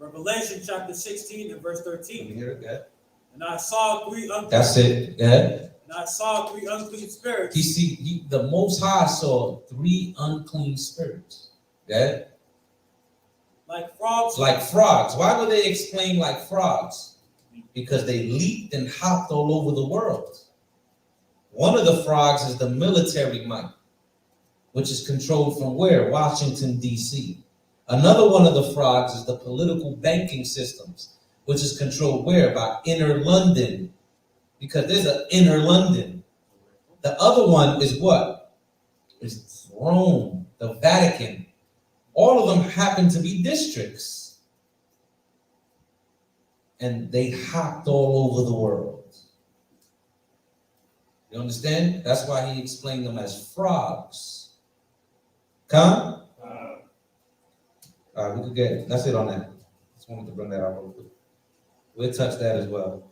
Speaker 3: Revelation chapter 16 and verse 13.
Speaker 4: Let me hear it. Go ahead.
Speaker 3: And I saw three unclean.
Speaker 4: That's it. Go ahead.
Speaker 3: And I saw three unclean spirits.
Speaker 4: The Most High saw three unclean spirits. Go ahead.
Speaker 3: Like frogs.
Speaker 4: Like frogs. Why would they explain like frogs? Because they leaped and hopped all over the world. One of the frogs is the military might, which is controlled from where? Washington, D.C. Another one of the frogs is the political banking systems, which is controlled where? By inner London, because there's an inner London. The other one is what? It's Rome, the Vatican. All of them happen to be districts. And they hopped all over the world. You understand? That's why he explained them as frogs. Come? All right, we could get, that's it on that. Just wanted to bring that out real quick. We'll touch that as well.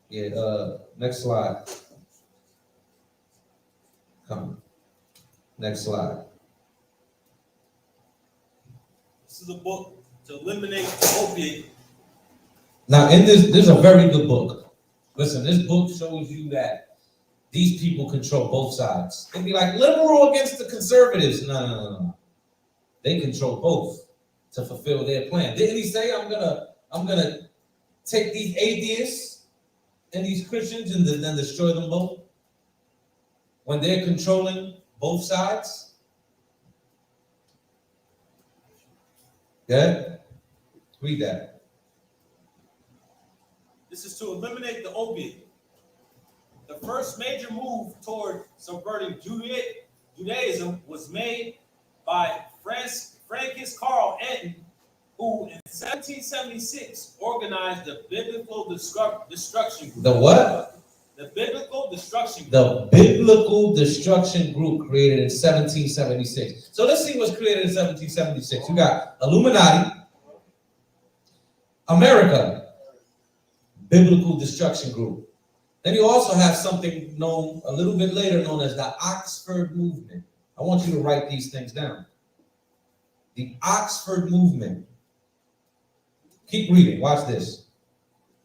Speaker 4: Yeah, next slide. Come. Next slide.
Speaker 6: This is a book to eliminate opiate.
Speaker 4: Now, in this is a very good book. Listen, this book shows you that these people control both sides. They'd be like liberal against the conservatives. No. They control both to fulfill their plan. Didn't he say, I'm gonna take these atheists and these Christians and then destroy them both? When they're controlling both sides? Good? Read that.
Speaker 6: This is to eliminate the opiate. The first major move toward subverting Judaism was made by Francis Carl Anton, who in 1776 organized the Biblical Destruction Group.
Speaker 4: The what?
Speaker 6: The Biblical Destruction Group.
Speaker 4: The Biblical Destruction Group created in 1776. So let's see what's created in 1776. You got Illuminati, America, Biblical Destruction Group. Then you also have something known a little bit later known as the Oxford Movement. I want you to write these things down. The Oxford Movement. Keep reading. Watch this.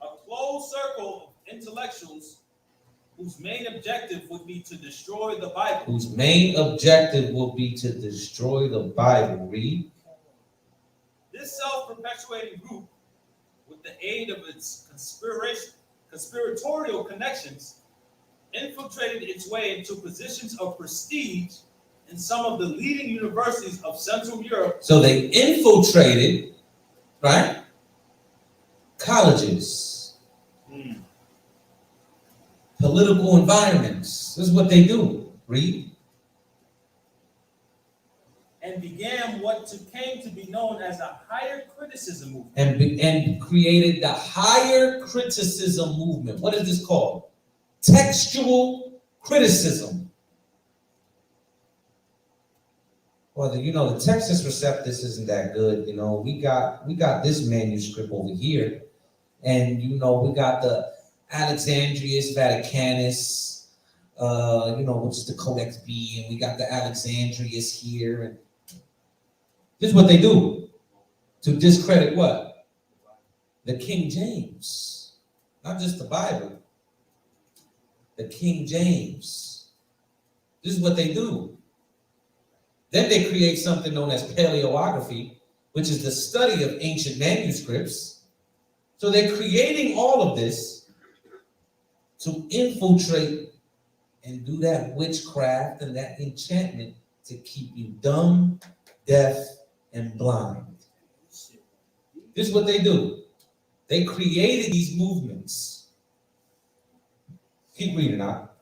Speaker 6: A closed circle of intellectuals whose main objective would be to destroy the Bible.
Speaker 4: Whose main objective will be to destroy the Bible. Read.
Speaker 6: This self-perpetuating group, with the aid of its conspiratorial connections, infiltrated its way into positions of prestige in some of the leading universities of Central Europe. So they infiltrated, right? Colleges, political environments. This is what they do. Read. And began what came to be known as a higher criticism movement. And created the higher criticism movement. What is this called? Textual criticism. Well, you know, the Textus Receptus isn't that good. You know, we got this manuscript over here. And, you know, we got the Alexandrius Vaticanus, which is the Codex B. And we got the Alexandrius here. And this is what they do to discredit what? The King James.
Speaker 4: not just the Bible, the King James. This is what they do. Then they create something known as paleography, which is the study of ancient manuscripts. So they're creating all of this to infiltrate and do that witchcraft and that enchantment to keep you dumb, deaf, and blind. This is what they do. They created these movements. Keep reading out.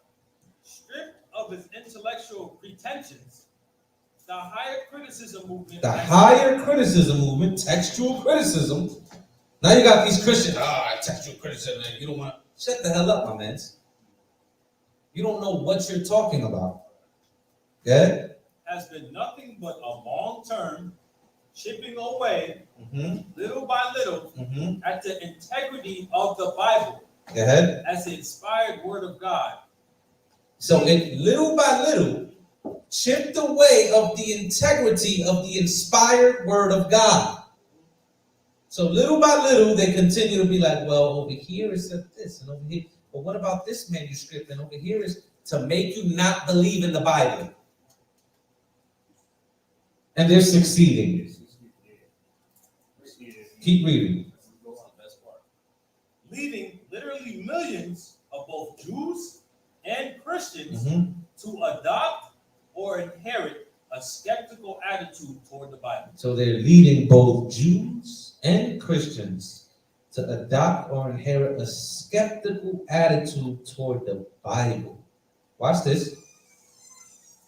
Speaker 6: Stripped of its intellectual pretensions, the higher criticism movement.
Speaker 4: The higher criticism movement, textual criticism. Now you got these Christians, textual criticism, and you don't want to shut the hell up, my man. You don't know what you're talking about. Okay?
Speaker 6: Has been nothing but a long-term chipping away, little by little, at the integrity of the Bible.
Speaker 4: Go ahead.
Speaker 6: As the inspired word of God.
Speaker 4: So it little by little chipped away of the integrity of the inspired word of God. So little by little, they continue to be like, well, over here it said this, and over here, but what about this manuscript? And over here is to make you not believe in the Bible. And they're succeeding. Keep reading.
Speaker 6: Leading literally millions of both Jews and Christians to adopt or inherit a skeptical attitude toward the Bible.
Speaker 4: So they're leading both Jews and Christians to adopt or inherit a skeptical attitude toward the Bible. Watch this.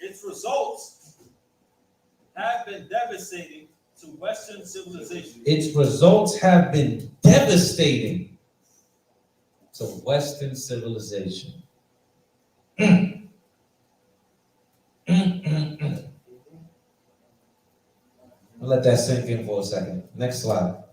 Speaker 6: Its results have been devastating to Western civilization.
Speaker 4: Its results have been devastating to Western civilization. I'll let that sink in for a second. Next slide.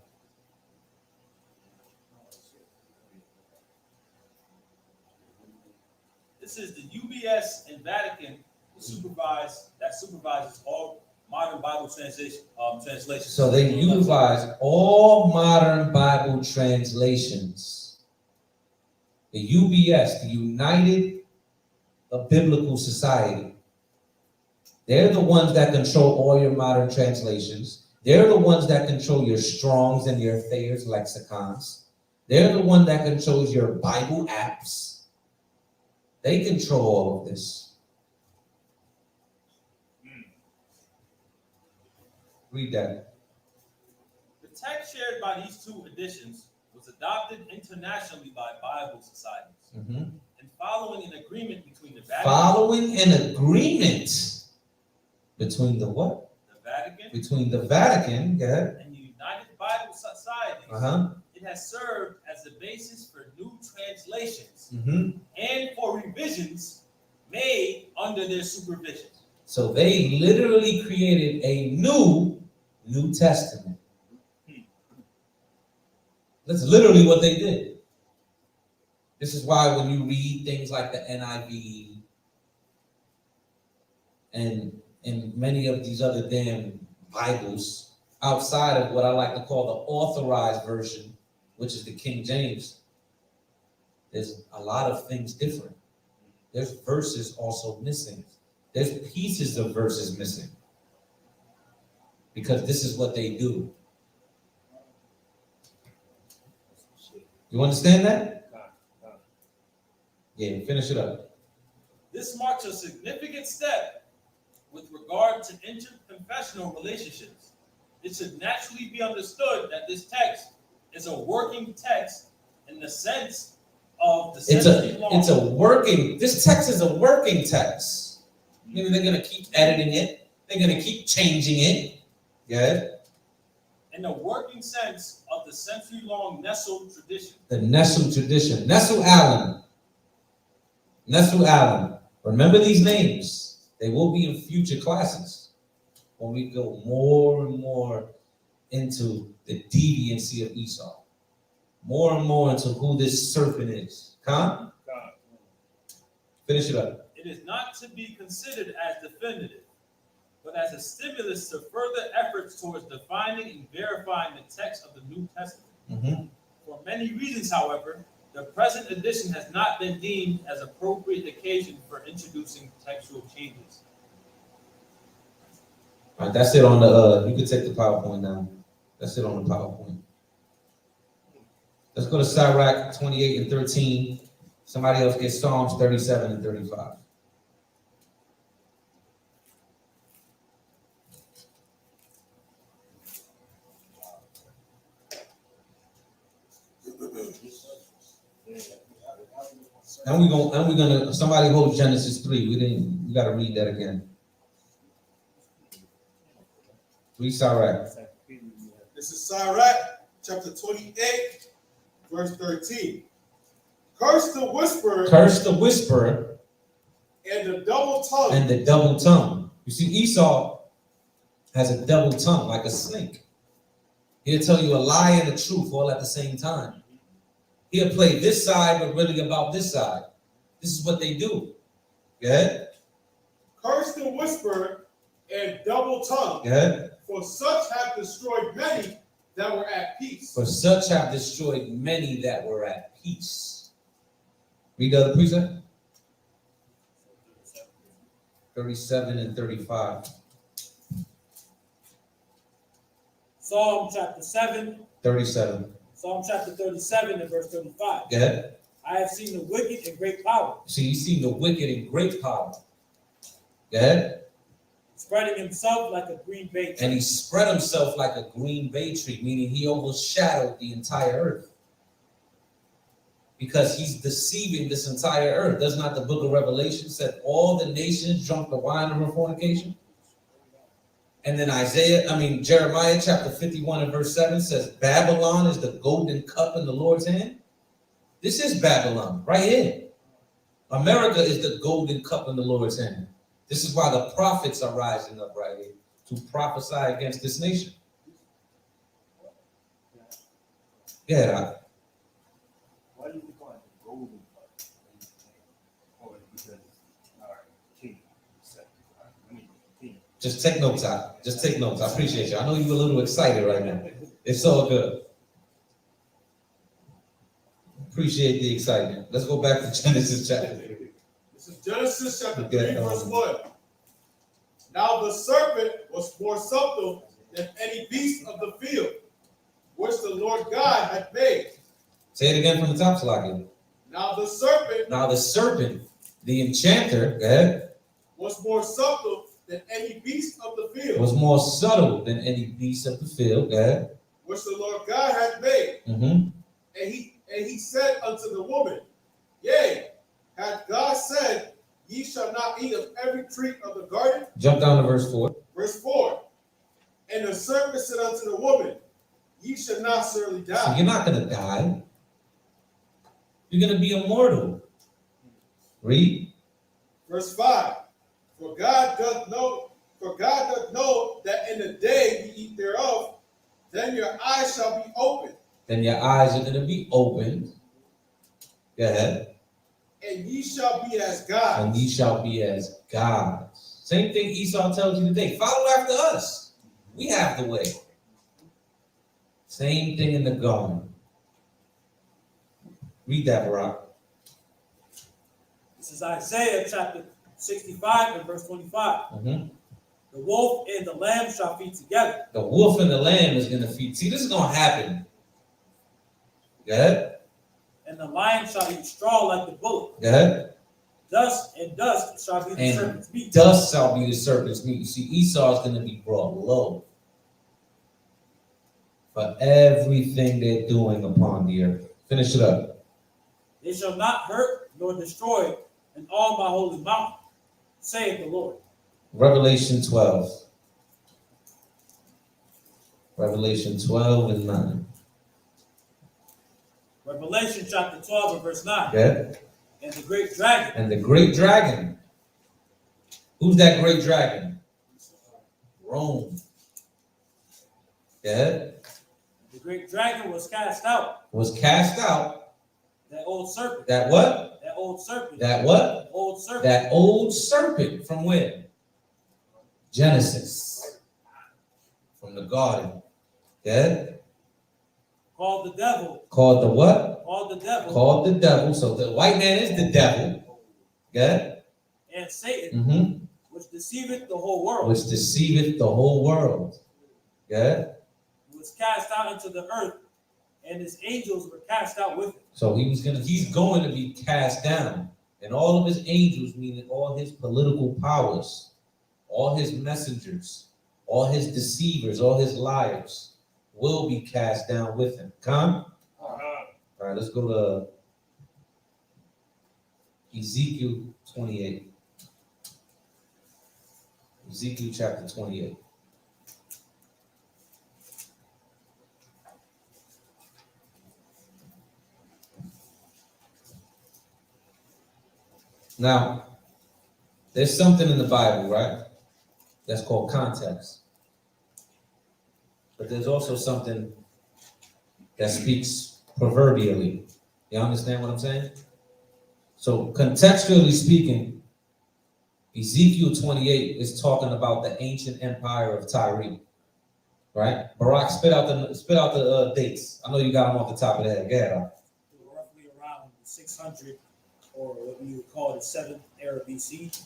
Speaker 6: This is the UBS and Vatican that supervises all modern Bible translations.
Speaker 4: So they utilize all modern Bible translations. The UBS, the United Biblical Society, they're the ones that control all your modern translations. They're the ones that control your Strongs and your Thayer's lexicons. They're the one that controls your Bible apps. They control all of this. Read that.
Speaker 6: The text shared by these two editions was adopted internationally by Bible societies. And following an agreement between the Vatican.
Speaker 4: Following an agreement between the what?
Speaker 6: The Vatican.
Speaker 4: Between the Vatican, go ahead.
Speaker 6: And the United Bible Societies. It has served as the basis for new translations and for revisions made under their supervision.
Speaker 4: So they literally created a New Testament. That's literally what they did. This is why when you read things like the NIV and many of these other damn Bibles, outside of what I like to call the authorized version, which is the King James, there's a lot of things different. There's verses also missing. There's pieces of verses missing. Because this is what they do. You understand that? Yeah, finish it up.
Speaker 6: This marks a significant step with regard to interconfessional relationships. It should naturally be understood that this text is a working text in the sense of the
Speaker 4: this text is a working text. Maybe they're going to keep editing it. They're going to keep changing it. Yeah.
Speaker 6: In the working sense of the century-long Nestle tradition.
Speaker 4: The Nestle tradition. Nestle Allen. Remember these names. They will be in future classes when we go more and more into the deviancy of Esau. More and more into who this serpent is. Con? Finish it up.
Speaker 6: It is not to be considered as definitive, but as a stimulus to further efforts towards defining and verifying the text of the New Testament. For many reasons, however, The present edition has not been deemed as appropriate occasion for introducing textual changes.
Speaker 4: All right, that's it on the, you can take the PowerPoint now. That's it on the PowerPoint. Let's go to Sirach 28 and 13. Somebody else get Psalms 37 and 35. And we're gonna somebody hold Genesis 3. We gotta read that again. Read Sirach.
Speaker 5: This is Sirach, chapter 28, verse 13. Curse the whisperer.
Speaker 4: Curse the whisperer.
Speaker 5: And the double tongue.
Speaker 4: And the double tongue. You see, Esau has a double tongue, like a snake. He'll tell you a lie and the truth all at the same time. He'll play this side, but really about this side. This is what they do. Go ahead.
Speaker 5: Curse the whisperer and double tongue.
Speaker 4: Go ahead.
Speaker 5: For such have destroyed many that were at peace.
Speaker 4: For such have destroyed many that were at peace. Read the other precept. 37 and 35.
Speaker 3: Psalm chapter 7.
Speaker 4: 37.
Speaker 3: Psalm chapter 37 and verse 35.
Speaker 4: Go ahead.
Speaker 3: I have seen the wicked in great power.
Speaker 4: See, you see the wicked in great power. Go ahead.
Speaker 3: Spreading himself like a green bay tree.
Speaker 4: And he spread himself like a green bay tree, meaning he overshadowed the entire earth. Because he's deceiving this entire earth. Does not the book of Revelation said all the nations drunk the wine of her fornication? And then Jeremiah chapter 51 and verse 7 says, Babylon is the golden cup in the Lord's hand. This is Babylon right here. America is the golden cup in the Lord's hand. This is why the prophets are rising up right here to prophesy against this nation. Yeah.
Speaker 7: Why do you call it the golden cup? Or because our king set? King.
Speaker 4: Just take notes out. Just take notes. I appreciate you. I know you're a little excited right now. It's all good. Appreciate the excitement. Let's go back to Genesis chapter 3.
Speaker 5: This is Genesis chapter 3, verse 1. Now the serpent was more subtle than any beast of the field, which the Lord God had made.
Speaker 4: Say it again from the top, Salaki.
Speaker 5: Now the serpent, the enchanter,
Speaker 4: go ahead,
Speaker 5: was more subtle than any beast of the field.
Speaker 4: Was more subtle than any beast of the field, go ahead.
Speaker 5: Which the Lord God had made.
Speaker 4: Mm-hmm.
Speaker 5: And he said unto the woman, Yea, had God said, Ye shall not eat of every tree of the garden?
Speaker 4: Jump down to verse 4.
Speaker 5: Verse 4. And the serpent said unto the woman, Ye shall not certainly die.
Speaker 4: So you're not going to die. You're going to be immortal. Read.
Speaker 5: Verse 5. For God doth know that in the day ye eat thereof, then your eyes shall be opened.
Speaker 4: Then your eyes are going to be opened. Go ahead.
Speaker 5: And ye shall be as gods.
Speaker 4: And ye shall be as gods. Same thing Esau tells you today. Follow after us. We have the way. Same thing in the garden. Read that, Barak.
Speaker 3: This is Isaiah chapter 65 and verse 25.
Speaker 4: Mm-hmm.
Speaker 3: The wolf and the lamb shall feed together.
Speaker 4: The wolf and the lamb is going to feed. See, this is going to happen. Go ahead.
Speaker 3: And the lion shall eat straw like the bullock.
Speaker 4: Go ahead.
Speaker 3: Dust shall be the serpent's meat.
Speaker 4: Dust shall be the serpent's meat. You see, Esau is going to be brought low for everything they're doing upon the earth. Finish it up.
Speaker 3: They shall not hurt nor destroy in all my holy mountain, saith the Lord.
Speaker 4: Revelation 12. Revelation 12 and 9.
Speaker 3: Revelation chapter 12 and verse 9.
Speaker 4: Yeah.
Speaker 3: And the great dragon.
Speaker 4: And the great dragon. Who's that great dragon? Rome. Yeah.
Speaker 3: The great dragon was cast out.
Speaker 4: Was cast out.
Speaker 3: That old serpent.
Speaker 4: That what?
Speaker 3: That old serpent.
Speaker 4: That what?
Speaker 3: Old serpent.
Speaker 4: That old serpent from where? Genesis. From the garden. Yeah.
Speaker 3: Called the devil.
Speaker 4: Called the what?
Speaker 3: Called the devil.
Speaker 4: Called the devil. So the white man is the devil. Good.
Speaker 3: And Satan, which deceiveth the whole world.
Speaker 4: Which deceiveth the whole world. Good.
Speaker 3: Was cast out into the earth, and his angels were cast out with him.
Speaker 4: So he's going to be cast down. And all of his angels, meaning all his political powers, all his messengers, all his deceivers, all his liars, will be cast down with him. Come? All right, let's go to Ezekiel 28. Ezekiel chapter 28. Now, there's something in the Bible, right? That's called context. But there's also something that speaks proverbially. You understand what I'm saying? So contextually speaking, Ezekiel 28 is talking about the ancient empire of Tyre, right? Barak, spit out the dates. I know you got them off the top of the head. Go ahead.
Speaker 3: Roughly around 600, or what we would call the 7th era BC,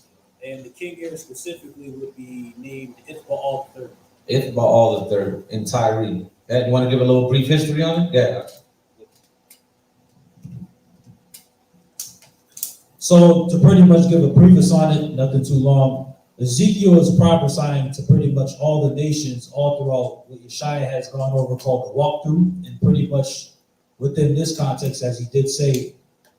Speaker 3: and the king here specifically would be named Ithbaal III.
Speaker 4: Ithbaal III in Tyre. You want to give a little brief history on it? Yeah.
Speaker 3: So to pretty much give a preface on it, nothing too long, Ezekiel is prophesying to pretty much all the nations all throughout what Yeshaya has gone over called the walkthrough, and pretty much within this context, as he did say,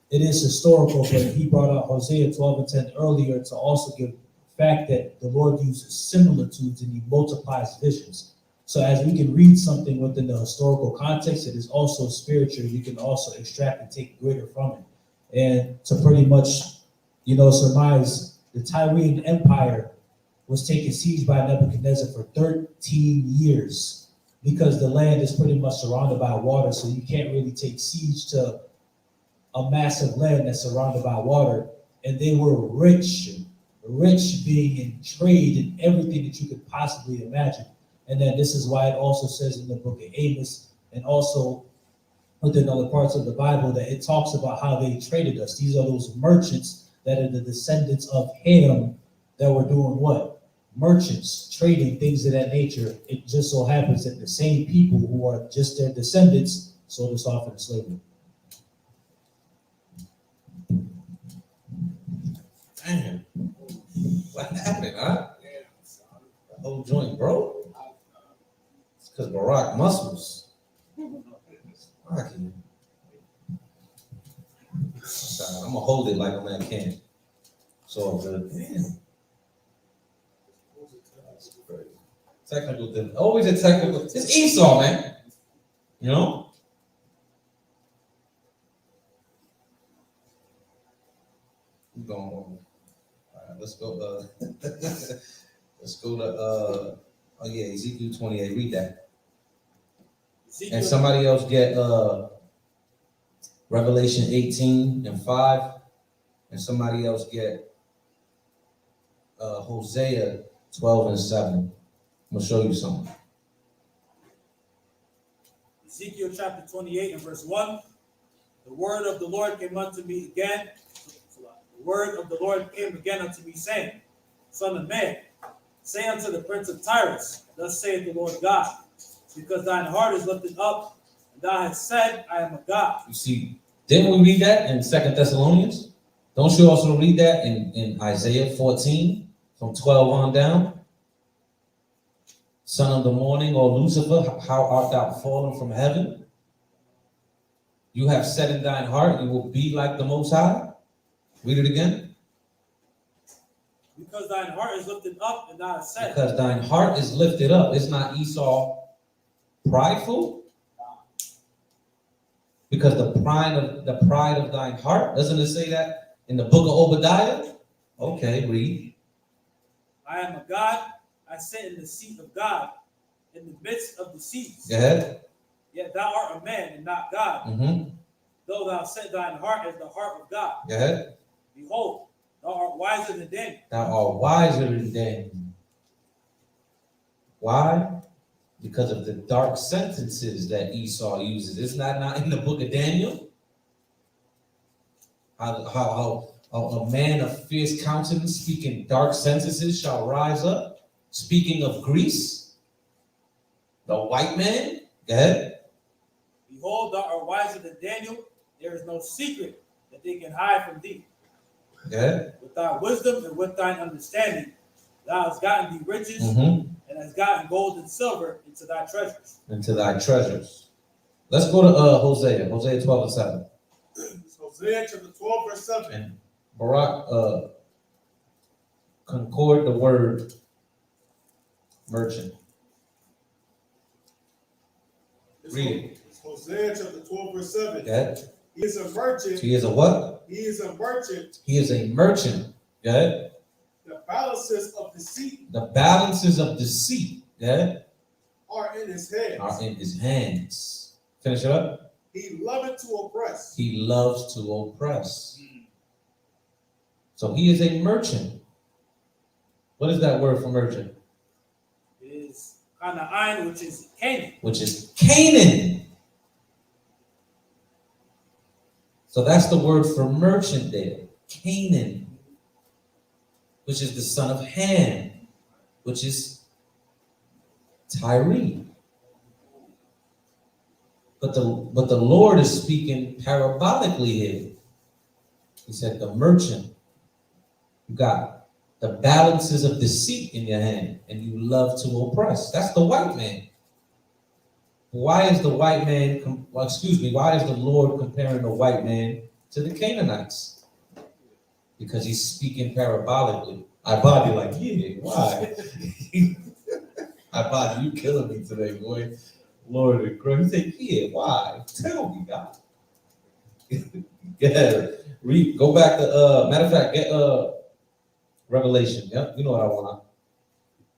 Speaker 3: it is historical, but he brought out Hosea 12 and 10 earlier to also give the fact that the Lord uses similitudes and he multiplies visions. So as we can read something within the historical context, it is also spiritual. You can also extract and take greater from it. And to pretty much, surmise, the Tyrian Empire was taken siege by Nebuchadnezzar for 13 years because the land is pretty much surrounded by water. So you can't really take siege to a massive land that's surrounded by water. And they were rich being in trade and everything that you could possibly imagine. And then this is why it also says in the book of Amos, and also within other parts of the Bible, that it talks about how they traded us. These are those merchants that are the descendants of Ham that were doing what? Merchants, trading, things of that nature. It just so happens that the same people who are just their descendants sold us off into slavery.
Speaker 4: Damn. What happened, huh? The whole joint broke? It's because Barak muscles. I'm gonna hold it like a man can. So good. Damn. Technical difficulty. Always a technical. It's Esau, man. You know? We're going on. All right, let's go. Let's go to Ezekiel 28. Read that. And somebody else get Revelation 18 and 5, and somebody else get Hosea 12 and 7. I'm gonna show you something.
Speaker 3: Ezekiel chapter 28 and verse 1. The word of the Lord came unto me again. The word of the Lord came again unto me, saying, Son of man, say unto the prince of Tyrus, thus saith the Lord God, because thine heart is lifted up, and thou hast said, I am a God.
Speaker 4: You see, didn't we read that in 2 Thessalonians? Don't you also read that in Isaiah 14, from 12 on down? Son of the morning, or Lucifer, how art thou fallen from heaven? You have said in thine heart, you will be like the Most High. Read it again.
Speaker 3: Because thine heart is lifted up, and thou hast said.
Speaker 4: Because thine heart is lifted up. It's not Esau prideful? Because the pride of thine heart, doesn't it say that in the book of Obadiah? Okay, read.
Speaker 3: I am a God, I sit in the seat of God, in the midst of the seas.
Speaker 4: Go ahead.
Speaker 3: Yet thou art a man and not God.
Speaker 4: Mm-hmm.
Speaker 3: Though thou set thine heart as the heart of God.
Speaker 4: Go ahead.
Speaker 3: Behold, thou art wiser than Daniel.
Speaker 4: Thou art wiser than Daniel. Why? Because of the dark sentences that Esau uses. It's not in the book of Daniel. How a man of fierce countenance speaking dark sentences shall rise up. Speaking of Greece, the white man, go ahead.
Speaker 3: Behold, thou art wiser than Daniel. There is no secret that they can hide from thee.
Speaker 4: Okay.
Speaker 3: With thy wisdom and with thine understanding, thou hast gotten thee riches
Speaker 4: Mm-hmm.
Speaker 3: and hast gotten gold and silver into thy treasures.
Speaker 4: Into thy treasures. Let's go to Hosea 12 and 7.
Speaker 5: It's Hosea chapter 12, verse 7.
Speaker 4: And Barak concord the word merchant. Read it.
Speaker 5: It's Hosea chapter 12, verse 7.
Speaker 4: Okay.
Speaker 5: He is a merchant.
Speaker 4: He is a what?
Speaker 5: He is a merchant.
Speaker 4: He is a merchant. Okay.
Speaker 5: The balances of deceit
Speaker 4: The balances of deceit, okay,
Speaker 5: are in his hands.
Speaker 4: are in his hands. Finish it up.
Speaker 5: He loveth to oppress.
Speaker 4: He loves to oppress. So he is a merchant. What is that word for merchant?
Speaker 3: It is Canaan, which is Canaan.
Speaker 4: Which is Canaan. So that's the word for merchant there. Canaan. Which is the son of Ham. Which is Tyre. But the Lord is speaking parabolically here. He said the merchant. You got the balances of deceit in your hand, and you love to oppress. That's the white man. Why is the white man, why is the Lord comparing the white man to the Canaanites? Because he's speaking parabolically. I body like, yeah, why? I body, you killing me today, boy. Lord of Christ. He said, yeah, why? Tell me, God. Yeah. Read, go back to, matter of fact, get Revelation. Yep, you know what I want.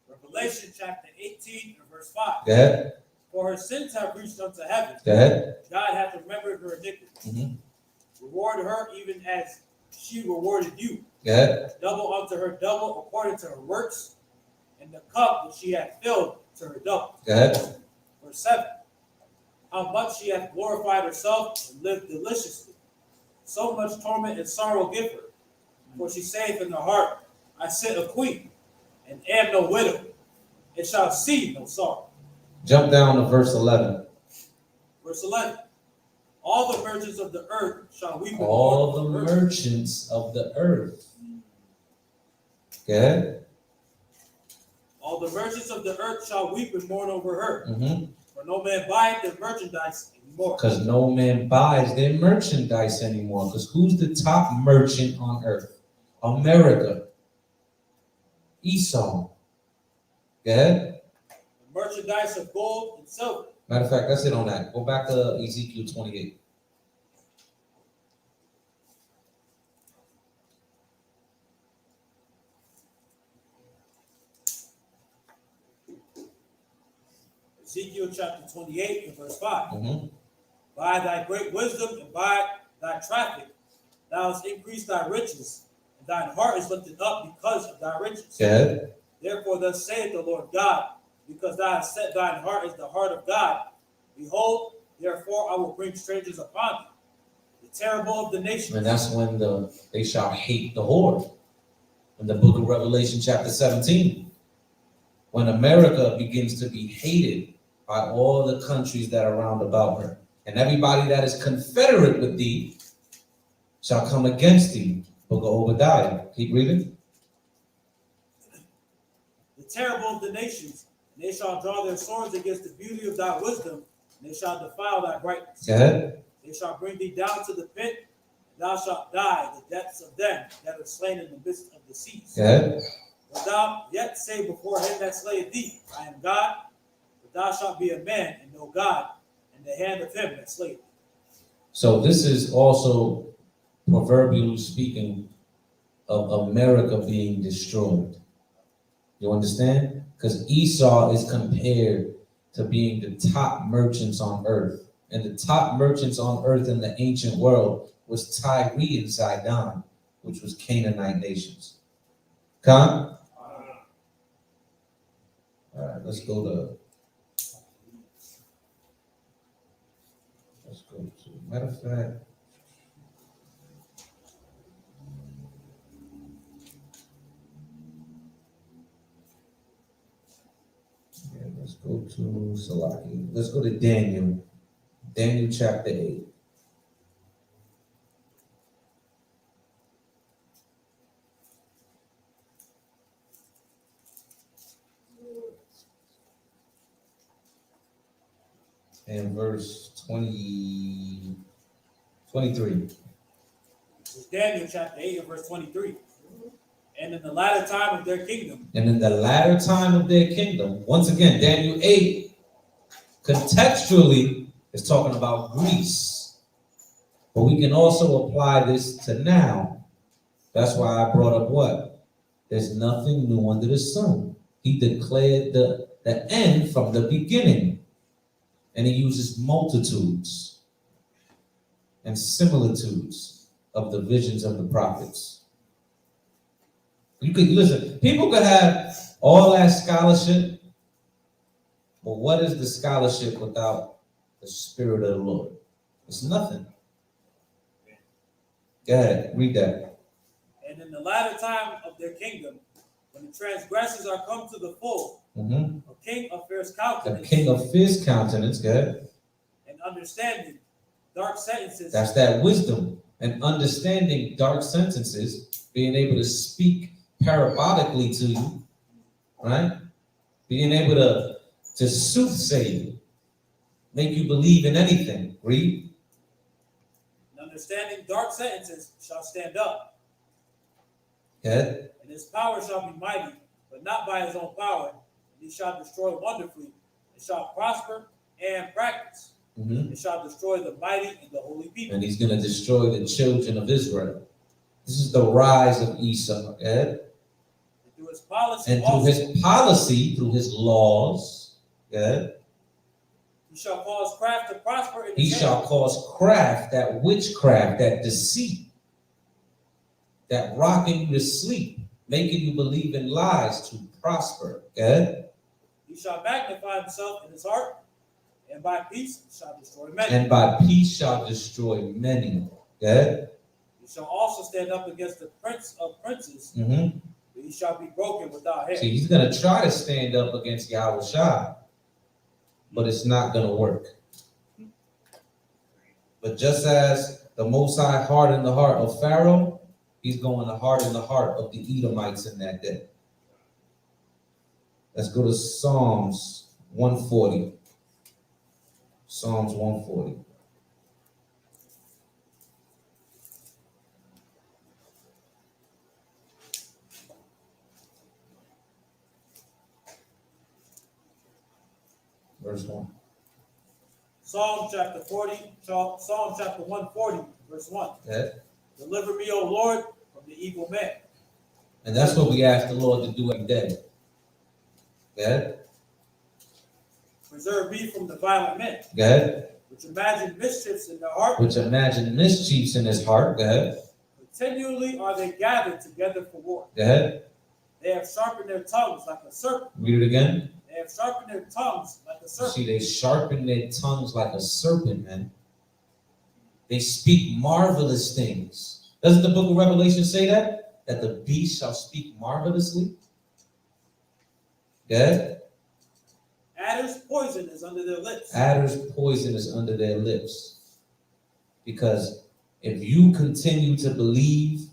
Speaker 3: Revelation chapter 18 and verse 5.
Speaker 4: Go ahead.
Speaker 3: For her sins have reached unto heaven.
Speaker 4: Go ahead.
Speaker 3: God hath remembered her iniquity.
Speaker 4: Mm-hmm.
Speaker 3: Reward her even as she rewarded you.
Speaker 4: Go ahead.
Speaker 3: Double unto her double according to her works, and the cup which she hath filled to her double.
Speaker 4: Go ahead.
Speaker 3: Verse 7. How much she hath glorified herself and lived deliciously. So much torment and sorrow give her. For she saith in her heart, I sit a queen, and am no widow, and shall see no sorrow.
Speaker 4: Jump down to verse 11.
Speaker 3: Verse 11. All the merchants of the earth shall weep.
Speaker 4: All the merchants of the earth. Go ahead.
Speaker 3: All the merchants of the earth shall weep and mourn over her.
Speaker 4: Mm-hmm.
Speaker 3: For no man buyeth their merchandise anymore.
Speaker 4: Because no man buys their merchandise anymore. Because who's the top merchant on earth? America. Esau. Go ahead.
Speaker 3: The merchandise of gold and silver.
Speaker 4: Matter of fact, that's it on that. Go back to Ezekiel 28.
Speaker 3: Ezekiel chapter 28 and verse 5.
Speaker 4: Mm-hmm.
Speaker 3: By thy great wisdom and by thy traffic, thou hast increased thy riches, and thine heart is lifted up because of thy riches.
Speaker 4: Go ahead.
Speaker 3: Therefore, thus saith the Lord God, because thou hast set thine heart as the heart of God. Behold, therefore I will bring strangers upon thee, the terrible of the nations.
Speaker 4: And that's when they shall hate the whore. In the book of Revelation, chapter 17. When America begins to be hated by all the countries that are round about her. And everybody that is confederate with thee shall come against thee. Book of Obadiah. Keep reading.
Speaker 3: The terrible of the nations, and they shall draw their swords against the beauty of thy wisdom, and they shall defile thy brightness.
Speaker 4: Go ahead.
Speaker 3: They shall bring thee down to the pit, and thou shalt die the depths of them that are slain in the midst of the seas.
Speaker 4: Go ahead.
Speaker 3: But thou yet say before him that slayeth thee, I am God, but thou shalt be a man and no God, in the hand of him that slayeth thee.
Speaker 4: So this is also proverbially speaking of America being destroyed. You understand? Because Esau is compared to being the top merchants on earth. And the top merchants on earth in the ancient world was Tyre and Sidon, which was Canaanite nations. Con? All right, let's go to Matter of fact, yeah, let's go to Salaki. Let's go to Daniel. Daniel chapter 8. And verse 23.
Speaker 3: This is Daniel chapter 8 and verse 23. And in the latter time of their kingdom.
Speaker 4: And in the latter time of their kingdom, once again, Daniel 8, contextually, is talking about Greece. But we can also apply this to now. That's why I brought up what? There's nothing new under the sun. He declared the end from the beginning. And he uses multitudes and similitudes of the visions of the prophets. You could listen, people could have all that scholarship, but what is the scholarship without the Spirit of the Lord? It's nothing. Go ahead, read that.
Speaker 3: And in the latter time of their kingdom, when the transgressors are come to the full, a king of fierce countenance.
Speaker 4: A king of fierce countenance, go ahead.
Speaker 3: And understanding dark sentences.
Speaker 4: That's that wisdom and understanding dark sentences, being able to speak parabolically to you, right? Being able to soothsay you, make you believe in anything. Read.
Speaker 3: And understanding dark sentences shall stand up.
Speaker 4: Good.
Speaker 3: And his power shall be mighty, but not by his own power. And he shall destroy wonderfully, and shall prosper and practice. And shall destroy the mighty and the holy people.
Speaker 4: And he's going to destroy the children of Israel. This is the rise of Esau. Ed.
Speaker 3: And through his policy,
Speaker 4: through his laws, Ed.
Speaker 3: He shall cause craft to prosper.
Speaker 4: He shall cause craft, that witchcraft, that deceit, that rocking you to sleep, making you believe in lies, to prosper. Ed.
Speaker 3: He shall magnify himself in his heart, and by peace shall destroy many.
Speaker 4: And by peace shall destroy many. Ed.
Speaker 3: He shall also stand up against the prince of princes. But he shall be broken without head.
Speaker 4: See, he's going to try to stand up against YHWH, but it's not going to work. But just as the Most High hardened the heart of Pharaoh, he's going to harden the heart of the Edomites in that day. Let's go to Psalms 140. Psalms 140. Verse 1.
Speaker 3: Psalm chapter 140, verse 1.
Speaker 4: Yeah.
Speaker 3: Deliver me, O Lord, from the evil man.
Speaker 4: And that's what we ask the Lord to do every day. Yeah.
Speaker 3: Preserve me from the violent men.
Speaker 4: Go ahead.
Speaker 3: Which imagine mischiefs in their heart.
Speaker 4: Which imagine mischiefs in his heart. Go ahead.
Speaker 3: Continually are they gathered together for war.
Speaker 4: Go ahead.
Speaker 3: They have sharpened their tongues like a serpent.
Speaker 4: Read it again.
Speaker 3: They have sharpened their tongues like a serpent.
Speaker 4: See, they sharpen their tongues like a serpent, man. They speak marvelous things. Doesn't the book of Revelation say that? That the beast shall speak marvelously? Good.
Speaker 3: Adder's poison is under their lips.
Speaker 4: Adder's poison is under their lips. Because if you continue to believe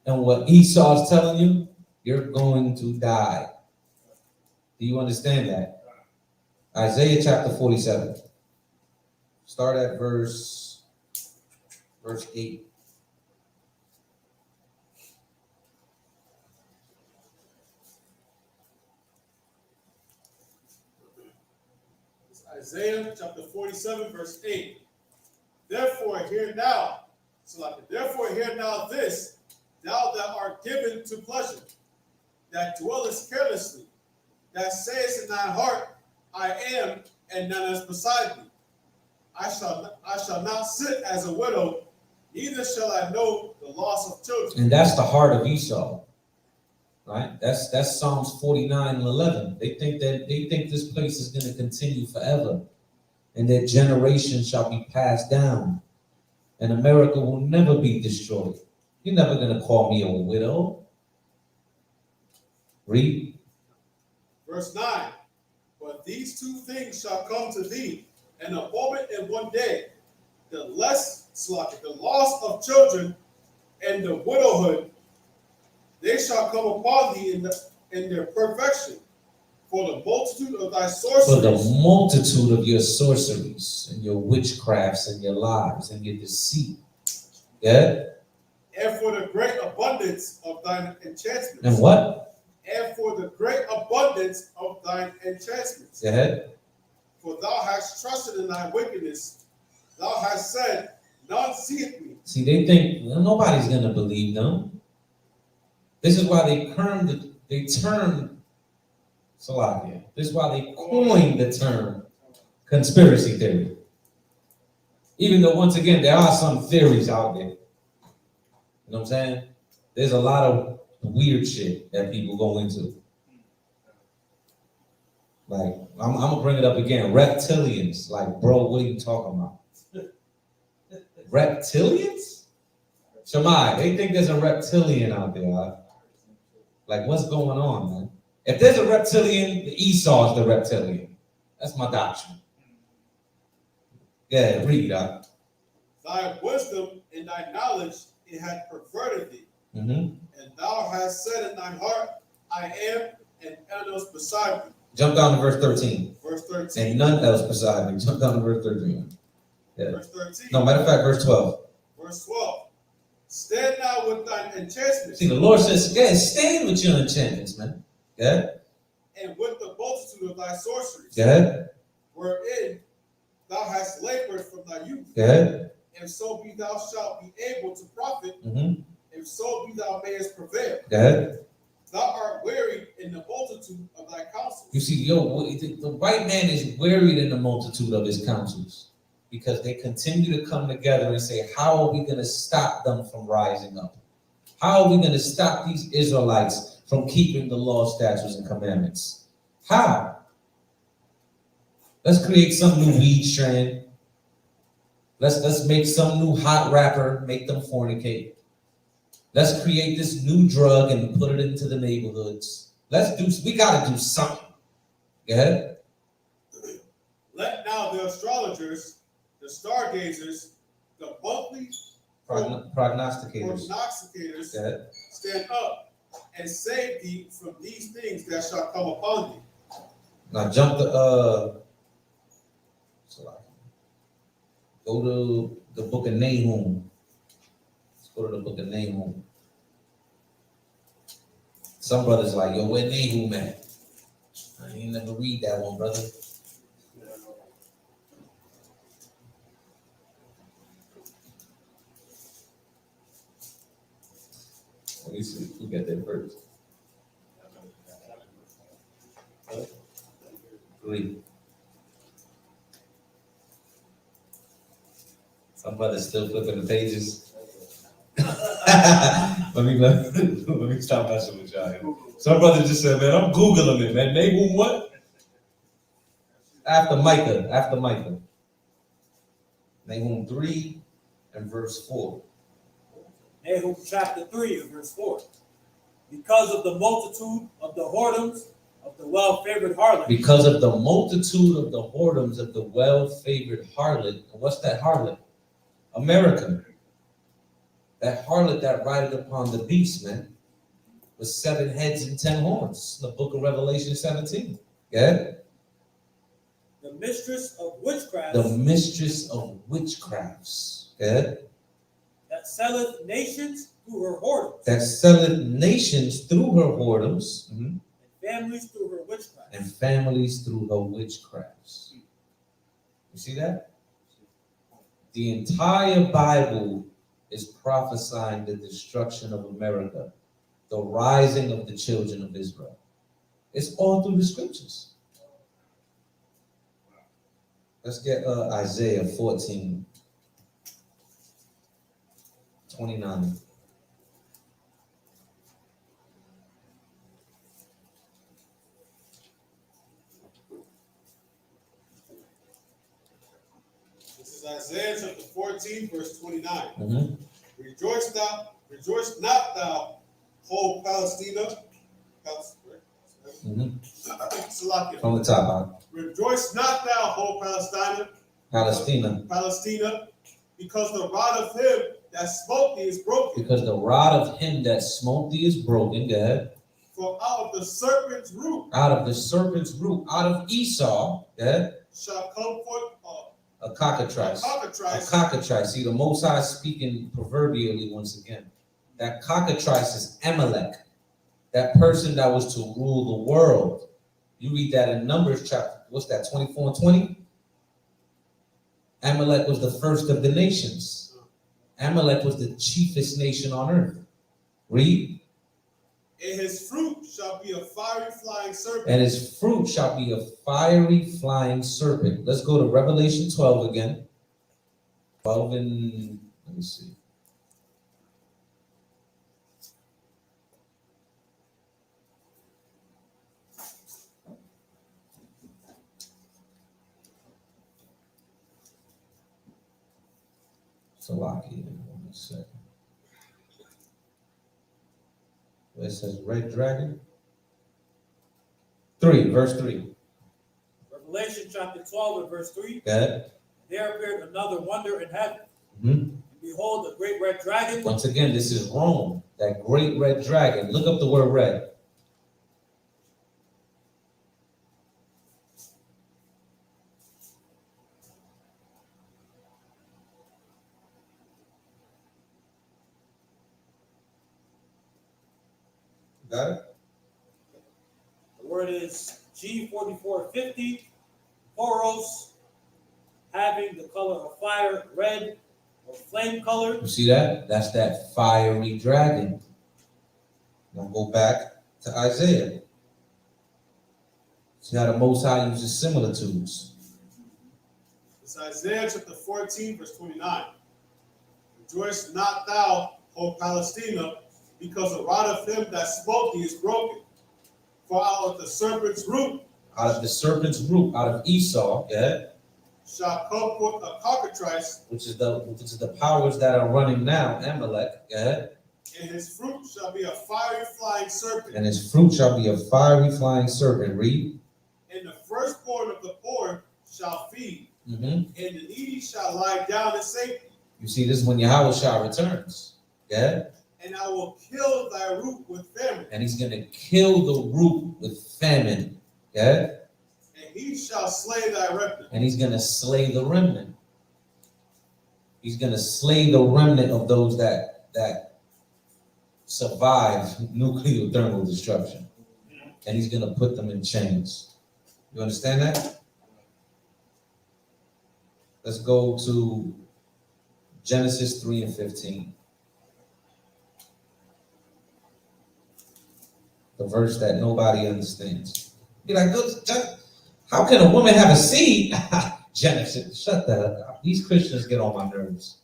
Speaker 4: in what Esau is telling you, you're going to die. Do you understand that? Isaiah chapter 47. Start at verse 8.
Speaker 5: Isaiah chapter 47, verse 8. Therefore, hear now. Therefore, hear now this, thou that art given to pleasure, that dwellest carelessly, that sayest in thy heart, I am, and none is beside me. I shall not sit as a widow, neither shall I know the loss of children.
Speaker 4: And that's the heart of Esau. Right? That's Psalms 49 and 11. They think this place is going to continue forever, and their generation shall be passed down. and America will never be destroyed. You're never going to call me a widow. Read.
Speaker 5: Verse 9. But these two things shall come to thee, and a moment and one day, the loss of children and the widowhood, they shall come upon thee in their perfection. For the multitude of thy sorceries.
Speaker 4: For the multitude of your sorceries and your witchcrafts and your lies and your deceit. Yeah?
Speaker 5: And for the great abundance of thine enchantments.
Speaker 4: And what?
Speaker 5: And for the great abundance of thine enchantments.
Speaker 4: Go ahead.
Speaker 5: For thou hast trusted in thy wickedness. Thou hast said, none seeth me.
Speaker 4: See, they think, well, nobody's going to believe them. This is why they termed Salakia. This is why they coined the term conspiracy theory. Even though, once again, there are some theories out there. You know what I'm saying? There's a lot of weird shit that people go into. Like, I'm going to bring it up again. Reptilians. Like, bro, what are you talking about? Reptilians? Shamai, they think there's a reptilian out there. Huh? Like, what's going on, man? If there's a reptilian, the Esau is the reptilian. That's my doctrine. Yeah, read that.
Speaker 5: Thy wisdom and thy knowledge, it hath perverted thee.
Speaker 4: Mm-hmm.
Speaker 5: And thou hast said in thine heart, I am, and none else beside me.
Speaker 4: Jump down to verse 13.
Speaker 5: Verse 13.
Speaker 4: And none else beside me. Jump down to verse 13. Yeah.
Speaker 5: Verse 13.
Speaker 4: No, matter of fact, verse 12.
Speaker 5: Verse 12. Stand now with thine enchantments.
Speaker 4: See, the Lord says, yeah, stand with your enchantments, man. Yeah.
Speaker 5: And with the multitude of thy sorceries.
Speaker 4: Yeah.
Speaker 5: Wherein thou hast labored from thy youth.
Speaker 4: Yeah.
Speaker 5: And so be thou shalt be able to profit.
Speaker 4: Mm-hmm.
Speaker 5: If so be thou mayest prevail.
Speaker 4: Yeah.
Speaker 5: Thou art wearied in the multitude of thy counsels.
Speaker 4: You see, the white man is wearied in the multitude of his counsels because they continue to come together and say, how are we going to stop them from rising up? How are we going to stop these Israelites from keeping the law, statutes, and commandments? How? Let's create some new weed strand. Let's make some new hot rapper, make them fornicate. Let's create this new drug and put it into the neighborhoods. We got to do something. Go ahead.
Speaker 5: Let now the astrologers, the stargazers, the monthly
Speaker 4: Prognosticators.
Speaker 5: prognosticators
Speaker 4: Go ahead.
Speaker 5: stand up and save thee from these things that shall come upon thee.
Speaker 4: Now jump to go to the book of Nahum. Let's go to the book of Nahum. Some brothers like, yo, where Nahum at? I ain't never read that one, brother. Let me see who got that first. Three. Some brothers still flipping the pages. let me stop messing with y'all here. Some brothers just said, man, I'm Googling it, man. Nahum what? After Micah. Nahum 3 and verse 4.
Speaker 3: Nahum chapter 3 and verse 4. Because of the multitude of the whoredoms of the well-favored harlot.
Speaker 4: Because of the multitude of the whoredoms of the well-favored harlot. And what's that harlot? America. That harlot that rideth upon the beast, man. With 7 heads and 10 horns. The book of Revelation 17. Yeah?
Speaker 3: The mistress of witchcraft.
Speaker 4: The mistress of witchcrafts. Yeah?
Speaker 3: That selleth nations through her whoredoms.
Speaker 4: That selleth nations through her whoredoms. Mm-hmm.
Speaker 3: And families through her witchcraft.
Speaker 4: And families through her witchcrafts. You see that? The entire Bible is prophesying the destruction of America, the rising of the children of Israel. It's all through the scriptures. Let's get Isaiah 14, 29.
Speaker 5: This is This is Isaiah chapter 14, verse 29.
Speaker 4: Mhm.
Speaker 5: Rejoice not thou, whole Palestina.
Speaker 4: Mhm.
Speaker 5: Salakia.
Speaker 4: From the top,
Speaker 5: Rejoice not thou, whole Palestina, because the rod of him that smote thee is broken.
Speaker 4: because the rod of him that smote thee is broken. Go ahead.
Speaker 5: For out of the serpent's root,
Speaker 4: Out of the serpent's root, out of Esau, go ahead,
Speaker 5: shall come forth
Speaker 4: a cockatrice. A cockatrice. See, the Most High speaking proverbially once again. That cockatrice is Amalek, that person that was to rule the world. You read that in Numbers chapter, what's that, 24 and 20? Amalek was the first of the nations. Amalek was the chiefest nation on earth. Read.
Speaker 5: And his fruit shall be a fiery flying serpent.
Speaker 4: And his fruit shall be a fiery flying serpent. Let's go to Revelation 12 again. 12 and, let me see. Salaki, one second. Where it says red dragon. 3, verse 3.
Speaker 3: Revelation chapter 12 and verse 3.
Speaker 4: Go ahead.
Speaker 3: There appeared another wonder in heaven.
Speaker 4: Mhm.
Speaker 3: And behold, a great red dragon.
Speaker 4: Once again, this is Rome, that great red dragon. Look up the word red. Got it?
Speaker 3: The word is G4450. Poros, having the color of fire, red or flame color.
Speaker 4: You see that? That's that fiery dragon. Now go back to Isaiah. See how the Most High uses similitudes.
Speaker 5: It's Isaiah chapter 14, verse 29. Rejoice not thou, O Palestina, because the rod of him that smote thee is broken. For out of the serpent's root,
Speaker 4: Out of the serpent's root, out of Esau, yeah,
Speaker 5: shall come forth a cockatrice,
Speaker 4: which is the powers that are running now, Amalek, yeah,
Speaker 5: and his fruit shall be a fiery flying serpent.
Speaker 4: and his fruit shall be a fiery flying serpent. Read.
Speaker 5: And the firstborn of the poor shall feed,
Speaker 4: Mm-hmm.
Speaker 5: and the needy shall lie down in safety.
Speaker 4: You see, this is when Yahweh returns, yeah,
Speaker 5: And I will kill thy root with famine,
Speaker 4: and he's gonna kill the root with famine, yeah,
Speaker 5: and he shall slay thy remnant.
Speaker 4: and he's gonna slay the remnant. He's gonna slay the remnant of those that survive nuclear thermal destruction, and he's gonna put them in chains. You understand that? Let's go to Genesis 3 and 15. The verse that nobody understands. Be like, how can a woman have a seed? Genesis, shut that up. These Christians get on my nerves.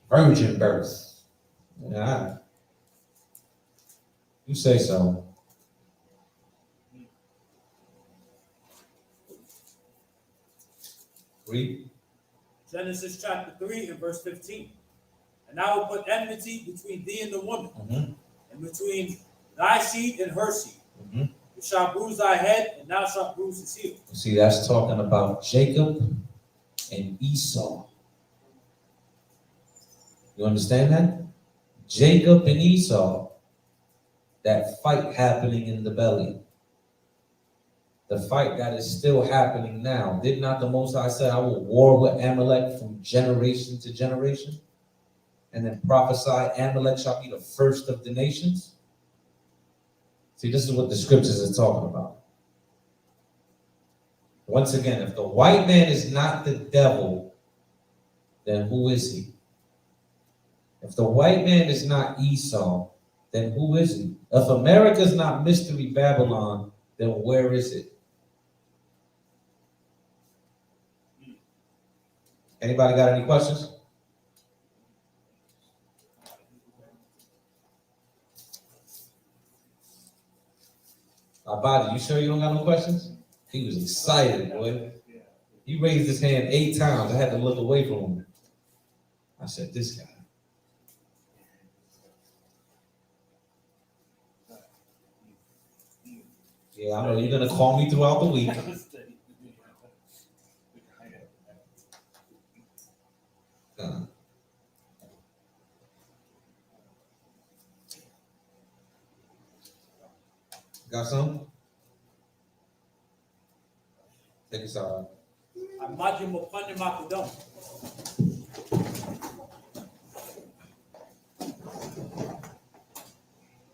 Speaker 4: Virgin birth. Yeah. You say so. Read.
Speaker 3: Genesis chapter 3 and verse 15. And I will put enmity between thee and the woman,
Speaker 4: Mm-hmm.
Speaker 3: and between thy seed and her seed.
Speaker 4: Mm-hmm.
Speaker 3: It shall bruise thy head, and thou shalt bruise his heel.
Speaker 4: You see, that's talking about Jacob and Esau. You understand that? Jacob and Esau, that fight happening in the belly. The fight that is still happening now. Did not the Most High say, I will war with Amalek from generation to generation? And then prophesy, Amalek shall be the first of the nations? See, this is what the scriptures are talking about. Once again, if the white man is not the devil, then who is he? If the white man is not Esau, then who is he? If America is not Mystery Babylon, then where is it? Anybody got any questions? Abadi, you sure you don't got no questions? He was excited, boy. He raised his hand 8 times. I had to look away from him. I said, this guy. Yeah, I know you're gonna call me throughout the week. Got some? Take us out.
Speaker 3: Imagine Mupani Makudam.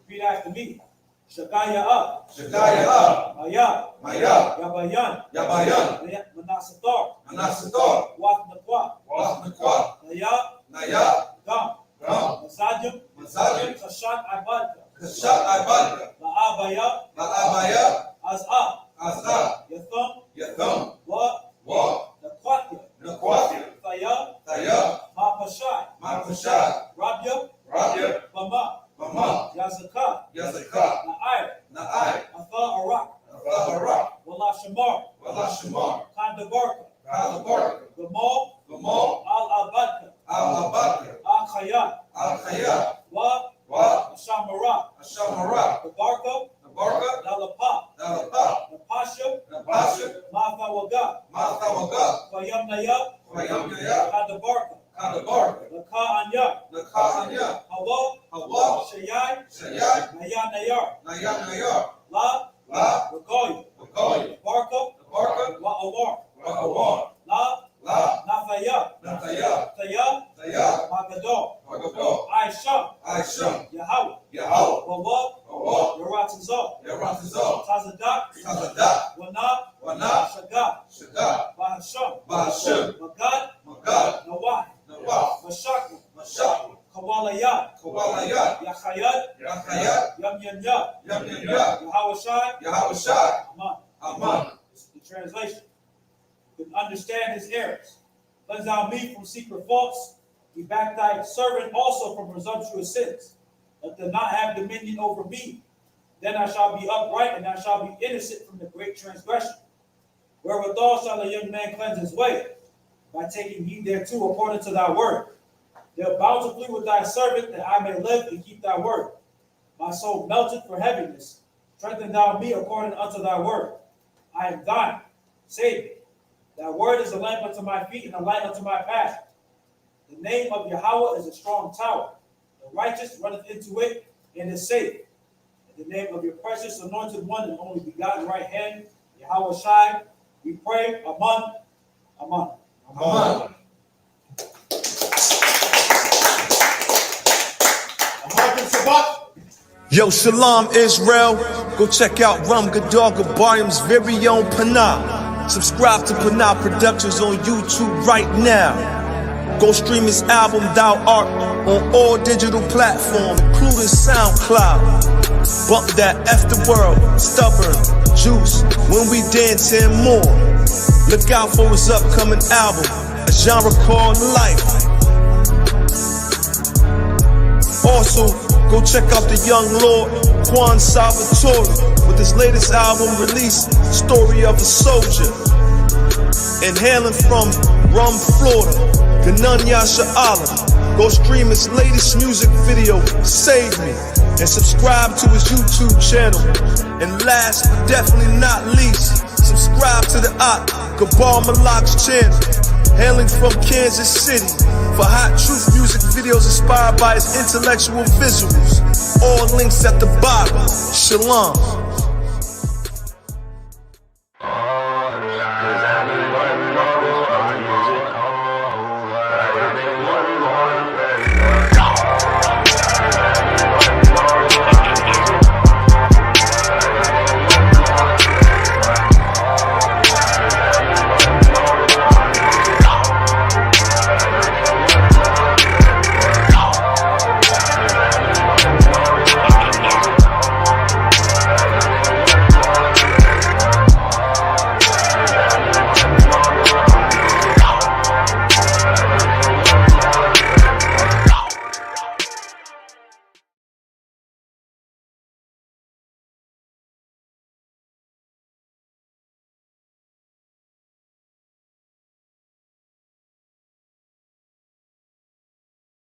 Speaker 3: Repeat after me. Shakaya up.
Speaker 8: Shakaya up.
Speaker 3: Maya.
Speaker 8: Maya.
Speaker 3: Yabayan.
Speaker 8: Yabayan.
Speaker 3: Manasator.
Speaker 8: Manasator.
Speaker 3: Wat Nakwa.
Speaker 8: Wat Nakwa.
Speaker 3: Naya.
Speaker 8: Naya.
Speaker 3: Gam.
Speaker 8: Gam.
Speaker 3: Masajim.
Speaker 8: Masajim.
Speaker 3: Kashat Abadka.
Speaker 8: Kashat Abadka.
Speaker 3: Laabaya.
Speaker 8: Laabaya.
Speaker 3: Az'a.
Speaker 8: Az'a.
Speaker 3: Yatham.
Speaker 8: Yatham.
Speaker 3: Wa.
Speaker 8: Wa.
Speaker 3: Nakwatya.
Speaker 8: Nakwatya.
Speaker 3: Thaya.
Speaker 8: Thaya.
Speaker 3: Mapashai.
Speaker 8: Mapashai.
Speaker 3: Rabya.
Speaker 8: Rabya.
Speaker 3: Mama.
Speaker 8: Mama.
Speaker 3: Yazaka.
Speaker 8: Yazaka.
Speaker 3: Na'ai.
Speaker 8: Na'ai.
Speaker 3: Atha Arak.
Speaker 8: Atha Arak.
Speaker 3: Wala Shamar.
Speaker 8: Wala Shamar.
Speaker 3: Kandabarka.
Speaker 8: Kandabarka.
Speaker 3: Gamal.
Speaker 8: Gamal.
Speaker 3: Al-Abadka.
Speaker 8: Al-Abadka.
Speaker 3: Al-Khayat.
Speaker 8: Al-Khayat.
Speaker 3: Wa.
Speaker 8: Wa.
Speaker 3: Ashamara.
Speaker 8: Ashamara.
Speaker 3: Gabarka.
Speaker 8: Gabarka.
Speaker 3: Dalapa.
Speaker 8: Dalapa.
Speaker 3: Napasha.
Speaker 8: Napasha.
Speaker 3: Mathawaga.
Speaker 8: Mathawaga.
Speaker 3: Kwayamnaya.
Speaker 8: Kwayamnaya.
Speaker 3: Kandabarka.
Speaker 8: Kandabarka.
Speaker 3: Laka Anya.
Speaker 8: Laka Anya.
Speaker 3: Hawa.
Speaker 8: Hawa.
Speaker 3: Shayai.
Speaker 8: Shayai.
Speaker 3: Naya Nayar.
Speaker 8: Naya Nayar.
Speaker 3: La.
Speaker 8: La.
Speaker 3: Ragoy.
Speaker 8: Ragoy.
Speaker 3: Barka.
Speaker 8: Barka.
Speaker 3: Wa Awar.
Speaker 8: Wa Awar.
Speaker 3: La.
Speaker 8: La.
Speaker 3: Nathaya.
Speaker 8: Nathaya.
Speaker 3: Thaya.
Speaker 8: Thaya.
Speaker 3: Magador.
Speaker 8: Magador.
Speaker 3: Aisha.
Speaker 8: Aisha.
Speaker 3: Yahweh.
Speaker 8: Yahweh.
Speaker 3: Wawa.
Speaker 8: Wawa.
Speaker 3: Yaratazal.
Speaker 8: Yaratazal.
Speaker 3: Tazadak.
Speaker 8: Tazadak.
Speaker 3: Wana.
Speaker 8: Wana.
Speaker 3: Shagat.
Speaker 8: Shagat.
Speaker 3: Bahasham.
Speaker 8: Bahasham.
Speaker 3: Magad.
Speaker 8: Magad.
Speaker 3: Nawai.
Speaker 8: Nawaf.
Speaker 3: Mashakma.
Speaker 8: Mashakma.
Speaker 3: Kawalayat.
Speaker 8: Kawalayat.
Speaker 3: Yachayat.
Speaker 8: Yachayat.
Speaker 3: Yam Yanya.
Speaker 8: Yam Yanya.
Speaker 3: Yahawashai.
Speaker 8: Yahawashai.
Speaker 3: Aman.
Speaker 8: Aman.
Speaker 3: The translation. To understand his errors. Cleanse thou me from secret faults. He backed thy servant also from presumptuous sins. Let them not have dominion over me. Then I shall be upright, and I shall be innocent from the great transgression. Wherewithal shall a young man cleanse his way? By taking heed thereto according to thy word. Deal bountifully with thy servant, that I may live and keep thy word. My soul melted for heaviness. Strengthen thou me according unto thy word. I am thine. Save me. Thy word is a lamp unto my feet and a light unto my path. The name of Yahweh is a strong tower. The righteous runneth into it and is safe. In the name of your precious anointed one and only begotten right hand, Yahweh Shai, we pray. Amen. Amen.
Speaker 8: Amen.
Speaker 9: Yo, Shalom Israel. Go check out Gadal Gabaryam's very own Panah. Subscribe to Panah Productions on YouTube right now. Go stream his album Thou Art on all digital platforms, including SoundCloud. Bump that F the world, stubborn, juice, when we dance and more. Look out for his upcoming album, a genre called Life. Also, go check out the young Lord, QUON SALVATORE, with his latest album release, Story of a Soldier. And hailing from Rum, Florida, GANAN YASHARAHLA. Go stream his latest music video, Save Me, and subscribe to his YouTube channel. And last but definitely not least, subscribe to the GABAR MALAK's channel, hailing from Kansas City, for hot truth music videos inspired by his intellectual visuals. All links at the bottom. Shalom.